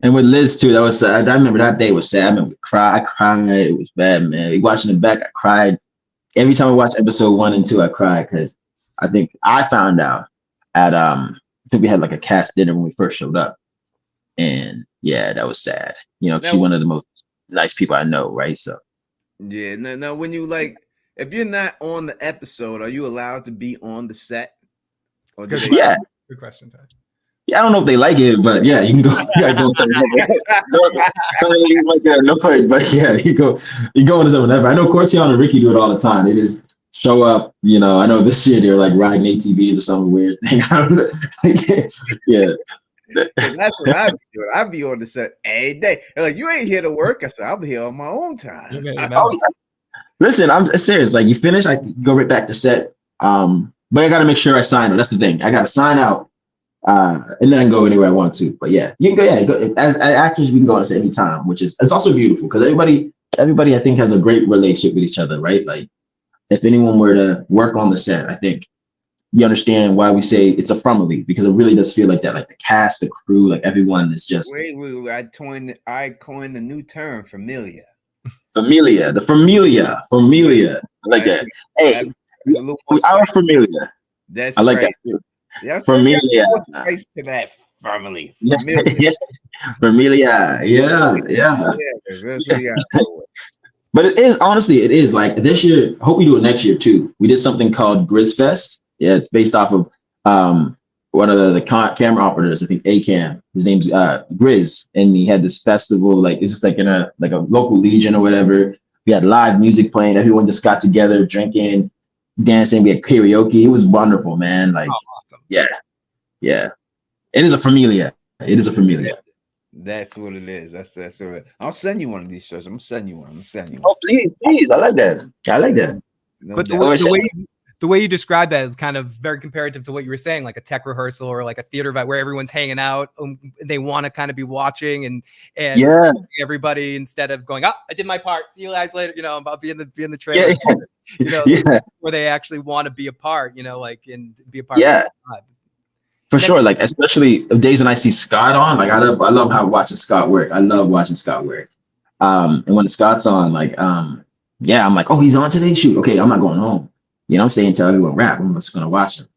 And with Liz too, that was I remember that day was sad. I remember I cried. It was bad, man. Watching it back, I cried. Every time I watch episode 1 and 2, I cried, because I think I found out at I think we had like a cast dinner when we first showed up, and yeah, that was sad. She's one of the most nice people I know, right? So yeah. Now when you if you're not on the episode, are you allowed to be on the set? Yeah, good question, Ty. Yeah, I don't know if they like it, but yeah, you can go. Don't like that annoyed, but yeah, you go into something. I know Cortion and Ricky do it all the time. They just show up. I know this year they're like riding ATVs or some weird thing. Yeah. That's what I be doing. I be on the set every day. They're like, you ain't here to work. I said, I'll be here on my own time. Listen, I'm serious. Like, you finish, I go right back to set. But I got to make sure I sign out. That's the thing. I got to sign out. And then I can go anywhere I want to. But yeah, you can go. Yeah, go, as actors, we can go on set anytime, it's also beautiful, because everybody I think has a great relationship with each other, right? Like, if anyone were to work on the set, I think you understand why we say it's a family, because it really does feel like that. Like the cast, the crew, like everyone is just. Wait, I coined the new term, familia. Familia, the familia. I like that. Hey, our familia. I like that too. Yeah, familia. Nice to that family. Familia. Familia. Yeah. But it is like this year. I hope we do it next year too. We did something called Grizz Fest. Yeah, it's based off of one of the camera operators. I think ACAM. His name's Grizz, and he had this festival. Like, it's just like in a local legion or whatever. We had live music playing. Everyone just got together, drinking, dancing. We had karaoke. It was wonderful, man. Like, awesome. Yeah. It is a familia. That's what it is. That's what I'll send you one of these shirts. I'm gonna send you one. Oh, please. I like that. But the way you describe that is kind of very comparative to what you were saying, like a tech rehearsal or like a theater vibe where everyone's hanging out. They want to kind of be watching and everybody, instead of going, I did my part. See you guys later. I'll be in the trailer. Where they actually want to be a part. And be a part. Yeah. For sure, like especially days when I see Scott on, like I love how watching Scott work. I love watching Scott work. And when Scott's on, like I'm like, oh, he's on today. Shoot, okay, I'm not going home. I'm staying until everyone wrap. I'm just gonna watch him.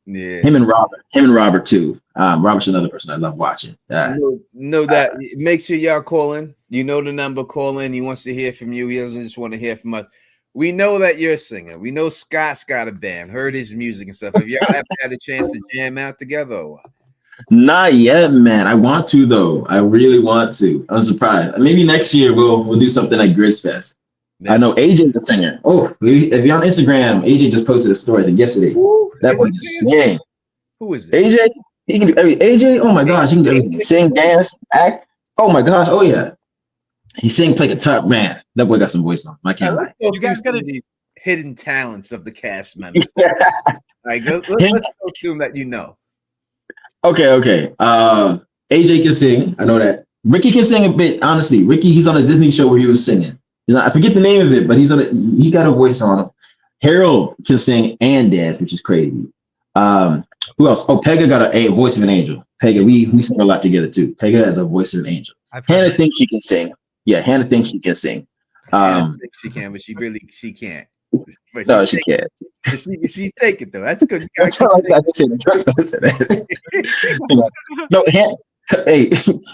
Yeah. Him and Robert too. Robert's another person I love watching. Know that. Make sure y'all call in. You know the number. Call in. He wants to hear from you. He doesn't just want to hear from us. We know that you're a singer. We know Scott's got a band. Heard his music and stuff. Have y'all ever had a chance to jam out together? Or what? Not yet, man. I want to though. I really want to. I'm surprised. Maybe next year we'll do something like Grizz Fest. I know AJ's a singer. Oh, if you're on Instagram, AJ just posted a story yesterday. That boy can sing. Who is it? AJ? He can do AJ. Oh my gosh, he can do everything. Sing, dance, act. Oh my gosh. Oh yeah. He sing, play guitar. Man, that boy got some voice on him. I can't lie. You guys got these hidden talents of the cast members. Like, let's go through them that you know. Okay. AJ can sing. I know that. Ricky can sing a bit. Honestly, Ricky, he's on a Disney show where he was singing. You know, I forget the name of it, but he got a voice on him. Harold can sing and dance, which is crazy. Who else? Oh, Pega got a voice of an angel. Pega, we sing a lot together too. Pega has a voice of an angel. Hannah thinks she can sing. Yeah, Hannah thinks she can sing. Hannah thinks she can, but she can't. But no, she can't. She take it though. That's good. That's all I said. No, hey,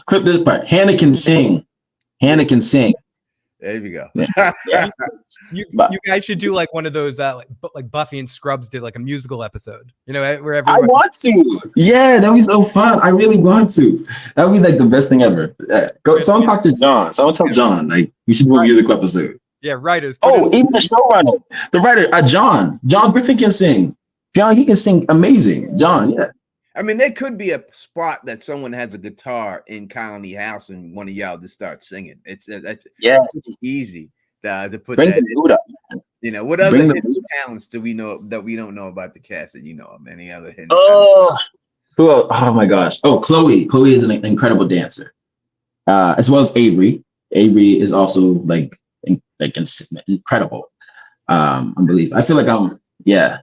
clip this part. Hannah can sing. Hannah can sing. There we go. Yeah. You guys should do like one of those like Buffy and Scrubs did, like a musical episode. You know, where everyone. I want to. Yeah, that'd be so fun. I really want to. That'd be like the best thing ever. Someone talk to John. Someone tell John like we should do a musical episode. Yeah, writers. Oh, even the showrunner, the writer, John Griffin can sing. John, he can sing amazing. John, yeah. I mean, there could be a spot that someone has a guitar in Colony House and one of y'all just start singing. It's easy to put that in. You know, what other hidden talents do we know that we don't know about the cast that you know of? Any other hidden talents? Oh my gosh. Oh, Chloe. Chloe is an incredible dancer. As well as Avery. Avery is also like incredible. Unbelievable. I feel like yeah.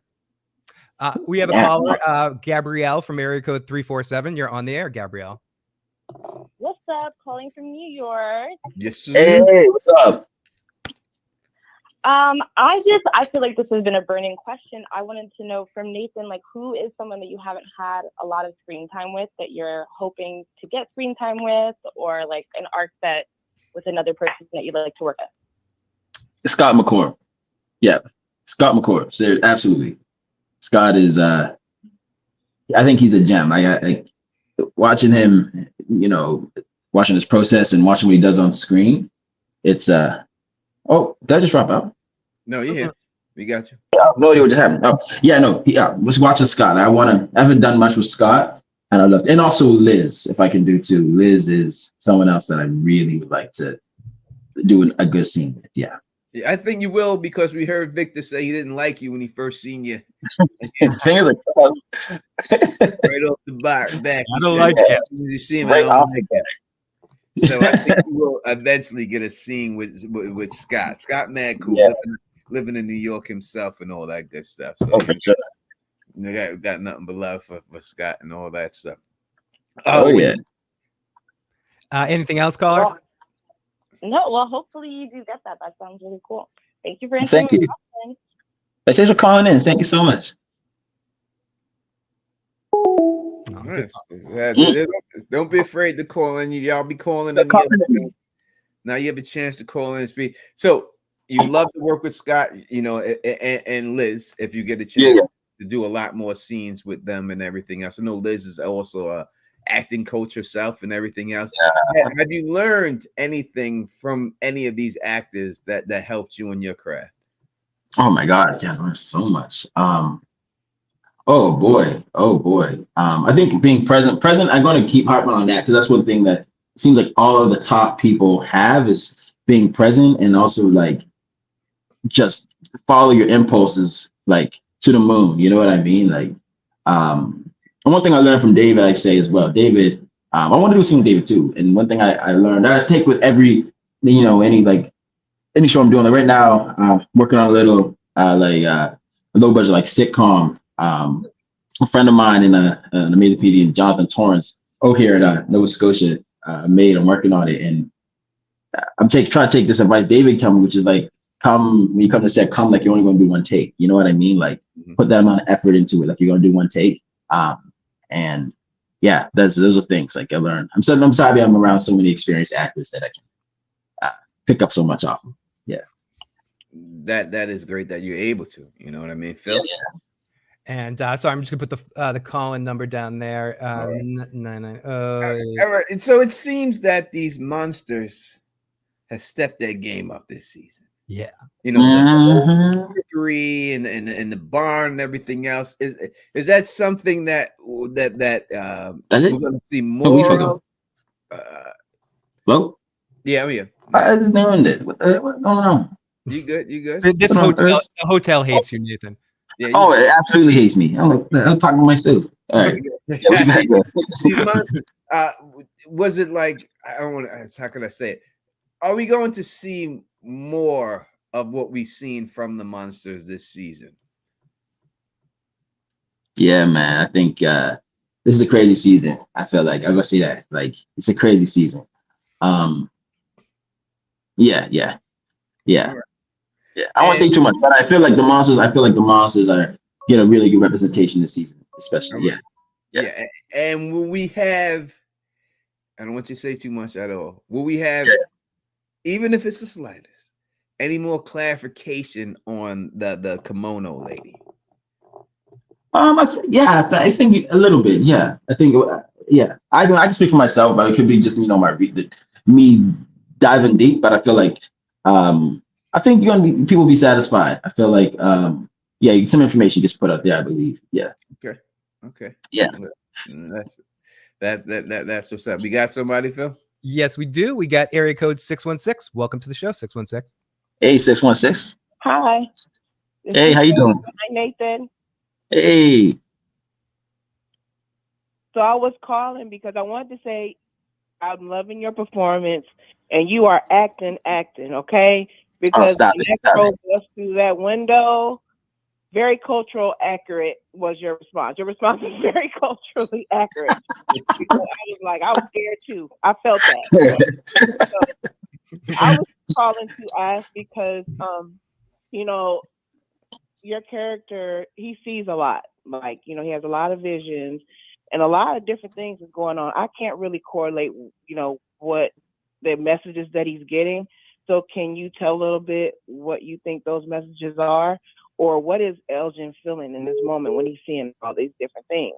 We have a caller, Gabrielle from area code 347. You're on the air, Gabrielle. What's up? Calling from New York. Yes, sir. Hey, what's up? I feel like this has been a burning question. I wanted to know from Nathan, like, who is someone that you haven't had a lot of screen time with that you're hoping to get screen time with, or like an arc that with another person that you'd like to work with? Scott McCorm. Yeah, Scott McCorm. So, absolutely. Scott is, I think he's a gem. I watching him, you know, watching his process and watching what he does on screen. It's, oh, did I just drop out? No, you're here. We got you. No idea what just happened. Oh, yeah, no, was watching Scott. I haven't done much with Scott, and I love, and also Liz, if I can do too. Liz is someone else that I really would like to do a good scene with. Yeah. I think you will, because we heard Victor say he didn't like you when he first seen you. Fingers across. Right off the back. I don't like that. You see him, I don't like that. So I think you will eventually get a scene with Scott. Scott mad cool, living in New York himself and all that good stuff. So for sure. Got nothing but love for Scott and all that stuff. Oh yeah. Anything else, caller? No, well, hopefully you do get that. That sounds really cool. Thank you for answering. Thank you. Thanks for calling in. Thank you so much. Don't be afraid to call in. Y'all be calling in. Now you have a chance to call in and speak. So you love to work with Scott, you know, and Liz, if you get a chance to do a lot more scenes with them and everything else. I know Liz is also a acting coach herself and everything else. Have you learned anything from any of these actors that helped you in your craft? Oh my God, yeah, I learned so much. Oh boy. I think being present, I'm going to keep harping on that, because that's one thing that seems like all of the top people have, is being present, and also like just follow your impulses like to the moon. You know what I mean? Like, and one thing I learned from David, I say as well, David, I want to do a scene with David too. And one thing I learned, that I take with every, you know, any show I'm doing. Like right now, I'm working on a little a low budget like sitcom. A friend of mine in an amazing comedian, Jonathan Torrance, here at Nova Scotia, made. I'm working on it, and I'm trying to take this advice David come, which is like, when you come to set, come like you're only going to do one take. You know what I mean? Like, put that amount of effort into it. Like you're gonna do one take. And yeah, those are things like I learned. I'm so sorry I'm around so many experienced actors that I can pick up so much off of. Yeah. That is great that you're able to. You know what I mean, Phil? Yeah. And so I'm just gonna put the call-in number down there. All right. 990. All right. And so it seems that these monsters has stepped their game up this season. Yeah. You know, the trickery and the barn and everything else. Is that something that we're gonna see more of? Hello? Yeah, I'm here. I just doing it. What's going on? You good? You good? This hotel hates you, Nathan. Yeah, it absolutely hates me. I'm talking to myself. All right. Was it like, I don't want to, how can I say it? Are we going to see more of what we've seen from the monsters this season? Yeah, man. I think this is a crazy season. I feel like I'm gonna say that. Like it's a crazy season. Yeah. I won't say too much, but I feel like the monsters are getting a really good representation this season, especially. Yeah. And will we have, I don't want you to say too much at all. Will we have, even if it's the slightest, any more clarification on the kimono lady? I think a little bit. Yeah, I think. Yeah, I can speak for myself, but it could be just me diving deep. But I feel like I think people will be satisfied. I feel like some information gets put out there. I believe. Yeah. Okay. Yeah. That's what's up. We got somebody, Phil? Yes, we do. We got area code 616. Welcome to the show, 616. Hey, 616. Hi. Hey, how you doing? Hi, Nathan. Hey. So I was calling because I wanted to say I'm loving your performance, and you are acting, okay? Because the next girl goes through that window. Very cultural accurate was your response. Your response was very culturally accurate. I was scared too. I felt that. So, I was calling to ask because, your character, he sees a lot. Like, he has a lot of visions and a lot of different things is going on. I can't really correlate, what the messages that he's getting. So can you tell a little bit what you think those messages are? Or what is Elgin feeling in this moment when he's seeing all these different things?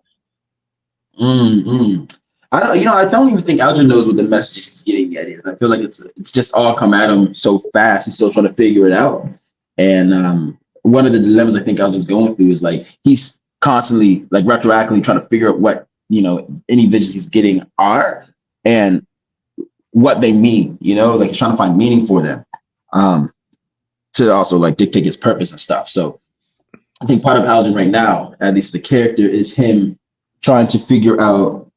I don't even think Elgin knows what the message he's getting yet is. I feel like it's just all come at him so fast. He's still trying to figure it out. And one of the dilemmas I think Elgin's going through is like he's constantly like retroactively trying to figure out what any visions he's getting are and what they mean. Like he's trying to find meaning for them. To also like dictate his purpose and stuff. So I think part of Elgin right now, at least the character, is him trying to figure out.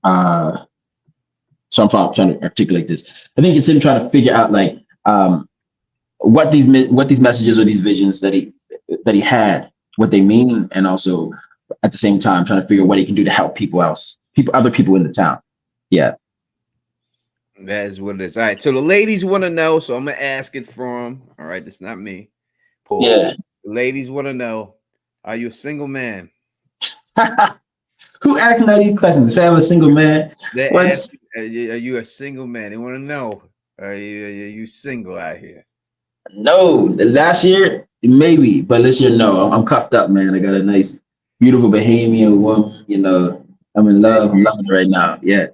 So I'm trying to articulate this. I think it's him trying to figure out like what these messages or these visions that he had, what they mean, and also at the same time trying to figure out what he can do to help other people in the town. Yeah. That is what it is. All right. So the ladies want to know. So I'm gonna ask it for them. All right. That's not me. Paul. Yeah. The ladies want to know: are you a single man? Who asking all these questions? Say I'm a single man. Are you a single man? They want to know: are you single out here? No. Last year maybe, but this year no. I'm cuffed up, man. I got a nice, beautiful Bahamian woman. I'm in love. I'm loving her right now. Yeah.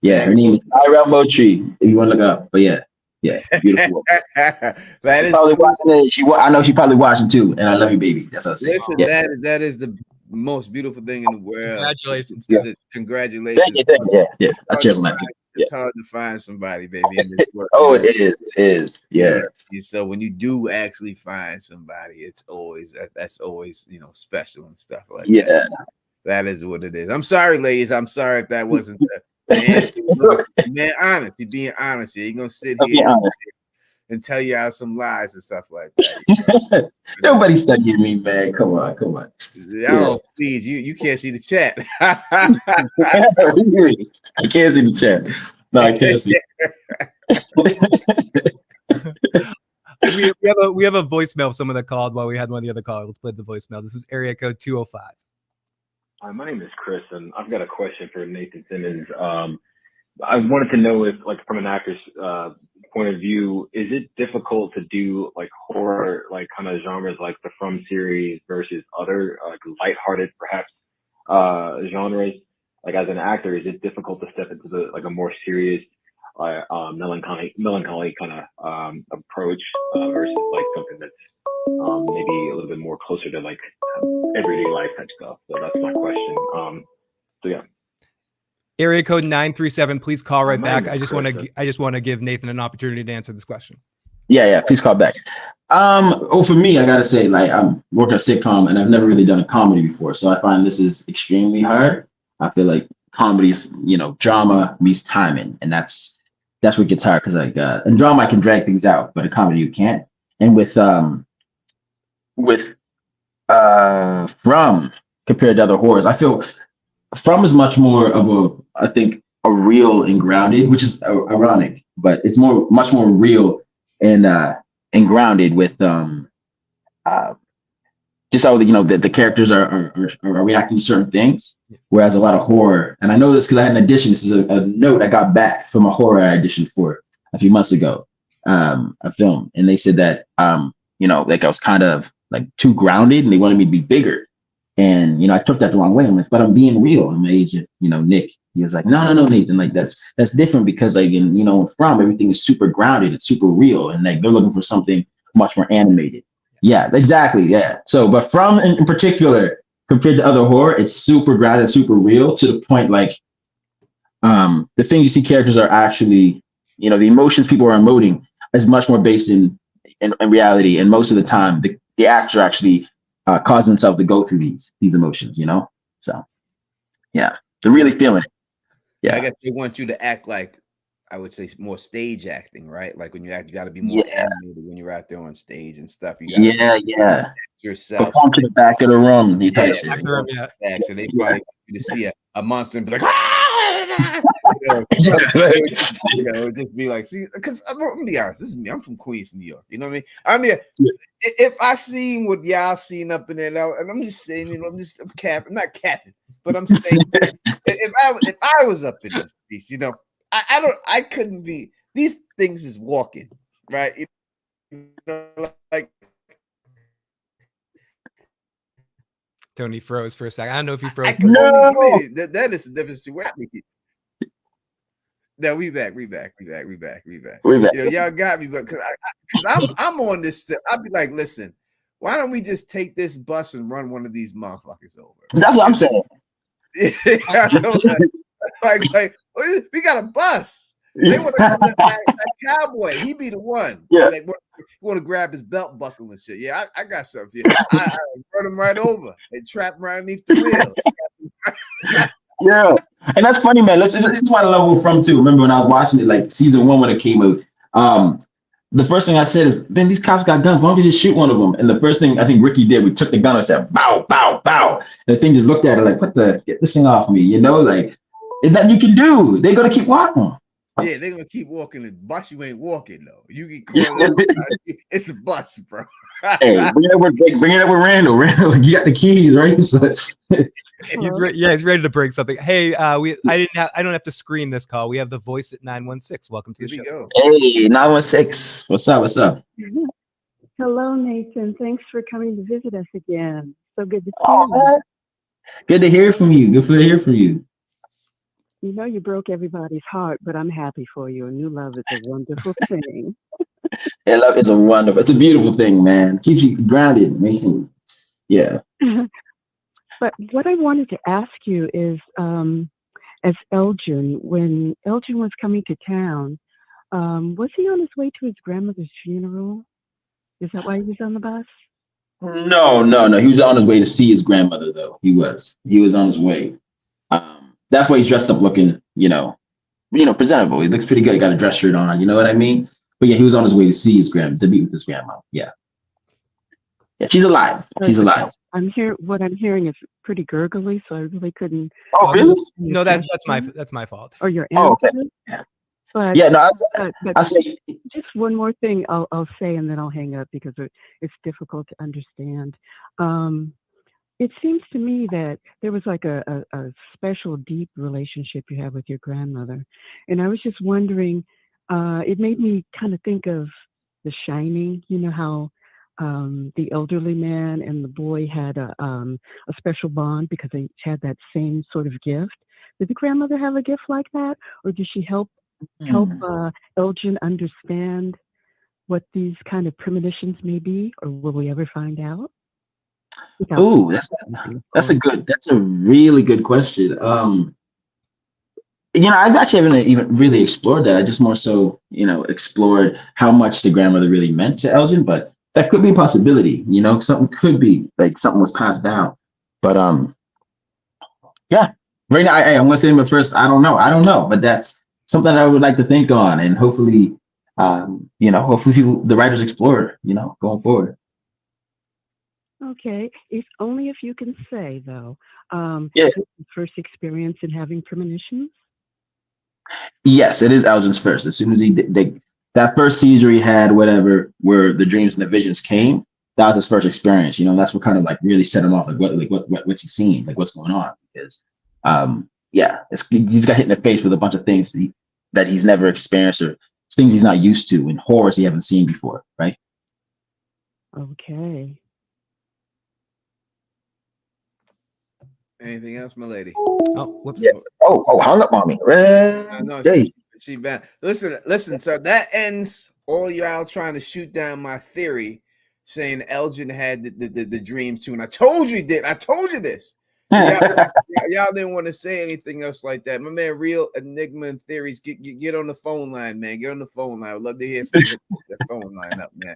Yeah, her name is Ira Motree. If you want to look up, but yeah, beautiful. That is probably watching. I know she probably watching too, and I love you, baby. That's what I'm saying. Listen, that is the most beautiful thing in the world. Congratulations! Yes. Congratulations! Thank you. Yeah. I cheers on that too. It's hard to find somebody, baby, in this world. Oh, it is. Yeah. So when you do actually find somebody, it's always that's always special and stuff like that. Yeah. That is what it is. I'm sorry, ladies. I'm sorry if that wasn't the answer. Man, honest. You're being honest. You ain't gonna sit here and tell you out some lies and stuff like that. Nobody's studying me, man. Come on. Oh, please. You can't see the chat. I can't see the chat. No, I can't see. we have a voicemail of someone that called while we had one of the other callers. Let's play the voicemail. This is area code 205. Hi, my name is Chris, and I've got a question for Nathan Simmons. I wanted to know if, like, from an actor's point of view, is it difficult to do like horror, like kind of genres like the From series versus other like lighthearted, perhaps genres? Like, as an actor, is it difficult to step into the like a more serious, melancholy kind of approach versus like something that's maybe a little bit more closer to like everyday life type stuff? So that's my question. So yeah. Area code 937. Please call right back. I just want to give Nathan an opportunity to answer this question. Yeah. Please call back. For me, I gotta say, like, I'm working a sitcom and I've never really done a comedy before, so I find this is extremely hard. I feel like comedies, drama meets timing, and that's what gets hard because like in drama I can drag things out, but in comedy you can't. And with From compared to other horrors, I feel From is much more of a real and grounded, which is ironic, but it's much more real and grounded with just how the characters are reacting to certain things, whereas a lot of horror, and I know this because I had an audition. This is a note I got back from a horror I auditioned for a few months ago, a film, and they said that like I was kind of like too grounded, and they wanted me to be bigger. And I took that the wrong way. I'm like, but I'm being real. And my agent, Nick, he was like, no, Nathan, like that's different because like From, everything is super grounded, it's super real, and like they're looking for something much more animated. Yeah, exactly. Yeah. So, but From in particular, compared to other horror, it's super grounded, super real to the point like the thing you see characters are actually, the emotions people are emoting is much more based in reality, and most of the time the actor actually cause themselves to go through these emotions, So, yeah, they're really feeling it. Yeah, I guess they want you to act like, I would say, more stage acting, right? Like when you act, you got to be more animated when you're out there on stage and stuff. You got to yourself. Perform to the back of the room. You type shit. So they probably want you to see a monster and be like, just be like, see, because I'm gonna be honest, this is me. I'm from Queens, New York. You know what I mean? If I seen what y'all seen up in there, and I'm just saying, I'm capping, not capping, but I'm saying, if I was up in this piece, I couldn't be. These things is walking, right? Like. Tony froze for a second. I don't know if he froze. That is the difference to what we. No, we back. Y'all got me, but because I'm on this. I'll be like, listen, why don't we just take this bus and run one of these motherfuckers over? That's what I'm saying. like, we got a bus. They want to that cowboy. He be the one. Yeah. Like, want to grab his belt buckle and shit. Yeah, I got something here. I run him right over and trap him right underneath the wheel. Yeah, and that's funny, man. This is what I love Will From too. Remember when I was watching it, like season 1 when it came out. The first thing I said is, man, these cops got guns. Why don't we just shoot one of them? And the first thing I think Ricky did, we took the gun and said, bow, bow, bow. And the thing just looked at it like, get this thing off me, like, it's that you can do. They're gonna keep walking. Yeah, they're gonna keep walking. The bus, you ain't walking though. You get caught. It's a bus, bro. Hey, bring it up with Randall. Randall, you got the keys, right? So, he's ready to break something. Hey, I don't have to screen this call. We have the voice at 916. Welcome to the show. Go. Hey, 916. What's up? Hello, Nathan. Thanks for coming to visit us again. So good to see you. Good to hear from you. Good to hear from you. You broke everybody's heart, but I'm happy for you. And new love is a wonderful thing. Yeah, love is it's a beautiful thing, man. Keeps you grounded, man. Yeah. But what I wanted to ask you is, as Elgin, when Elgin was coming to town, was he on his way to his grandmother's funeral? Is that why he was on the bus? No. He was on his way to see his grandmother, though. He was on his way. That's why he's dressed up looking, presentable. He looks pretty good. He got a dress shirt on. You know what I mean? But yeah, he was on his way to see to meet with his grandma. Yeah. Yeah, she's alive. She's alive. What I'm hearing is pretty gurgly, so I really couldn't. Oh, really? No, that's my fault. Or your okay. Yeah. But yeah, no, but I say, just one more thing I'll say, and then I'll hang up because it's difficult to understand. It seems to me that there was like a special, deep relationship you have with your grandmother, and I was just wondering. It made me kind of think of The Shining. You know how the elderly man and the boy had a special bond because they had that same sort of gift. Did the grandmother have a gift like that, or did she help Elgin understand what these kind of premonitions may be, or will we ever find out? oh, that's a really good question. I've actually haven't even really explored that. I just more so, explored how much the grandmother really meant to Elgin, but that could be a possibility, something could be like something was passed down. But yeah, right now I'm gonna say, but first, I don't know, but that's something I would like to think on, and hopefully, hopefully the writers explore, going forward. Okay, if only if you can say though, Yeah. first experience in having premonitions. Yes, it is Elgin's first. As soon as that first seizure he had, whatever, where the dreams and the visions came, that was his first experience. That's what kind of like really set him off. Like what's he seeing? Like what's going on? Because he's got hit in the face with a bunch of things that he's never experienced, or things he's not used to, and horrors he haven't seen before. Right. Okay. Anything else, my lady? Oh, whoops. Yeah. Oh, hung up on me. No, she bad. Listen. So that ends all y'all trying to shoot down my theory, saying Elgin had the dreams too, and I told you did. I told you this. So y'all didn't want to say anything else like that. My man, Real Enigma and Theories, get on the phone line, man. Get on the phone line. I'd love to hear from you. That phone line up, man.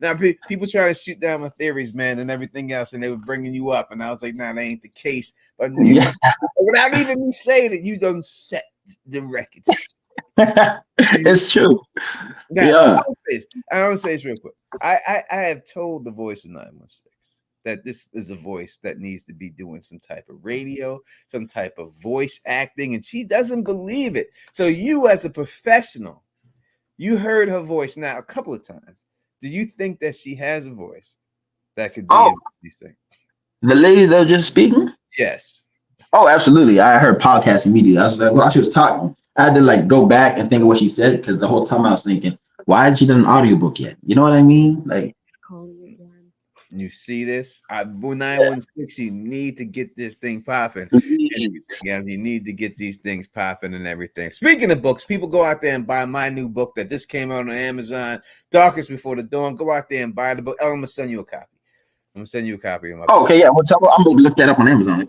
Now, people try to shoot down my theories, man, and everything else, and they were bringing you up, and I was like, nah, that ain't the case. But without even me saying it, you done set the record. It's true. Now, I don't say this real quick. I have told the voice of 916 that this is a voice that needs to be doing some type of radio, some type of voice acting, and she doesn't believe it. So you, as a professional, you heard her voice now a couple of times. Do you think that she has a voice that could be in these things? The lady that was just speaking? Yes. Oh, absolutely. I heard podcast immediately. I was like, while she was talking, I had to like go back and think of what she said, because the whole time I was thinking, why hasn't she done an audiobook yet? You know what I mean? Like, you see this? 916, you need to get this thing popping. Yeah, you need to get these things popping and everything. Speaking of books, people go out there and buy my new book that just came out on Amazon, Darkest Before the Dawn. Go out there and buy the book. I'm gonna send you a copy. I'm gonna send you a copy of my book. Okay, yeah. I'm gonna look that up on Amazon.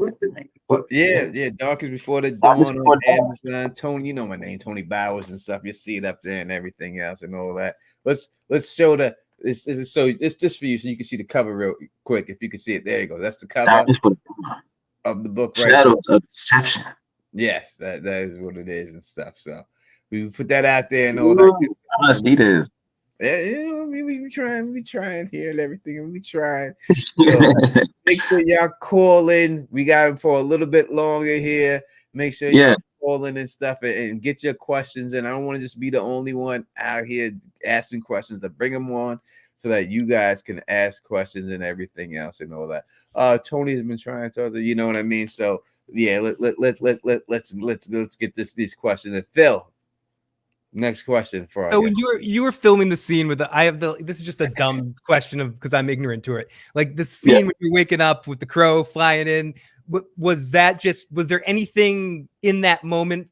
Yeah, Darkest Before the Dawn on Amazon. Tony, you know my name, Tony Bowers and stuff. You'll see it up there and everything else and all that. Let's show the. It's just for you, so you can see the cover real quick. If you can see it, there you go. That's the cover of the book, right? Shadows of Deception. Yes, that is what it is and stuff. So we put that out there and all that. I want to see this. Yeah, we trying here and everything. We trying. So make sure y'all call in. We got them for a little bit longer here. Make sure y'all call in and stuff and get your questions. And I don't want to just be the only one out here asking questions. To bring them on so that you guys can ask questions and everything else and all that. Tony has been trying to talk to you know what I mean. So yeah, let's get these questions. And Phil, next question for so when you were filming the scene with this is just a dumb question of because I'm ignorant to it. Like the scene when you're waking up with the crow flying in, was there anything in that moment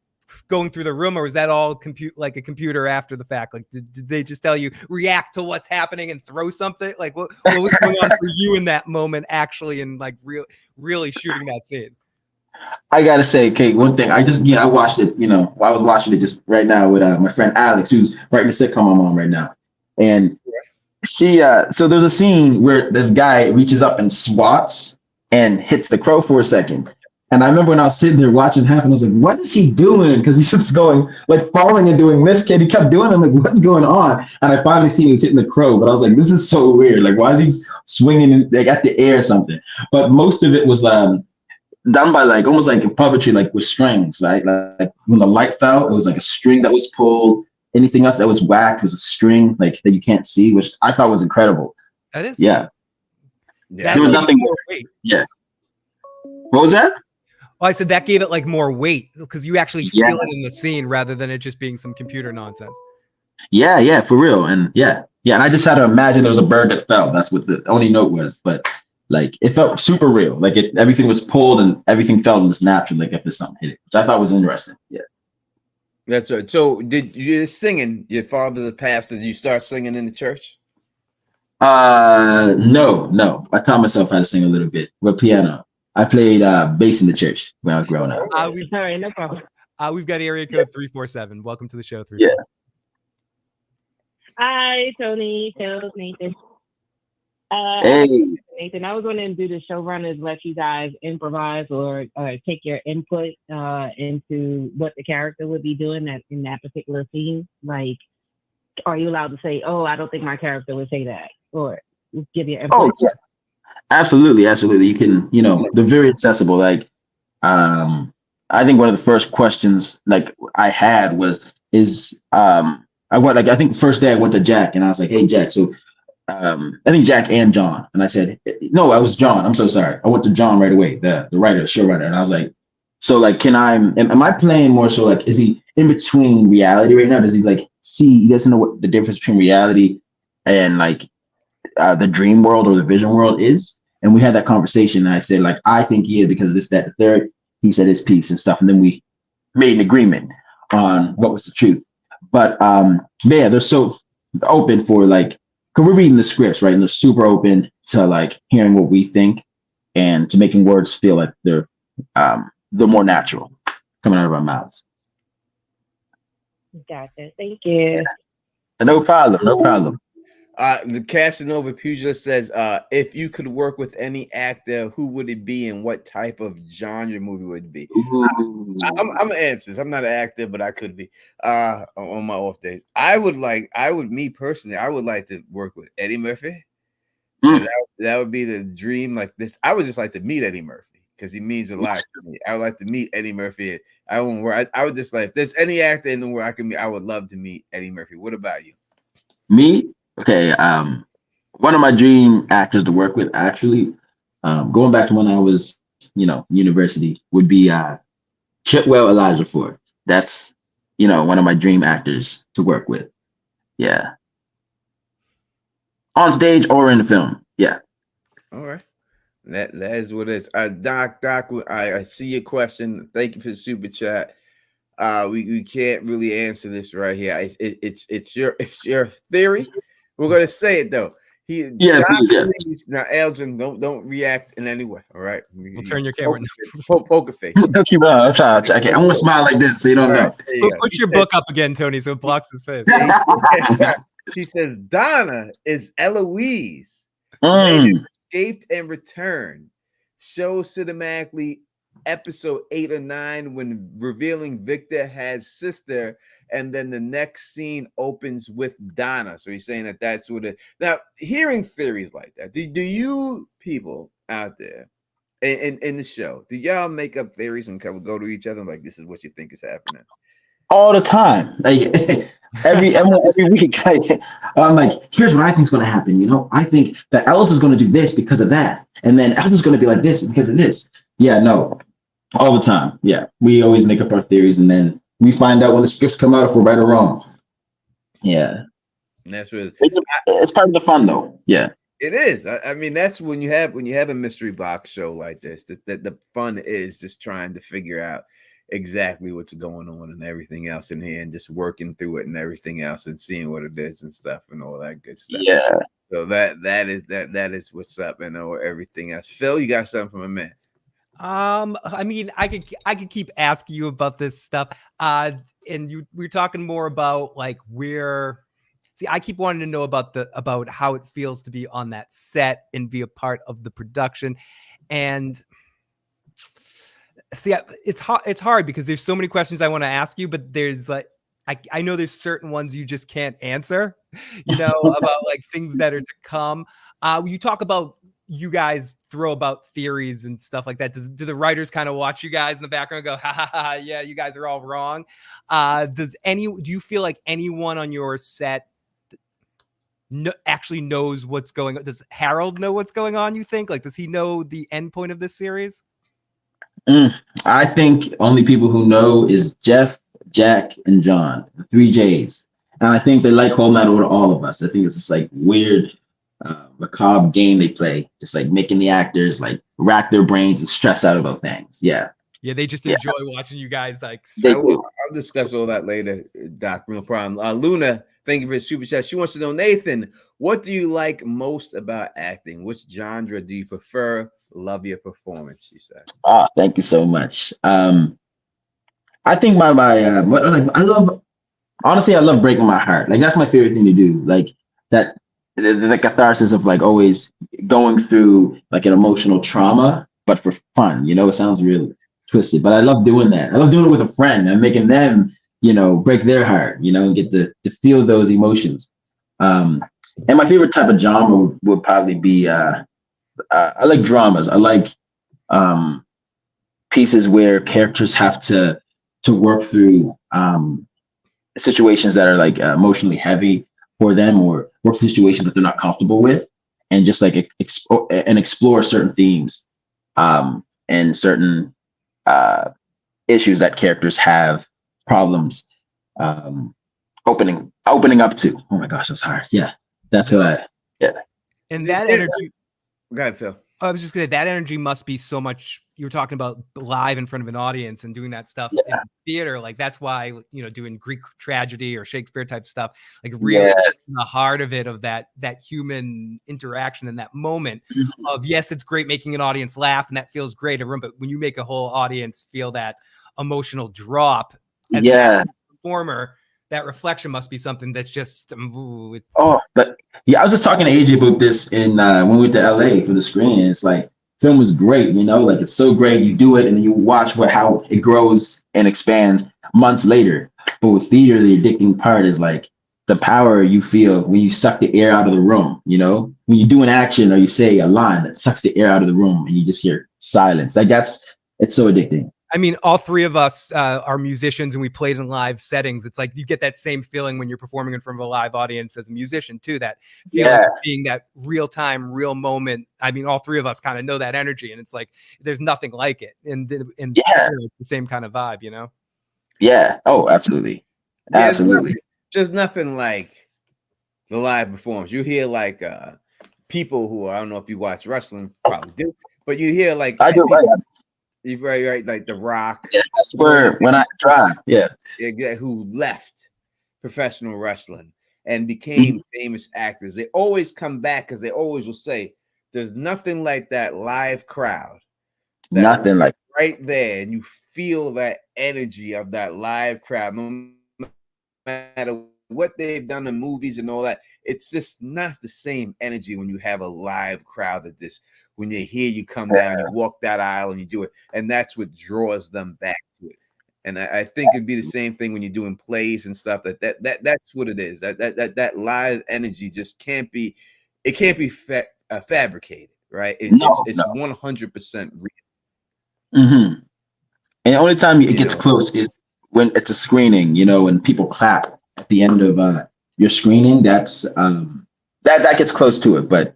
going through the room, or was that all like a computer after the fact? Like did they just tell you react to what's happening and throw something? Like what was going on for you in that moment actually, and like really shooting that scene? I gotta say, Kate, one thing. I watched it. I was watching it just right now with my friend Alex, who's writing a sitcom I'm on right now, and she. So there's a scene where this guy reaches up and swats and hits the crow for a second. And I remember when I was sitting there watching it happen, I was like, "What is he doing?" Because he's just going like falling and doing this. Kid, he kept doing it. I'm like, "What's going on?" And I finally seen he's hitting the crow, but I was like, "This is so weird. Like, why is he swinging like at the air or something?" But most of it was done by like almost like puppetry, like with strings, right? Like when the light fell, it was like a string that was pulled. Anything else that was whacked was a string like that you can't see, which I thought was incredible. That is. Yeah. That There was gave it nothing. more weight. Yeah. What was that? Oh, I said that gave it like more weight because you actually Yeah. feel it in the scene rather than it just being some computer nonsense. Yeah, for real. And yeah. And I just had to imagine there was a bird that fell. That's what the only note was. But like it felt super real. Like everything was pulled and everything felt just natural, like if there's something hit it, which I thought was interesting. Yeah. That's right. So did you singing? Your father's a pastor. Did you start singing in the church? No. I taught myself how to sing a little bit with piano. I played bass in the church when I was growing up. Sorry, no problem. We've got area code 347. Welcome to the show. 347. Yeah. Hi, Tony, Phil, Nathan. Hey. Nathan, I was going to do the showrunners let you guys improvise or take your input into what the character would be doing in that particular scene. Like, are you allowed to say, "Oh, I don't think my character would say that," or give your input? Oh yeah, absolutely. You can, they're very accessible. Like, I think one of the first questions like I had I think the first day I went to Jack and I was like, "Hey Jack, so I think Jack and John," and I said, "No, I was John. I'm so sorry." I went to John right away, the writer, showrunner, and I was like, "So like, am I playing more so like, is he in between reality right now? Does he like he doesn't know what the difference between reality and like the dream world or the vision world is?" And we had that conversation, and I said like, "I think he is because of this, that, the third." He said his piece and stuff, and then we made an agreement on what was the truth. But yeah, they're so open for like, because we're reading the scripts, right? And they're super open to like hearing what we think and to making words feel like they're more natural coming out of our mouths. Gotcha. Thank you. No problem. The Casanova Pugilist says, if you could work with any actor, who would it be and what type of genre movie would it be? I'm an answer. I'm not an actor, but I could be on my off days. I would like to work with Eddie Murphy. That would be the dream. Like this, I would just like to meet Eddie Murphy because he means a lot to me. I would like to meet Eddie Murphy. I would just like, if there's any actor in the world I can meet, I would love to meet Eddie Murphy. What about you? Me? Okay, one of my dream actors to work with, actually, going back to when I was, university, would be Chitwell Elijahford. That's, one of my dream actors to work with. Yeah. On stage or in the film. Yeah. All right. That is what it is. Doc, I see your question. Thank you for the super chat. We can't really answer this right here. It's your theory. We're gonna say it though. Now, Elgin, don't react in any way. All right, we'll turn your camera. Poker face. I'm gonna smile like this so you don't know. Put your book up again, Tony, so it blocks his face. She says Donna is Eloise. Escaped and returned. Show cinematically episode 8 or 9 when revealing Victor had sister, and then the next scene opens with Donna. So he's saying that's what it. Now, hearing theories like that, do you people out there in the show, do y'all make up theories and go to each other like, this is what you think is happening? All the time, like every week, I'm like, here's what I think is going to happen. I think that Ellis is going to do this because of that, and then Ellis going to be like this because of this. Yeah, no, all the time. Yeah, we always make up our theories, and then we find out when the scripts come out if we're right or wrong. Yeah, and that's really it's part of the fun, though. Yeah, it is. I mean, that's when you have a mystery box show like this. That the fun is just trying to figure out exactly what's going on and everything else in here, and just working through it and everything else, and seeing what it is and stuff and all that good stuff. Yeah. So that is what's up, and everything else. Phil, you got something from a man? I mean, I could keep asking you about this stuff. And we're talking more about like I keep wanting to know about how it feels to be on that set and be a part of the production. And see, it's hard because there's so many questions I want to ask you, but there's like, I know there's certain ones you just can't answer, about like things that are to come. You talk about, you guys throw about theories and stuff like that, do the writers kind of watch you guys in the background and go, ha ha ha, yeah, you guys are all wrong? Do you feel like anyone on your set actually knows what's going on? Does Harold know what's going on, you think? Like, does he know the end point of this series? I think only people who know is Jeff, Jack, and John, the 3 J's. And I think they like holding that over to all of us. I think it's just like weird, macabre game they play, just like making the actors like rack their brains and stress out about things. Yeah. Yeah, they just enjoy watching you guys like. I'll discuss all that later, Doc. No problem. Luna, thank you for the super chat. She wants to know, Nathan, what do you like most about acting? Which genre do you prefer? Love your performance, she says. Oh, thank you so much. I think I love, honestly, I love breaking my heart. Like, that's my favorite thing to do. Like that, the catharsis of like always going through like an emotional trauma, but for fun. You know, it sounds really twisted, but I love doing that. I love doing it with a friend and making them, you know, break their heart, you know, and get to feel those emotions. And my favorite type of genre would probably be, I like dramas. I like pieces where characters have to work through situations that are like emotionally heavy for them, or work through situations that they're not comfortable with, and just like explore certain themes and certain issues that characters have problems opening up to. Oh my gosh, that's hard. Yeah, that's what And that energy. Go ahead, Phil. I was just gonna say that energy must be so much. You were talking about live in front of an audience and doing that stuff in theater. Like, that's why, you know, doing Greek tragedy or Shakespeare type stuff, like really in the heart of it, of that human interaction in that moment of, yes, it's great making an audience laugh and that feels great, but when you make a whole audience feel that emotional drop as a performer, that reflection must be something that's just but I was just talking to AJ about this in when we went to LA for the screening. It's like, film was great, you know, like it's so great. You do it and then you watch how it grows and expands months later. But with theater, the addicting part is like the power you feel when you suck the air out of the room, you know, when you do an action or you say a line that sucks the air out of the room and you just hear silence. Like, it's so addicting. I mean, all three of us are musicians and we played in live settings. It's like you get that same feeling when you're performing in front of a live audience as a musician too, that feeling of being that real time, real moment. I mean, all three of us kind of know that energy, and it's like, there's nothing like it. And the same kind of vibe, you know? Yeah. Oh, absolutely. Absolutely. There's nothing like the live performance. You hear like people who are, I don't know if you watch wrestling, probably do, but you hear like, I do, right? You're right, like The Rock. Yeah, I swear, when I try, who left professional wrestling and became famous actors. They always come back because they always will say, "There's nothing like that live crowd." Nothing like right there, and you feel that energy of that live crowd. No matter what they've done in movies and all that, it's just not the same energy when you have a live crowd that just. When they hear you come down, you walk that aisle and you do it. And that's what draws them back to it. And I think it'd be the same thing when you're doing plays and stuff. That's what it is. That live energy just can't be fabricated, right? It's 100% real. Mm-hmm. And the only time it gets close is when it's a screening, you know, and people clap at the end of your screening. That's that gets close to it. But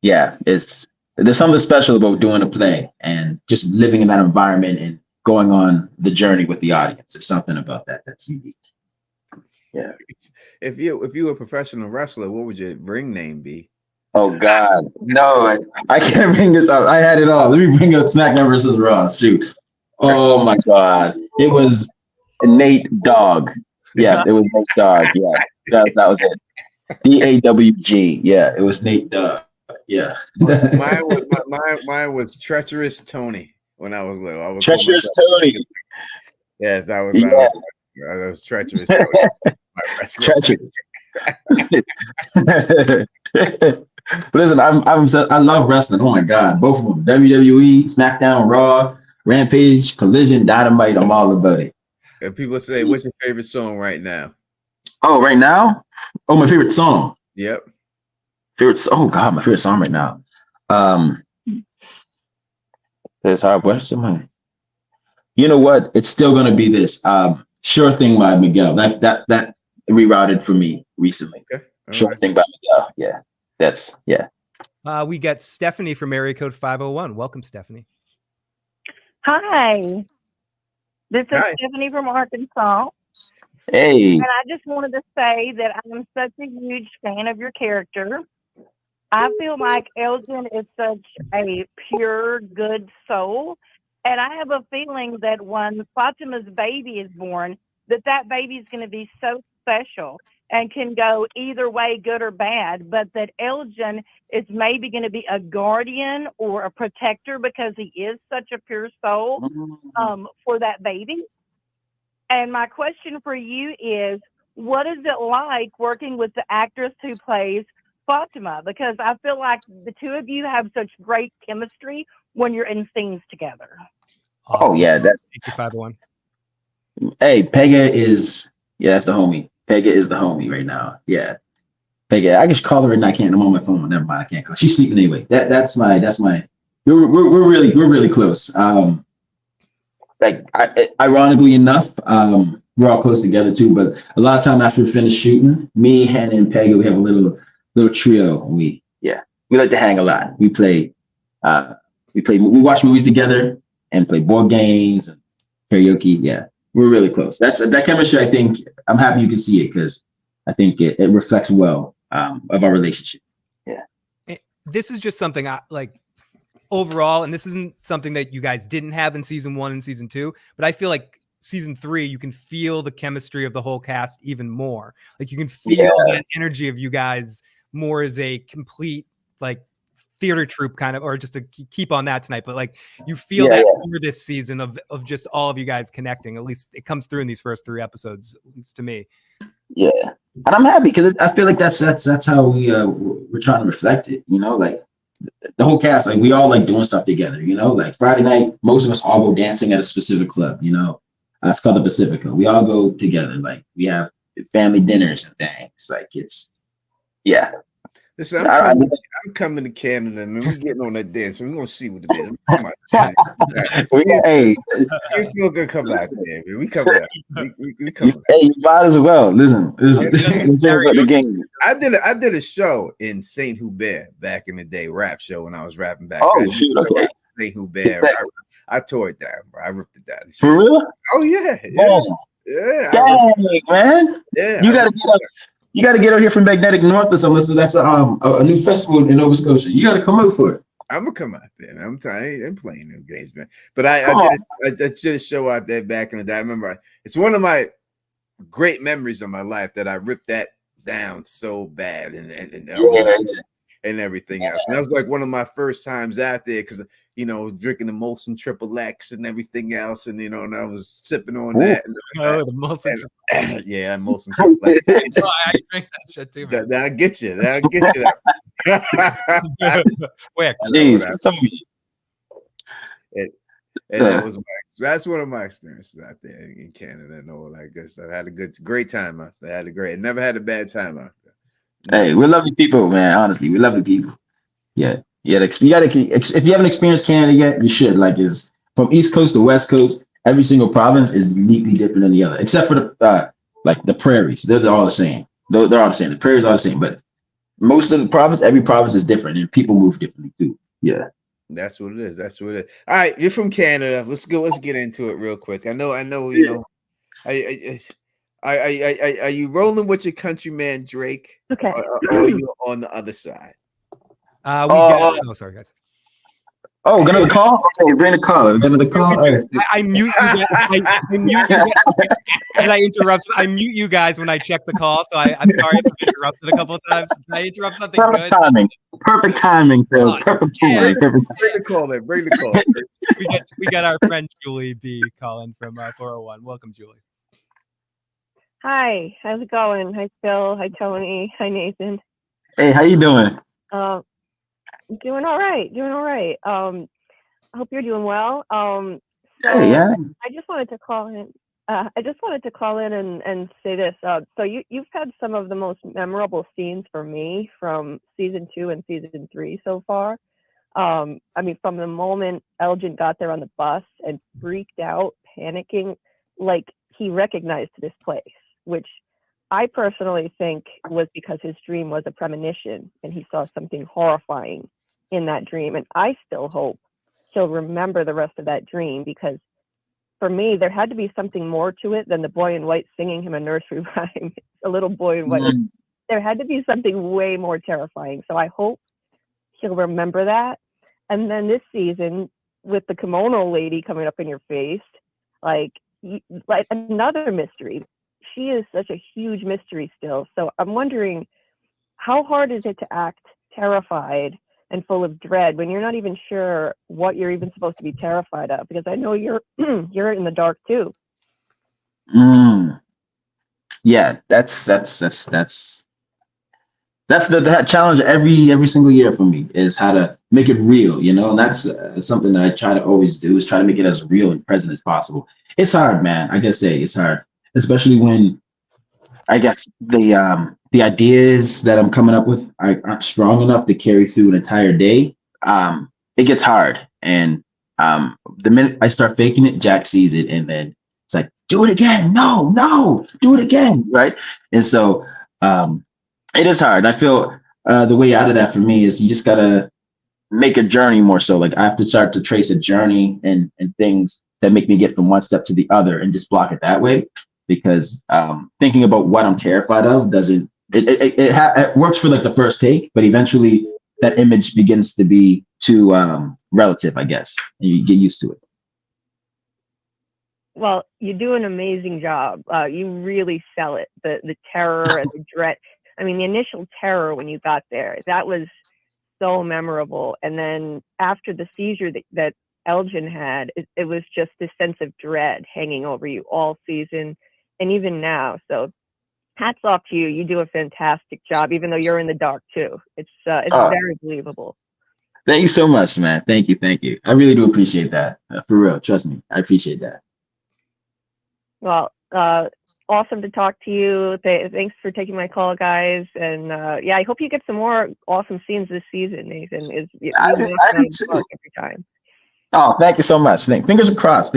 yeah, there's something special about doing a play and just living in that environment and going on the journey with the audience. There's something about that that's unique. Yeah. If you were a professional wrestler, what would your ring name be? Oh God, no! I can't bring this up. I had it all. Let me bring up SmackDown versus Raw. Shoot! Oh my God, it was Nate Dogg. Yeah, it was Nate Dogg. Yeah, that was it. DAWG. Yeah, it was Nate Dogg. Yeah. mine was Treacherous Tony when I was little. Treacherous Tony. Yes, that was Treacherous Tony. Treacherous. Listen, I love wrestling. Oh my God, both of them. WWE, SmackDown, Raw, Rampage, Collision, Dynamite. I'm all about it. And people say, "What's your favorite song right now?" Oh, right now? Oh, my favorite song. Yep. Oh God, my favorite song right now. That's a hard question. You know what? It's still gonna be this. Sure Thing by Miguel. That rerouted for me recently. Okay. Sure Thing by Miguel. Yeah. That's yeah. We got Stephanie from area code 501. Welcome, Stephanie. Hi, this is Stephanie from Arkansas. Hey. And I just wanted to say that I'm such a huge fan of your character. I feel like Elgin is such a pure, good soul. And I have a feeling that when Fatima's baby is born, that baby is going to be so special and can go either way, good or bad, but that Elgin is maybe going to be a guardian or a protector because he is such a pure soul for that baby. And my question for you is, what is it like working with the actress who plays Fatima? Because I feel like the two of you have such great chemistry when you're in scenes together. Awesome. Oh yeah, that's 501. Hey, Pega is that's the homie. Pega is the homie right now. Yeah. Pega, I can call her and I can't. I'm on my phone. Never mind, I can't call. She's sleeping anyway. That's my we're really close. Ironically enough, we're all close together too, but a lot of time after we finish shooting, me, Hannah, and Pega, we have a little trio. We like to hang a lot. We watch movies together and play board games and karaoke. Yeah. We're really close. That chemistry. I think I'm happy you can see it because I think it reflects well of our relationship. Yeah. This is just something I like overall, and this isn't something that you guys didn't have in season 1 and season 2, but I feel like season 3, you can feel the chemistry of the whole cast even more. Like you can feel that energy of you guys more as a complete like theater troupe kind of, or just to keep on that tonight, but like you feel that over this season of just all of you guys connecting. At least it comes through in these first 3 episodes, at least to me. Yeah, and I'm happy because I feel like that's how we're trying to reflect it. You know, like the whole cast, like we all like doing stuff together. You know, like Friday night, most of us all go dancing at a specific club. You know, it's called the Pacifica. We all go together. Like we have family dinners and things. Like it's Listen, I'm coming to Canada, man. We're getting on that dance. We're gonna see what it is. Hey, you feel good come out there, man. We coming out. We coming out. Hey, you might as well. Listen, the game. I did a show in Saint Hubert back in the day, rap show when I was rapping back. Oh shoot, okay. Saint Hubert. I tore it down, bro. I ripped it down. For real? Oh yeah. Dang, man. Yeah. You gotta get out here from Magnetic North or something. That's a new festival in Nova Scotia. You gotta come out for it. I'm gonna come out there. I'm playing them games, man. But I did a show out there back in the day. I remember it's one of my great memories of my life that I ripped that down so bad and everything else. And that was like one of my first times out there because drinking the Molson Triple X and everything else, and and I was sipping on that. Oh, the Molson. Yeah, Molson Triple X. I drink that shit too, man. That'll get you. That'll get you. Quick. Jeez, that's one of my experiences out there in Canada and all that good stuff. I had a great time out there. I never had a bad time out there. Hey, we're lovely people, man. Honestly, we're lovely people. Yeah. If you haven't experienced Canada yet, you should. Like, it's from East Coast to West Coast. Every single province is uniquely different than the other, except for the prairies. They're all the same. They're all the same. The prairies are the same, but most of the province, every province is different, and people move differently too. Yeah. That's what it is. All right, you're from Canada. Let's get into it real quick. I know. Are you rolling with your countryman Drake? Okay. Or are you on the other side? Sorry, guys. Oh, another call? Okay, bring the call. Another call. I mute you guys. I mute you guys. And I interrupt. I mute you guys when I check the call. So I'm sorry if I interrupted a couple of times. Did I interrupt something good? Perfect timing, Phil. Perfect timing. Bring the call there. Bring the call. we got our friend Julie B calling from 401. Welcome, Julie. Hi, how's it going? Hi, Phil. Hi, Tony. Hi, Nathan. Hey, how you doing? Doing all right. I hope you're doing well. So hey, yeah. I just wanted to call in. And say this. So you've had some of the most memorable scenes for me from season 2 and season 3 so far. I mean, from the moment Elgin got there on the bus and freaked out, panicking, like he recognized this place, which I personally think was because his dream was a premonition and he saw something horrifying in that dream. And I still hope he'll remember the rest of that dream, because for me, there had to be something more to it than the boy in white singing him a nursery rhyme. A little boy in white. There had to be something way more terrifying. So I hope he'll remember that. And then this season, with the kimono lady coming up in your face, like another mystery. She is such a huge mystery still. So I'm wondering, how hard is it to act terrified and full of dread when you're not even sure what you're even supposed to be terrified of? Because I know you're you're in the dark too. Yeah, that's the challenge every single year for me, is how to make it real, and that's something that I try to always do, is try to make it as real and present as possible. It's hard, man. I guess it's hard, especially when I guess the ideas that I'm coming up with aren't strong enough to carry through an entire day. It gets hard, and the minute I start faking it, Jack sees it, and then it's like, do it again. No, do it again, right? And so it is hard. I feel the way out of that for me is you just gotta make a journey more so. Like I have to start to trace a journey and things that make me get from one step to the other, and just block it that way. Because thinking about what I'm terrified of doesn't, it works for like the first take, but eventually that image begins to be too relative, I guess, and you get used to it. Well, you do an amazing job. You really sell it. The terror and the dread. I mean, the initial terror when you got there, that was so memorable. And then after the seizure that Elgin had, it was just this sense of dread hanging over you all season and even now. So hats off to you. You do a fantastic job, even though you're in the dark too. It's very believable. Thank you so much, man. Thank you. I really do appreciate that. For real. Trust me. I appreciate that. Well, awesome to talk to you. Thanks for taking my call, guys. And I hope you get some more awesome scenes this season, Nathan. I do too. Every time. Oh, thank you so much. Fingers crossed.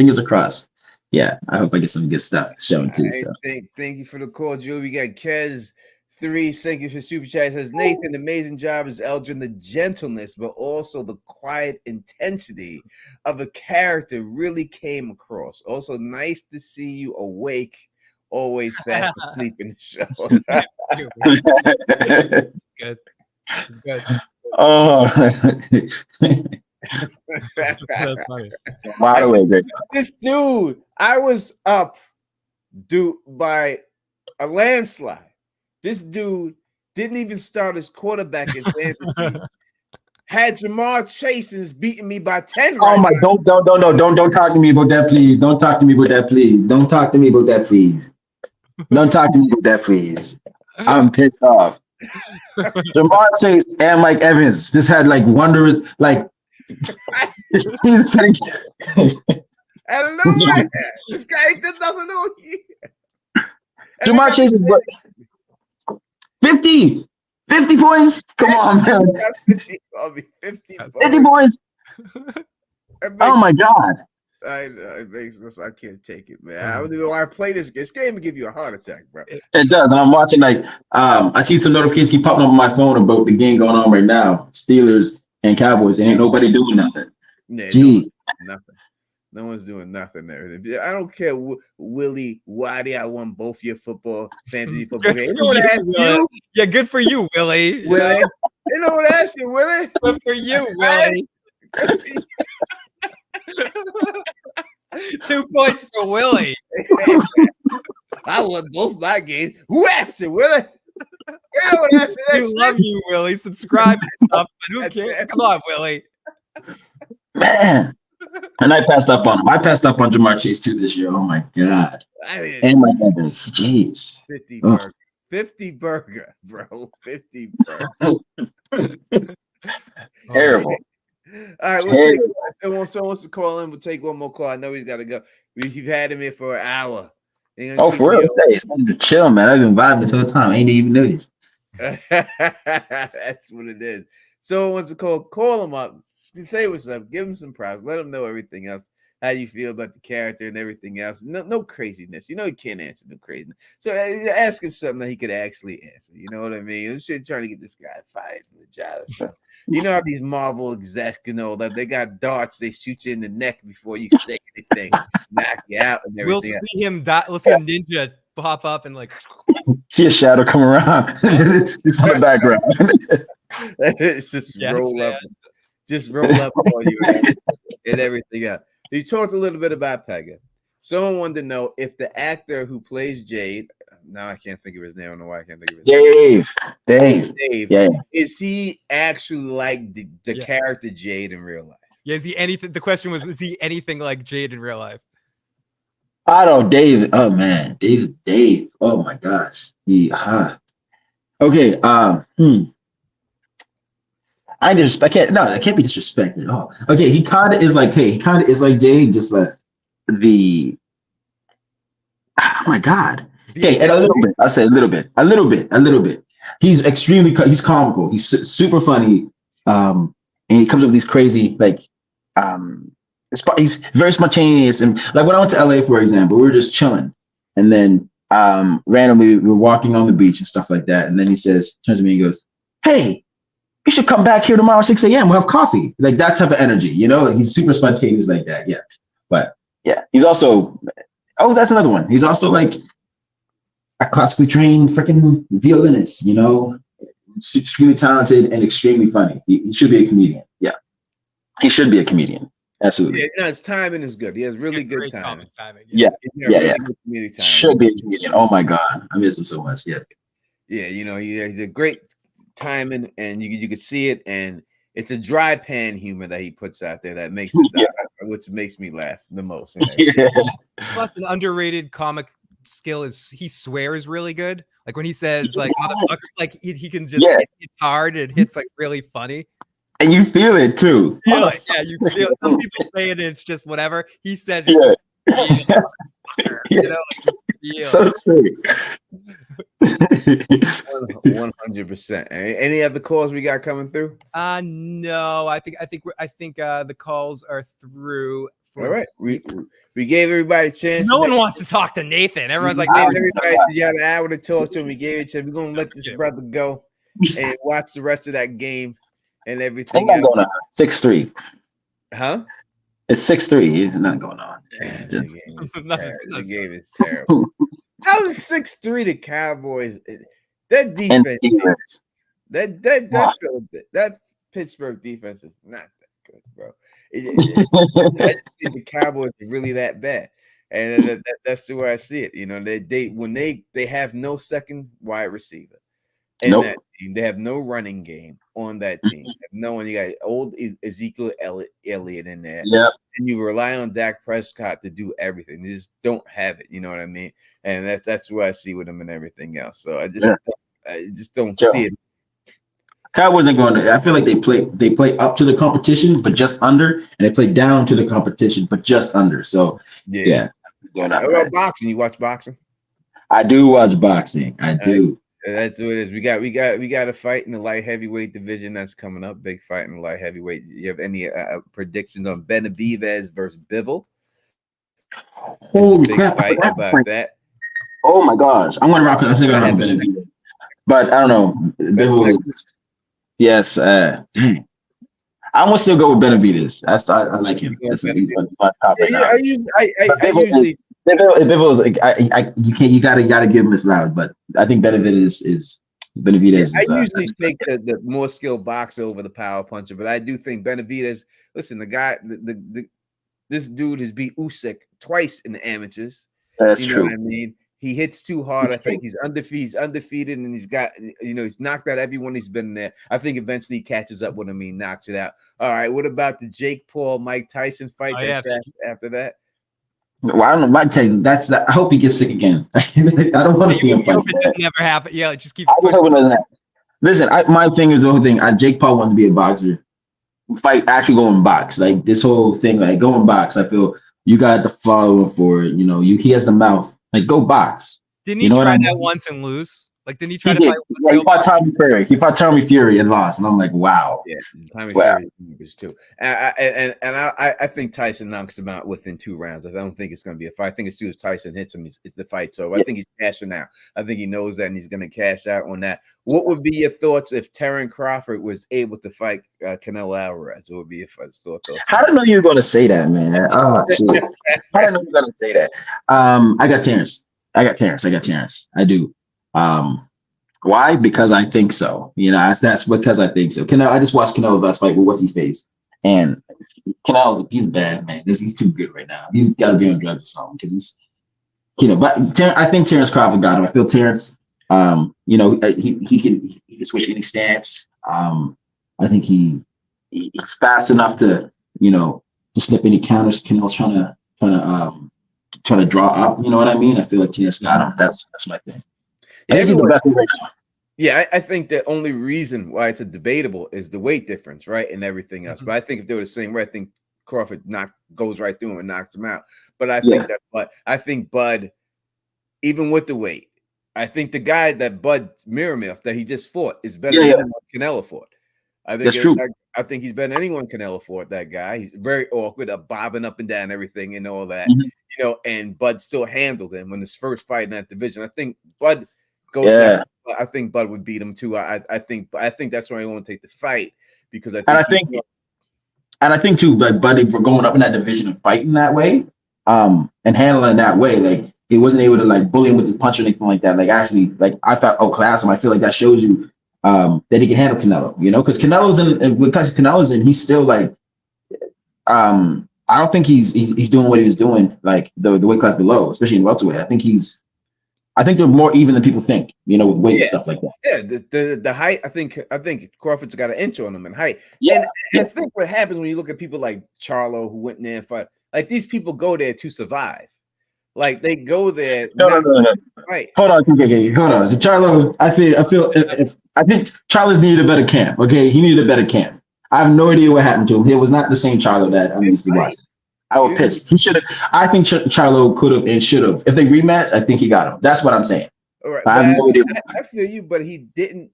Yeah, I hope I get some good stuff shown too. So thank you for the call, Joe. We got Kez 3. Thank you for super chat. Says Nathan, amazing job as Elgin. The gentleness, but also the quiet intensity of a character really came across. Also, nice to see you awake, always fast asleep in the show. Good. It's good. Oh. That's funny. This dude, I was up by a landslide. This dude didn't even start his quarterback in fantasy. Had Jamar Chase and is beating me by 10. Oh my! Don't talk to me about that, please. Don't talk to me about that, please. I'm pissed off. Jamar Chase and Mike Evans just had like wondrous, like. I don't know. This guy does nothing on here. Jamar Chase is what? 50 points. Come on, man. 50 points. Oh my God. It makes I can't take it, man. I don't even know why I play this. This game will give you a heart attack, bro. It does. And I'm watching like I see some notifications keep popping up on my phone about the game going on right now. Steelers and Cowboys. And ain't nobody doing nothing. Yeah, nothing. No one's doing nothing there. I don't care, Willie. Why I won both your fantasy football games. Yeah, good for you, Willie. Willie. You know what I asked you, Willie? Good for you, Willie. 2 points for Willie. I won both my games. Who asked you, Willie? We love you, Willie. Subscribe and stuff, but who cares? Come on, Willie. Man. And I passed up on him. I passed up on Jamar Chase too this year. Oh my God. And Mike Evans. Jeez. 50 burger, bro. 50 burger. Terrible. All right, if someone wants to call in, we'll take one more call. I know he's got to go. We've had him here for an hour. Oh, for real? It's chill, man. I've been vibing this whole time. I ain't even noticed. That's what it is. Someone wants to call him up. say what's up. Give him some props. Let him know everything else. How you feel about the character and everything else. No craziness. You know he can't answer no craziness. So ask him something that he could actually answer. You know what I mean? I'm trying to get this guy fired from the job or stuff. You know how these Marvel execs, that they got darts, they shoot you in the neck before you say anything, knock you out and everything. We'll see him we'll see a ninja pop up and like see a shadow come around. It's on the background. It's just roll up. Just roll up on you and everything else. You talked a little bit about Pega. Someone wanted to know if the actor who plays Jade, now I can't think of his name. I don't know why I can't think of his name. Dave. Yeah. Is he actually like the character Jade in real life? Yeah, is he anything? The question was, is he anything like Jade in real life? I don't, Dave. Oh man, Dave. Oh my gosh. Okay. I can't be disrespected at all. Okay, he kind of is like Jade, just like the. Oh my god. Okay, and a little bit. I'll say a little bit. He's he's comical. He's super funny. And he comes up with these crazy he's very spontaneous. And like when I went to LA, for example, we were just chilling, and then randomly we were walking on the beach and stuff like that. And then he turns to me and goes, "Hey, you should come back here tomorrow at 6 a.m. We'll have coffee." Like that type of energy, he's super spontaneous like that. Yeah. But yeah, he's also, that's another one. He's also like a classically trained freaking violinist, extremely talented and extremely funny. He should be a comedian. Yeah. He should be a comedian. Absolutely. Yeah, his timing is good. He has really good timing. Yeah. Really good comedic timing. Should be a comedian. Oh my God. I miss him so much. Yeah. Yeah, he's a great timing, and you can see it, and it's a dry pan humor that he puts out there that makes it which makes me laugh the most. Plus, an underrated comic skill is he swears really good. Like when he says like motherfucker, like he can just it's hard, it hits like really funny. And you feel it too. You feel it. Some people say it and it's just whatever. He says it. So true. 100%. Any other calls we got coming through? No. I think the calls are through. All right, we gave everybody a chance. No one wants to talk to Nathan. Everyone's like, everybody said you had an hour to talk to him. We gave it to him. We're gonna let this brother go and watch the rest of that game and everything. It's not going on. 6-3. Huh? It's 6-3. He's not going on. The game is terrible. How is 6-3 the Cowboys? That defense, that Pittsburgh defense is not that good, bro. I think the Cowboys are really that bad, and that's the way I see it. When they have no second wide receiver, and that team, they have no running game on that team. No one. You got old Ezekiel Elliott in there. Yeah. And you rely on Dak Prescott to do everything. You just don't have it. You know what I mean? And that's what I see with him and everything else. So I just don't see it. Cowboys are going to. I feel like they play up to the competition, but just under, and they play down to the competition, but just under. So yeah. What about boxing? You watch boxing? I do watch boxing. I do. That's what it is. We got a fight in the light heavyweight division that's coming up. Big fight in the light heavyweight. You have any predictions on Benavidez versus Bivol? Holy crap! Fight about that. Oh my gosh! I'm gonna rock it. I think I have Benavidez, but I don't know. Bivol is yes. Dang. I'm gonna still go with Benavidez. I like him. That's my top right now. You gotta give him his round, but I think Benavidez is. I usually take the more skilled boxer over the power puncher, but I do think Benavidez. Listen, the guy, this dude has beat Usyk twice in the amateurs. That's true. Know what I mean, he hits too hard. I think he's undefeated, and he's got he's knocked out everyone he's been there. I think eventually he catches up with him. He knocks it out. All right. What about the Jake Paul Mike Tyson fight after that? Well, I don't know. My take. I hope he gets sick again. I don't want to see him fight. It just never happened. Yeah, it just keeps. I just hope it doesn't happen. Listen, my thing is the whole thing. Jake Paul wants to be a boxer. Fight actually go and box. Like this whole thing, like go and box. I feel you got to follow him for it. He has the mouth. Like go box. Didn't he try that once and lose? Like, didn't he try to fight? Yeah, he fought Tommy Fury. He fought Tommy Fury and lost. And I'm like, wow. Yeah, Tommy Wow. Fury is too. I think Tyson knocks him out within 2 rounds. I don't think it's going to be a fight. I think as soon as Tyson hits him, it's the fight. So I think he's cashing out. I think he knows that, and he's going to cash out on that. What would be your thoughts if Terence Crawford was able to fight Canelo Alvarez? What would be your thoughts? How did I know you were going to say that, man? Oh, shit. How did I know you were going to say that? I got Terence. I do. Why? Because I think so. You know, that's because I think so. I just watched Canelo's last fight with what's his face, and he's bad, man. He's too good right now. He's got to be on drugs or something because he's, But I think Terence Crawford got him. I feel Terence. He can switch any stance. I think he's fast enough to to slip any counters. Canelo's trying to draw up. You know what I mean? I feel like Terence got him. That's my thing. I think he's the best right now. Yeah, I think the only reason why it's a debatable is the weight difference, right, and everything else. But I think if they were the same way, I think Crawford goes right through him and knocks him out. But I think Bud, even with the weight, I think the guy that Bud Miramif that he just fought is better than anyone Canelo fought. I think that's true. I think he's better than anyone Canelo fought. That guy, he's very awkward, bobbing up and down everything and all that. And Bud still handled him when his first fight in that division. I think Bud goes. Yeah. I think Bud would beat him too. I think that's why I want to take the fight because I think too. But Bud, if we're going up in that division and fighting that way, and handling that way, like he wasn't able to like bully him with his punch or anything like that. Like actually, like I thought, class him. I feel like that shows you that he can handle Canelo. Because Canelo's in, he's still like, I don't think he's doing what he was doing like the weight class below, especially in welterweight. I think they're more even than people think, with weight and stuff like that. Yeah, the height. I think Crawford's got an inch on him in height. Yeah, and I think what happens when you look at people like Charlo who went in there and fought, like these people go there to survive. Like they go there. No. Right. Hold on. Charlo, I think Charlo's needed a better camp. Okay, he needed a better camp. I have no idea what happened to him. It was not the same Charlo that I used to watch. I was pissed. He should have. I think Charlo could have and should have. If they rematch, I think he got him. That's what I'm saying. All right. I have no idea. I feel you, but he didn't.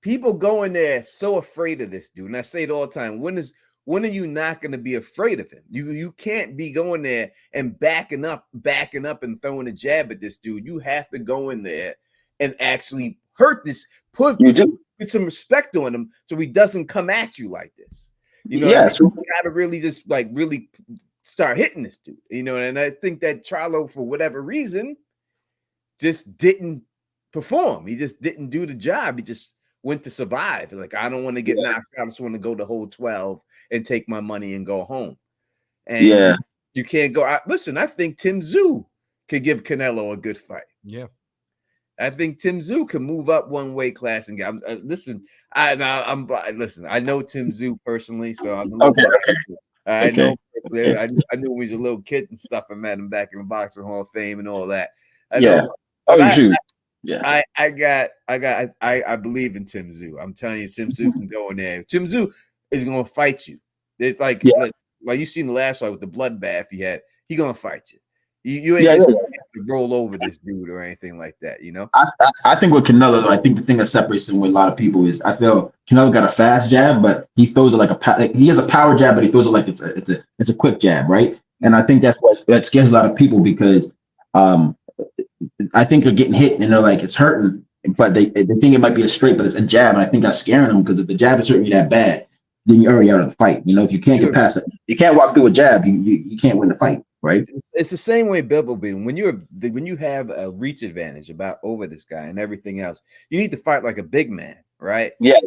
People go in there so afraid of this dude, and I say it all the time. When are you not going to be afraid of him? You can't be going there and backing up and throwing a jab at this dude. You have to go in there and actually hurt this. Put some respect on him so he doesn't come at you like this. You got to really just really start hitting this dude. And I think that Charlo, for whatever reason, just didn't perform. He just didn't do the job. He just went to survive. Like, I don't want to get knocked out. I just want to go to hole 12 and take my money and go home. And you can't go. Listen, I think Tim Tszyu could give Canelo a good fight. Yeah. I think Tim Tszyu can move up one weight class and get. Listen, I know Tim Tszyu personally, so I'm I know. I knew when he was a little kid and stuff. I met him back in the Boxing Hall of Fame and all that. I believe in Tim Tszyu. I'm telling you, Tim Tszyu can go in there. Tim Tszyu is going to fight you. It's like you seen the last fight with the bloodbath he had. He going to fight you. You ain't just to roll over this dude or anything like that, I think with Canelo, though, I think the thing that separates him with a lot of people is I feel Canelo got a fast jab, but he throws it like he has a power jab, but he throws it like it's a quick jab, right? And I think that's that scares a lot of people because I think they're getting hit and they're like it's hurting, but they think it might be a straight, but it's a jab, and I think that's scaring them because if the jab is hurting you that bad, then you're already out of the fight. If you can't get past it, you can't walk through a jab, you can't win the fight. Right. It's the same way Bill beat him. When you have a reach advantage over this guy and everything else, you need to fight like a big man, right? Yeah.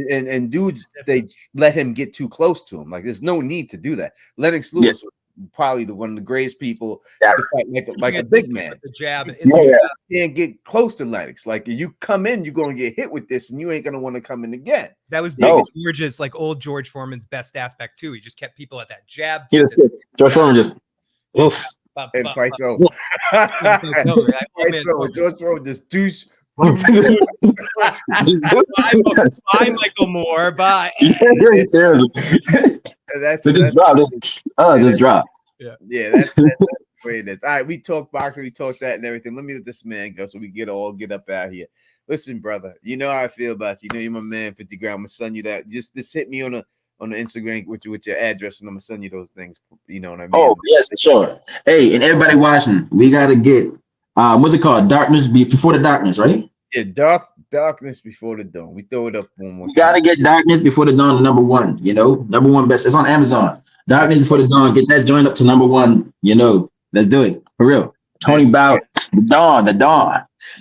And dudes, they let him get too close to him. Like there's no need to do that. Lennox Lewis was probably one of the greatest people to fight like a big man. The jab. You can't get close to Lennox. Like if you come in, you're gonna get hit with this, and you ain't gonna want to come in again. That was big George's old George Foreman's best aspect too. He just kept people at that jab. George Foreman just. And fight's over. George Foreman just douche. Bye, Michael Moore. Bye. Seriously. Just drop. Yeah. Yeah, way it is. All right, we talked boxing, we talked that and everything. Let me let this man go so we get up out here. Listen, brother, you know how I feel about you. You know you're my man, 50 grand. I'm gonna send you that. Just hit me on the Instagram with your address, and I'm gonna send you those things. You know what I mean? Oh yes, for sure. Hey, and everybody watching, we gotta get what's it called? Before the darkness, right? Yeah, darkness before the dawn. We throw it up one more We gotta get Darkness Before the Dawn to number one. You know, number one best. It's on Amazon. Darkness Before the Dawn. Get that joint up to number one. You know, let's do it for real. Tony Bout, the Dawn.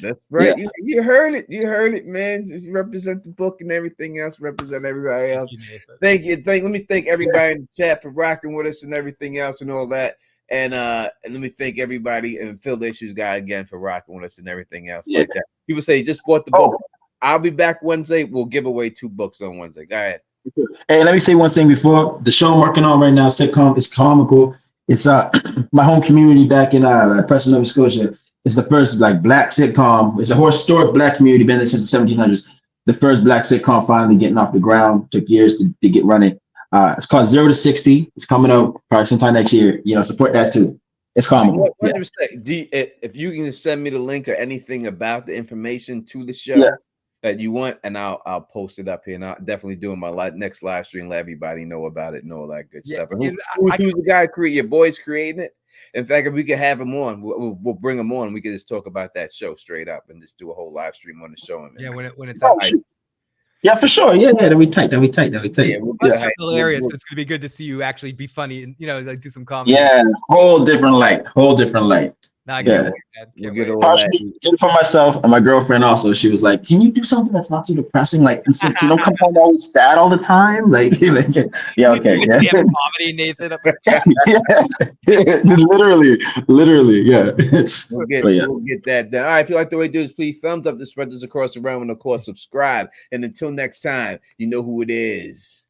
That's right. Yeah. You heard it. You heard it, man. You represent the book and everything else. Represent everybody else. Thank you. Let me thank everybody in the chat for rocking with us and everything else and all that. And let me thank everybody and Phil the Issues guy again for rocking with us and everything else like that. People say just bought the book. I'll be back Wednesday. We'll give away 2 books on Wednesday. Go ahead. Hey, let me say one thing before the show I'm working on right now. Sitcom. It's comical. It's my home community back in Preston, Nova Scotia. It's the first Black sitcom. It's a historic Black community, been there since the 1700s. The first Black sitcom finally getting off the ground. Took years to get running. It's called 0 to 60. It's coming out probably sometime next year. You know, support that too. It's comical. 100%. If you can send me the link or anything about the information to the show that you want, and I'll post it up here, and I'll definitely do my next live stream. Let everybody know about it and all that good stuff. And who's the guy creating? Your boy's creating it. In fact, if we could have him on, we'll bring him on. We could just talk about that show straight up and just do a whole live stream on the show. Yeah, when it's out. Yeah, for sure. Yeah, that'd be tight. Yeah, that's hilarious. It's gonna be good to see you actually be funny and like do some comedy. Yeah, whole different light. Nah, Yeah. We'll get all Partially did it for myself and my girlfriend also. She was like, "Can you do something that's not too depressing? Like, since you don't come home always sad all the time." Like yeah, okay, yeah. Comedy, Nathan. literally, yeah. We'll get that done. All right, if you like the way we do this, please thumbs up the spread this across the realm and of course subscribe. And until next time, you know who it is.